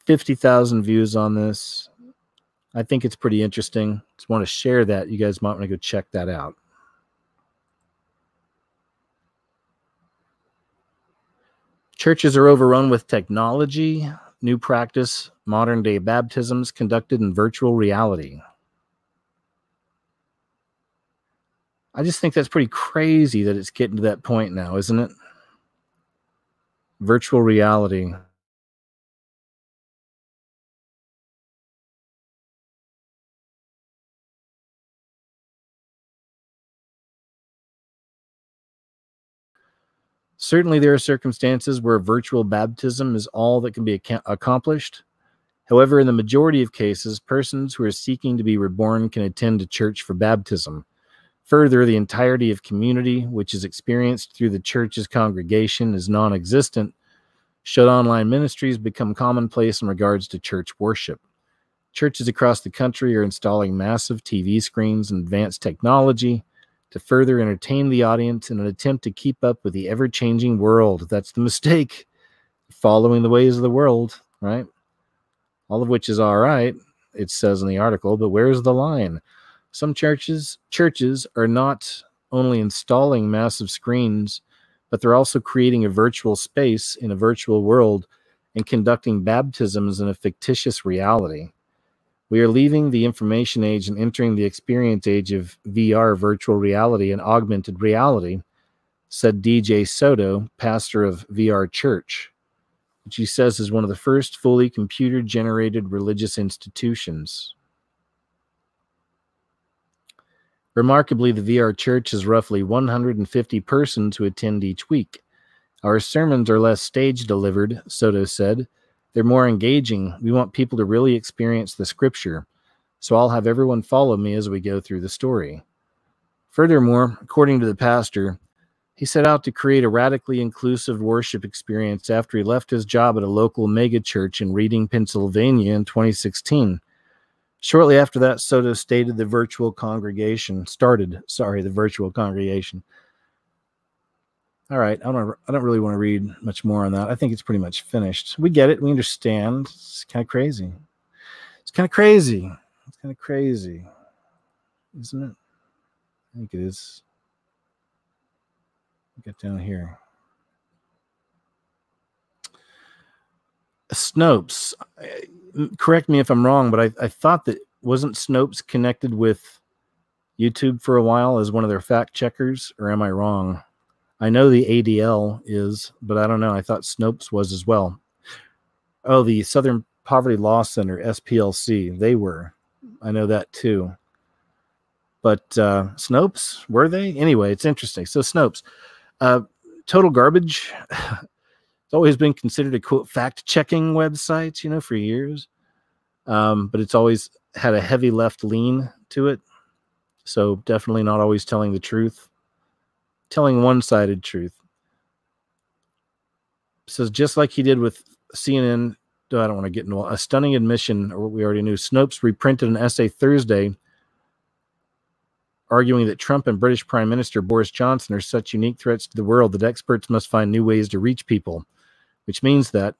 50,000 views on this. I think it's pretty interesting. Just want to share that. You guys might want to go check that out. Churches are overrun with technology, new practice, modern day baptisms conducted in virtual reality. I just think that's pretty crazy that it's getting to that point now, isn't it? Virtual reality. Certainly there are circumstances where virtual baptism is all that can be accomplished. However, in the majority of cases, persons who are seeking to be reborn can attend a church for baptism. Further, the entirety of community, which is experienced through the church's congregation, is non-existent, should online ministries become commonplace in regards to church worship. Churches across the country are installing massive TV screens and advanced technology to further entertain the audience in an attempt to keep up with the ever-changing world. That's the mistake. Following the ways of the world, right? All of which is all right, it says in the article, but where's the line? Some churches are not only installing massive screens, but they're also creating a virtual space in a virtual world and conducting baptisms in a fictitious reality. We are leaving the information age and entering the experience age of VR, virtual reality, and augmented reality, said DJ Soto, pastor of VR Church, which he says is one of the first fully computer-generated religious institutions. Remarkably, the VR Church has roughly 150 persons who attend each week. Our sermons are less stage-delivered, Soto said. They're more engaging. We want people to really experience the scripture, so I'll have everyone follow me as we go through the story. Furthermore, according to the pastor, he set out to create a radically inclusive worship experience after he left his job at a local megachurch in Reading, Pennsylvania in 2016. Shortly after that, Soto stated the virtual congregation. All right, I don't really want to read much more on that. I think it's pretty much finished. We get it. We understand. It's kind of crazy. It's kind of crazy. It's kind of crazy, isn't it? I think it is. Get down here. Snopes. Correct me if I'm wrong, but I thought that wasn't Snopes connected with YouTube for a while as one of their fact checkers, or am I wrong? I know the ADL is, but I don't know. I thought Snopes was as well. Oh, the Southern Poverty Law Center, SPLC, they were. I know that too. But Snopes, were they? Anyway, it's interesting. So Snopes, total garbage. It's always been considered a quote fact-checking website, for years. But it's always had a heavy left lean to it. So definitely not always telling the truth, telling one-sided truth. Says just like he did with CNN, I don't want to get into a stunning admission, or what we already knew. Snopes reprinted an essay Thursday arguing that Trump and British Prime Minister Boris Johnson are such unique threats to the world that experts must find new ways to reach people, which means that,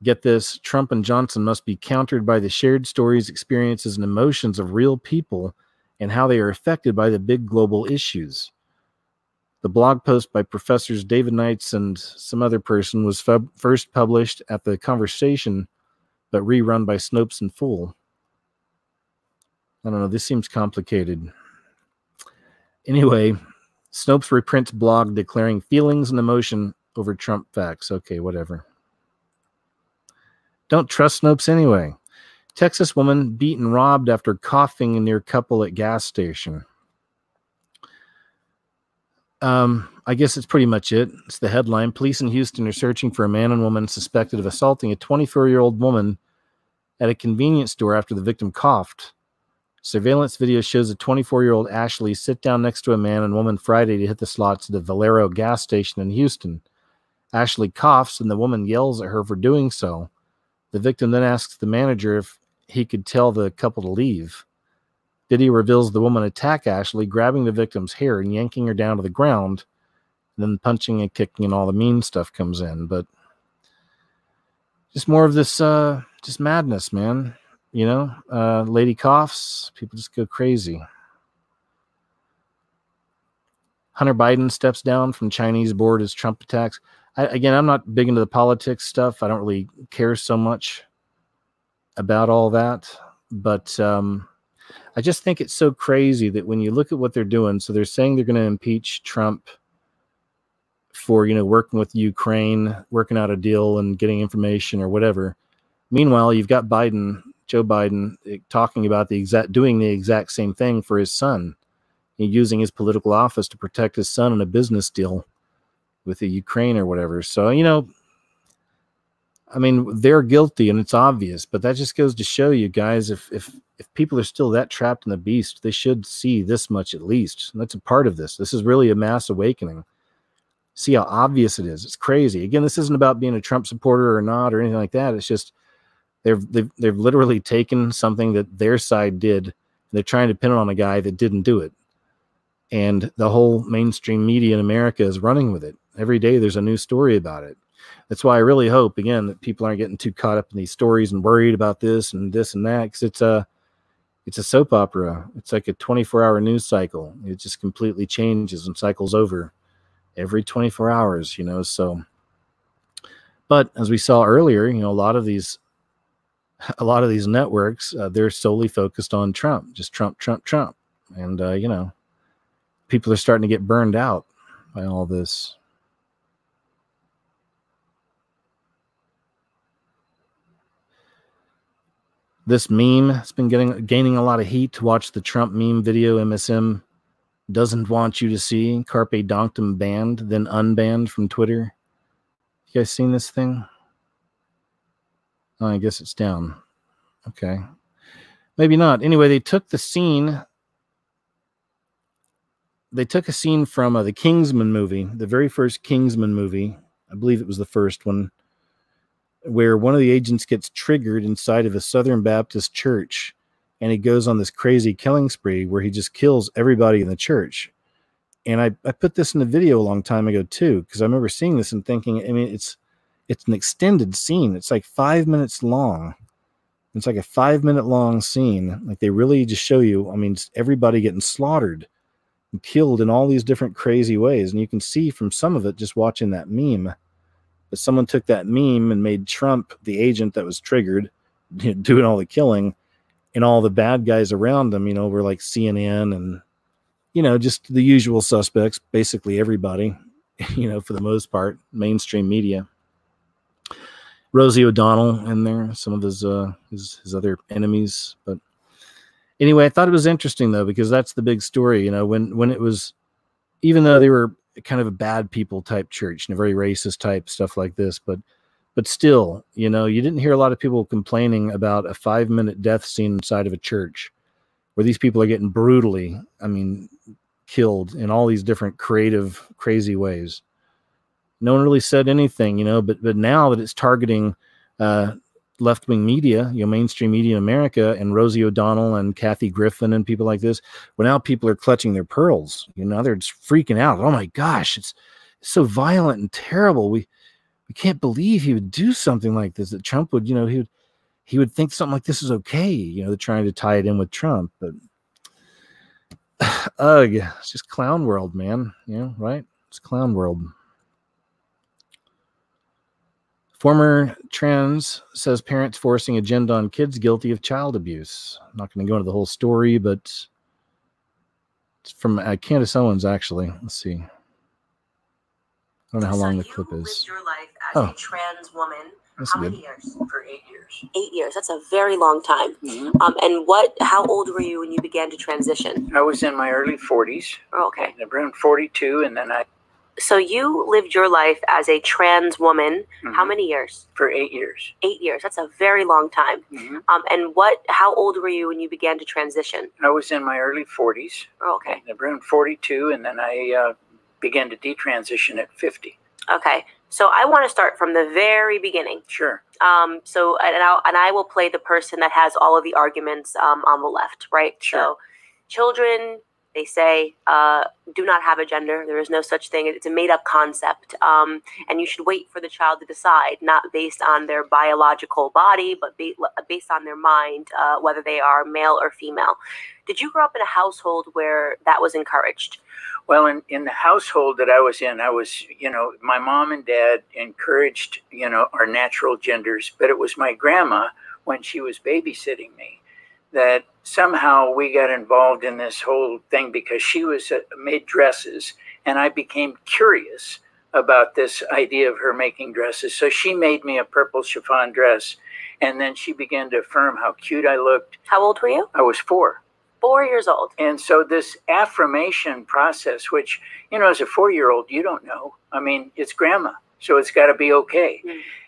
get this, Trump and Johnson must be countered by the shared stories, experiences, and emotions of real people and how they are affected by the big global issues. The blog post by Professors David Knights and some other person was first published at The Conversation, but rerun by Snopes in full. I don't know, this seems complicated. Anyway, Snopes reprints blog declaring feelings and emotion over Trump facts. Okay, whatever. Don't trust Snopes anyway. Texas woman beat and robbed after coughing near couple at gas station. I guess it's pretty much it. It's the headline. Police in Houston are searching for a man and woman suspected of assaulting a 24-year-old woman at a convenience store after the victim coughed. Surveillance video shows a 24-year-old Ashley sit down next to a man and woman Friday to hit the slots at the Valero gas station in Houston. Ashley coughs and the woman yells at her for doing so. The victim then asks the manager if he could tell the couple to leave. Video reveals the woman attack Ashley, grabbing the victim's hair and yanking her down to the ground. And then punching and kicking and all the mean stuff comes in. But just more of this just madness, man. You know, lady coughs, people just go crazy. Hunter Biden steps down from Chinese board as Trump attacks. Again, I'm not big into the politics stuff. I don't really care so much about all that. But I just think it's so crazy that when you look at what they're doing, so they're saying they're going to impeach Trump for, you know, working with Ukraine, working out a deal and getting information or whatever. Meanwhile, you've got Biden, Joe Biden, talking about doing the exact same thing for his son, using his political office to protect his son in a business deal with the Ukraine or whatever. So, you know, I mean, they're guilty and it's obvious, but that just goes to show you guys, if people are still that trapped in the beast, they should see this much at least. And that's a part of this. This is really a mass awakening. See how obvious it is. It's crazy. Again, this isn't about being a Trump supporter or not or anything like that. It's just they've literally taken something that their side did, and they're trying to pin it on a guy that didn't do it. And the whole mainstream media in America is running with it. Every day there's a new story about it. That's why I really hope, again, that people aren't getting too caught up in these stories and worried about this and that, because it's a soap opera. It's like a 24-hour news cycle. It just completely changes and cycles over every 24 hours, you know. So, but as we saw earlier, you know, a lot of these networks, they're solely focused on Trump, just Trump, Trump, Trump. And, you know, people are starting to get burned out by all this. This meme has been gaining a lot of heat. To watch the Trump meme video MSM doesn't want you to see. Carpe Donktum banned, then unbanned from Twitter. You guys seen this thing? Oh, I guess it's down. Okay. Maybe not. Anyway, they took the scene. They took a scene from the Kingsman movie, the very first Kingsman movie. I believe it was the first one, where one of the agents gets triggered inside of a Southern Baptist church, and he goes on this crazy killing spree where he just kills everybody in the church. And I put this in the video a long time ago too, because I remember seeing this and thinking, I mean, it's an extended scene. It's like 5 minutes long. It's like a 5-minute long scene. Like they really just show you, I mean, just everybody getting slaughtered and killed in all these different crazy ways. And you can see from some of it just watching that meme. But someone took that meme and made Trump the agent that was triggered, you know, doing all the killing, and all the bad guys around him, you know, were like CNN and, you know, just the usual suspects, basically everybody, you know, for the most part, mainstream media. Rosie O'Donnell in there, some of his other enemies. But anyway, I thought it was interesting though, because that's the big story, you know, when it was, even though they were kind of a bad people type church and a very racist type stuff like this, but still, you know, you didn't hear a lot of people complaining about a 5-minute death scene inside of a church. where these people are getting brutally, I mean, killed in all these different creative, crazy ways. No one really said anything, you know, but now that it's targeting left-wing media, you know, mainstream media in America, and Rosie O'Donnell and Kathy Griffin and people like this, well, now people are clutching their pearls. You know, they're just freaking out. Oh my gosh, it's so violent and terrible. We can't believe he would do something like this. That Trump would, you know, he would think something like this is okay. You know, they're trying to tie it in with Trump, but ugh, it's just clown world, man. You know, right? It's clown world. Former trans says parents forcing agenda on kids guilty of child abuse. I'm not going to go into the whole story, but it's from Candace Owens, actually. Let's see. I don't know how long the clip is. Lived your life as a trans woman. That's How good. many years? For 8 years. 8 years. That's a very long time. And how old were you when you began to transition? I was in my early 40s. Oh, okay. Around 42, and then So you lived your life as a trans woman. How many years? For 8 years. 8 years. That's a very long time. And how old were you when you began to transition? I was in my early 40s. Oh, okay. Around 42, and then I began to detransition at 50. Okay. So I want to start from the very beginning. Sure. So I will play the person that has all of the arguments on the left, right? Sure. So children, they say, do not have a gender. There is no such thing. It's a made-up concept. And you should wait for the child to decide, not based on their biological body, but based on their mind, whether they are male or female. Did you grow up in a household where that was encouraged? Well, in the household that I was in, you know, my mom and dad encouraged, you know, our natural genders, but it was my grandma, when she was babysitting me, that somehow we got involved in this whole thing because she made dresses, and I became curious about this idea of her making dresses. So she made me a purple chiffon dress, and then she began to affirm how cute I looked. How old were you? I was 4. 4 years old. And so this affirmation process, which, you know, as a 4-year-old, you don't know. I mean, it's grandma, so it's got to be okay.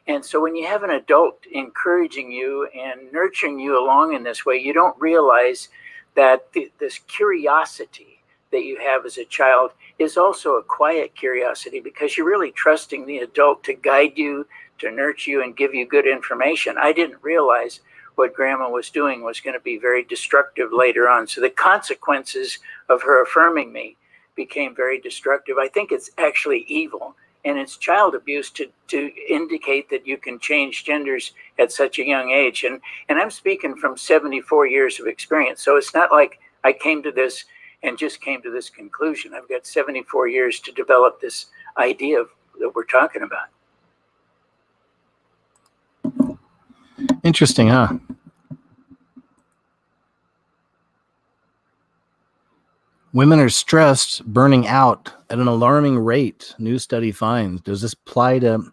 And so when you have an adult encouraging you and nurturing you along in this way, you don't realize that this curiosity that you have as a child is also a quiet curiosity, because you're really trusting the adult to guide you, to nurture you, and give you good information. I didn't realize what grandma was doing was going to be very destructive later on. So the consequences of her affirming me became very destructive. I think it's actually evil, and it's child abuse to indicate that you can change genders at such a young age. And I'm speaking from 74 years of experience. So it's not like I came to this and just came to this conclusion. I've got 74 years to develop this idea that we're talking about. Interesting, huh? Women are stressed, burning out at an alarming rate, new study finds. Does this apply to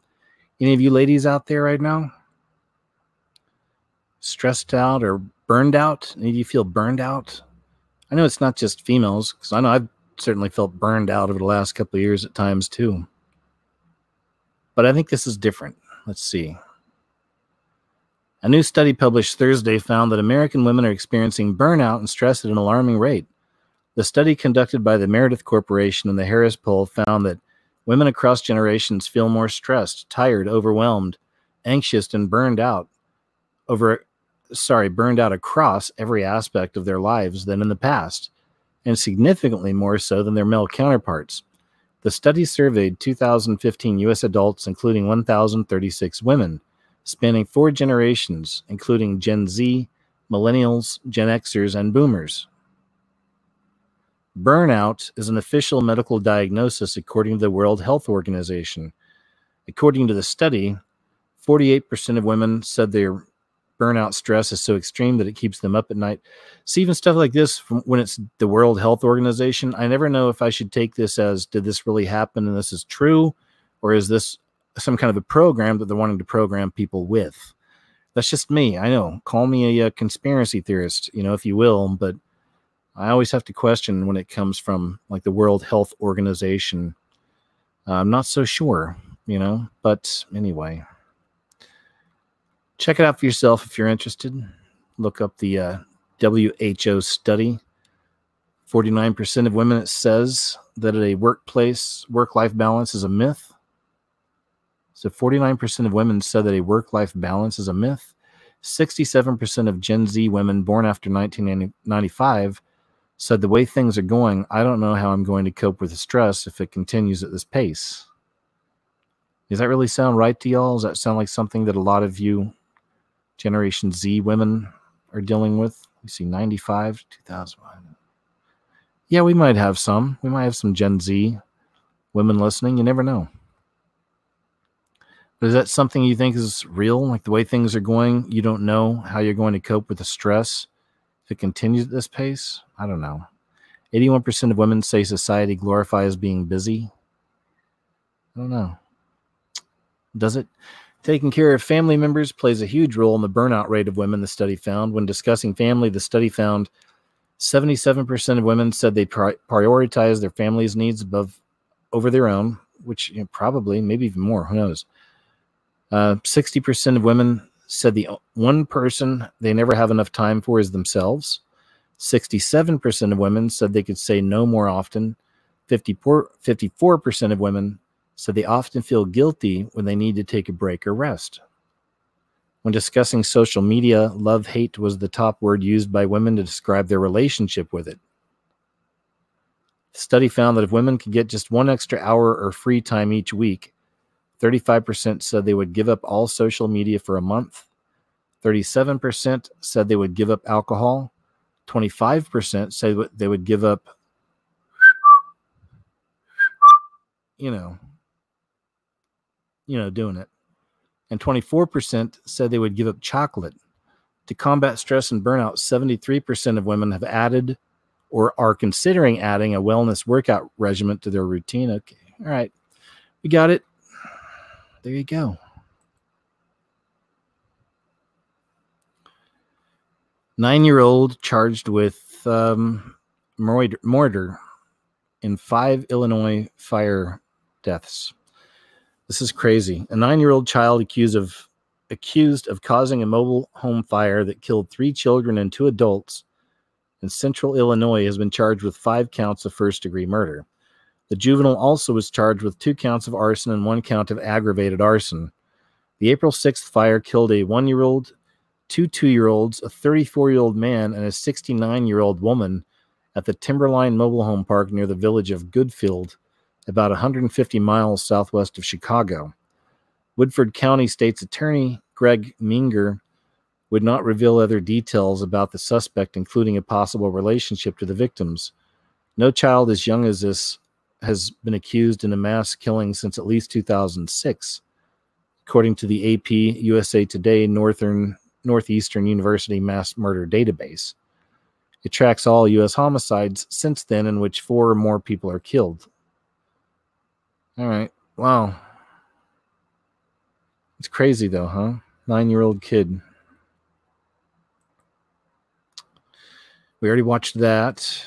any of you ladies out there right now? Stressed out or burned out? Any of you feel burned out? I know it's not just females, because I know I've certainly felt burned out over the last couple of years at times too. But I think this is different. Let's see. A new study published Thursday found that American women are experiencing burnout and stress at an alarming rate. The study conducted by the Meredith Corporation and the Harris Poll found that women across generations feel more stressed, tired, overwhelmed, anxious, and burned out across every aspect of their lives than in the past, and significantly more so than their male counterparts. The study surveyed 2,015 U.S. adults, including 1,036 women, spanning 4 generations, including Gen Z, Millennials, Gen Xers, and Boomers. Burnout is an official medical diagnosis according to the World Health Organization. According to the study, 48% of women said their burnout stress is so extreme that it keeps them up at night. See, even stuff like this, when it's the World Health Organization, I never know if I should take this as, did this really happen and this is true, or is this some kind of a program that they're wanting to program people with? That's just me. I know. Call me a conspiracy theorist, you know, if you will, but I always have to question when it comes from like the World Health Organization. I'm not so sure, you know, but anyway, check it out for yourself if you're interested. Look up the WHO study. 49% of women, it says that at a workplace, work-life balance is a myth. So 49% of women said that a work-life balance is a myth. 67% of Gen Z women born after 1995 said the way things are going, I don't know how I'm going to cope with the stress if it continues at this pace. Does that really sound right to y'all? Does that sound like something that a lot of you Generation Z women are dealing with? We see 95 to 2001. Yeah, we might have some. We might have some Gen Z women listening. You never know. But is that something you think is real? Like the way things are going, you don't know how you're going to cope with the stress if it continues at this pace? I don't know. 81% of women say society glorifies being busy. I don't know. Does it? Taking care of family members plays a huge role in the burnout rate of women, the study found. When discussing family, the study found 77% of women said they prioritize their family's needs over their own, which probably, maybe even more, who knows. 60% of women said the one person they never have enough time for is themselves. 67% of women said they could say no more often. 54% of women said they often feel guilty when they need to take a break or rest. When discussing social media, love-hate was the top word used by women to describe their relationship with it. The study found that if women could get just 1 extra hour or free time each week, 35% said they would give up all social media for a month. 37% said they would give up alcohol. 25% said they would give up, doing it. And 24% said they would give up chocolate. To combat stress and burnout, 73% of women have added or are considering adding a wellness workout regimen to their routine. Okay, all right. We got it. There you go. 9-year-old charged with murder in 5 Illinois fire deaths. This is crazy. A 9-year-old child accused of causing a mobile home fire that killed 3 children and 2 adults in central Illinois has been charged with 5 counts of first-degree murder. The juvenile also was charged with 2 counts of arson and 1 count of aggravated arson. The April 6th fire killed a 1-year-old, 2 2-year-olds, a 34-year-old man, and a 69-year-old woman at the Timberline Mobile Home Park near the village of Goodfield, about 150 miles southwest of Chicago. Woodford County State's Attorney Greg Minger would not reveal other details about the suspect, including a possible relationship to the victims. No child as young as this has been accused in a mass killing since at least 2006, according to the AP USA Today Northeastern University Mass Murder Database. It tracks all U.S. homicides since then in which 4 or more people are killed. All right. Wow. It's crazy though, huh? 9-year-old kid. We already watched that.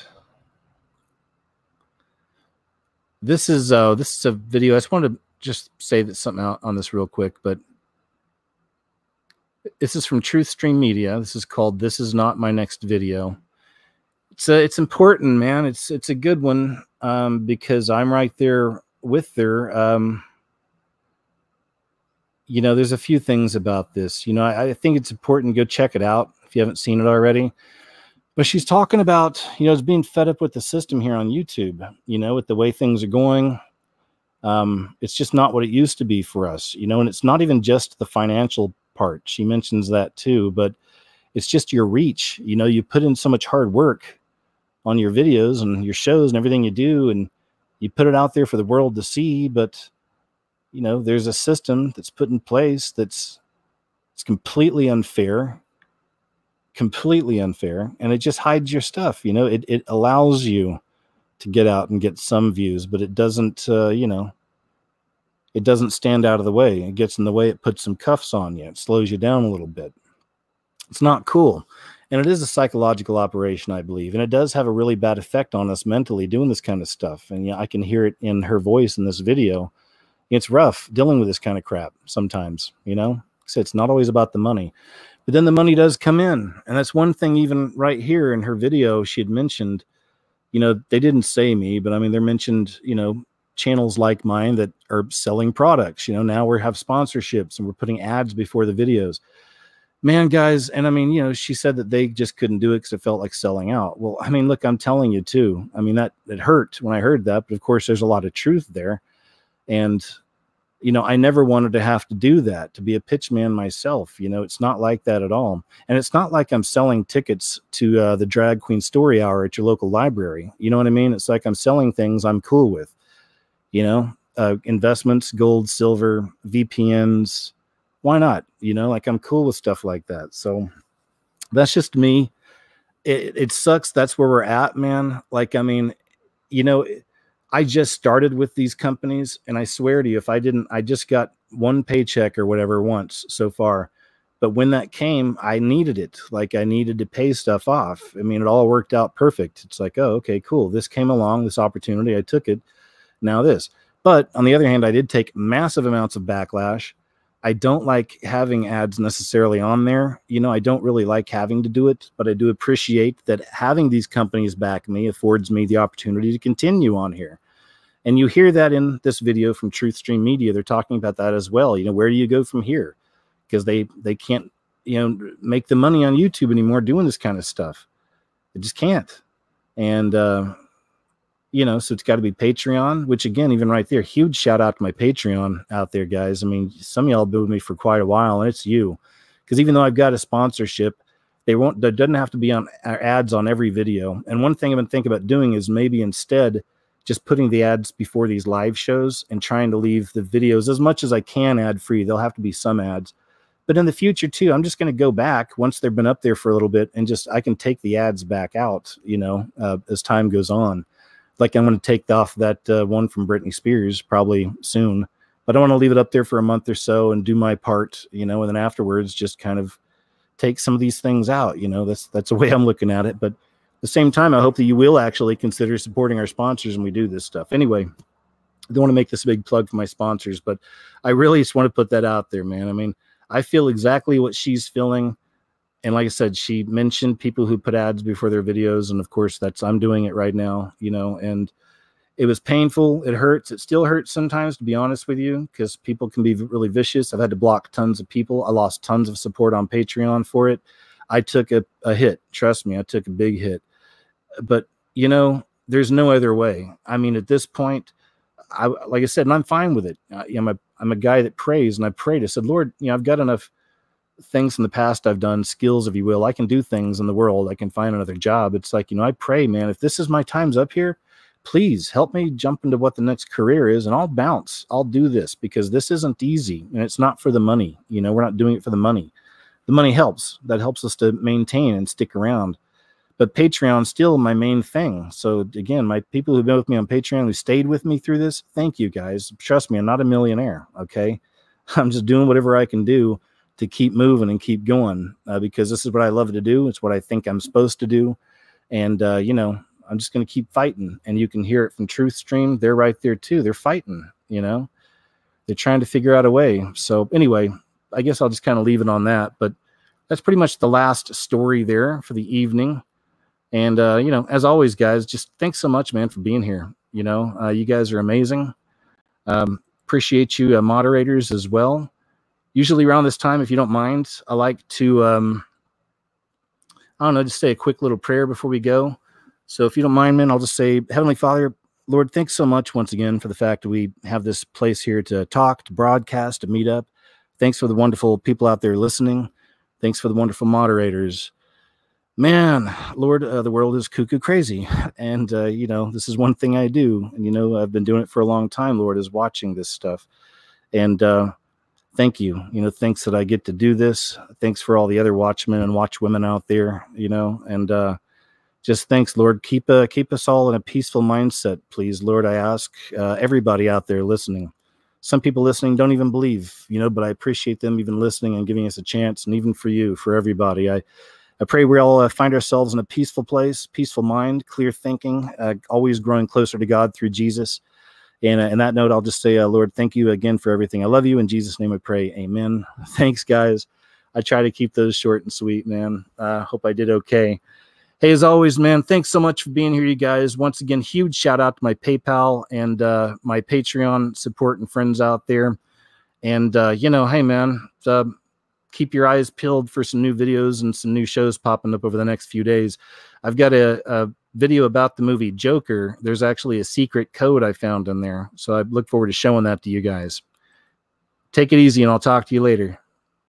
This is a video. I just wanted to just say that something out on this real quick, but this is from Truth Stream Media. This is called "This Is Not My Next Video." It's important, man. It's a good one because I'm right there with her. There's a few things about this. I think it's important to go check it out if you haven't seen it already. But she's talking about, it's being fed up with the system here on YouTube, with the way things are going. It's just not what it used to be for us, and it's not even just the financial part. She mentions that too, but it's just your reach. You put in so much hard work on your videos and your shows and everything you do, and you put it out there for the world to see, but there's a system that's put in place it's completely unfair, and it just hides your stuff. It allows you to get out and get some views, but it doesn't, it doesn't stand out of the way. It gets in the way. It puts some cuffs on you. It slows you down a little bit. It's not cool. And it is a psychological operation, I believe. And it does have a really bad effect on us mentally doing this kind of stuff. And I can hear it in her voice in this video. It's rough dealing with this kind of crap sometimes, So it's not always about the money. But then the money does come in. And that's one thing, even right here in her video, she had mentioned, you know, they didn't say me, but I mean, they're mentioned, you know, channels like mine that are selling products. You know, now we have sponsorships and we're putting ads before the videos. Man, guys, and I mean, you know, she said that they just couldn't do it because it felt like selling out. Well, I mean, look, I'm telling you too. I mean, that it hurt when I heard that, but of course, there's a lot of truth there. And, you know, I never wanted to have to do that, to be a pitch man myself. You know, it's not like that at all. And it's not like I'm selling tickets to the Drag Queen Story Hour at your local library. You know what I mean? It's like I'm selling things I'm cool with, you know, investments, gold, silver, VPNs. Why not? You know, like I'm cool with stuff like that. So that's just me. It sucks. That's where we're at, man. Like, I mean, you know, I just started with these companies, and I swear to you, if I didn't, I just got one paycheck or whatever once so far. But when that came, I needed it. Like, I needed to pay stuff off. I mean, it all worked out perfect. It's like, oh, okay, cool. This came along, this opportunity. I took it. Now this. But on the other hand, I did take massive amounts of backlash. I don't like having ads necessarily on there. You know, I don't really like having to do it, but I do appreciate that having these companies back me affords me the opportunity to continue on here. And you hear that in this video from Truth Stream Media. They're talking about that as well. You know, where do you go from here? Because they can't, you know, make the money on YouTube anymore doing this kind of stuff. They just can't. And, you know, so it's got to be Patreon, which again, even right there, huge shout out to my Patreon out there, guys. I mean, some of y'all have been with me for quite a while, and it's you. Because even though I've got a sponsorship, there doesn't have to be on ads on every video. And one thing I've been thinking about doing is maybe instead just putting the ads before these live shows and trying to leave the videos as much as I can ad free. There'll have to be some ads. But in the future too, I'm just going to go back once they've been up there for a little bit and just, I can take the ads back out, you know, as time goes on. Like I'm going to take off that one from Britney Spears probably soon, but I want to leave it up there for a month or so and do my part, you know, and then afterwards just kind of take some of these things out. You know, that's the way I'm looking at it. But at the same time, I hope that you will actually consider supporting our sponsors when we do this stuff. Anyway, I don't want to make this a big plug for my sponsors, but I really just want to put that out there, man. I mean, I feel exactly what she's feeling. And like I said, she mentioned people who put ads before their videos. And of course, I'm doing it right now, you know, and it was painful. It hurts. It still hurts sometimes, to be honest with you, because people can be really vicious. I've had to block tons of people. I lost tons of support on Patreon for it. I took a hit. Trust me, I took a big hit. But, you know, there's no other way. I mean, at this point, like I said, and I'm fine with it. I'm a guy that prays, and I prayed. I said, Lord, you know, I've got enough things in the past I've done, skills, if you will. I can do things in the world. I can find another job. It's like, you know, I pray, man, if this is my time's up here, please help me jump into what the next career is, and I'll bounce. I'll do this because this isn't easy, and it's not for the money. You know, we're not doing it for the money. The money helps. That helps us to maintain and stick around. But Patreon's still my main thing. So again, my people who've been with me on Patreon, who stayed with me through this, thank you guys. Trust me, I'm not a millionaire. Okay. I'm just doing whatever I can do to keep moving and keep going, because this is what I love to do. It's what I think I'm supposed to do. And, you know, I'm just going to keep fighting. And you can hear it from Truth Stream. They're right there too. They're fighting, you know, they're trying to figure out a way. So anyway, I guess I'll just kind of leave it on that, but that's pretty much the last story there for the evening. And, you know, as always, guys, just thanks so much, man, for being here. You know, you guys are amazing. Appreciate you moderators as well. Usually around this time, if you don't mind, I like to, I don't know, just say a quick little prayer before we go. So if you don't mind, man, I'll just say, Heavenly Father, Lord, thanks so much once again for the fact that we have this place here to talk, to broadcast, to meet up. Thanks for the wonderful people out there listening. Thanks for the wonderful moderators. Man, Lord, the world is cuckoo crazy. And, you know, this is one thing I do. And, you know, I've been doing it for a long time, Lord, is watching this stuff. And thank you. You know, thanks that I get to do this. Thanks for all the other watchmen and watchwomen out there, you know, and just thanks, Lord. Keep us all in a peaceful mindset, please, Lord. I ask everybody out there listening. Some people listening don't even believe, you know, but I appreciate them even listening and giving us a chance. And even for you, for everybody, I pray we all find ourselves in a peaceful place, peaceful mind, clear thinking, always growing closer to God through Jesus. And in that note, I'll just say, Lord, thank you again for everything. I love you. In Jesus' name I pray. Amen. Thanks, guys. I try to keep those short and sweet, man. Hope I did okay. Hey, as always, man, thanks so much for being here, you guys. Once again, huge shout out to my PayPal and my Patreon support and friends out there. And, hey, man, keep your eyes peeled for some new videos and some new shows popping up over the next few days. I've got a video about the movie Joker. There's actually a secret code I found in there. So I look forward to showing that to you guys. Take it easy, and I'll talk to you later.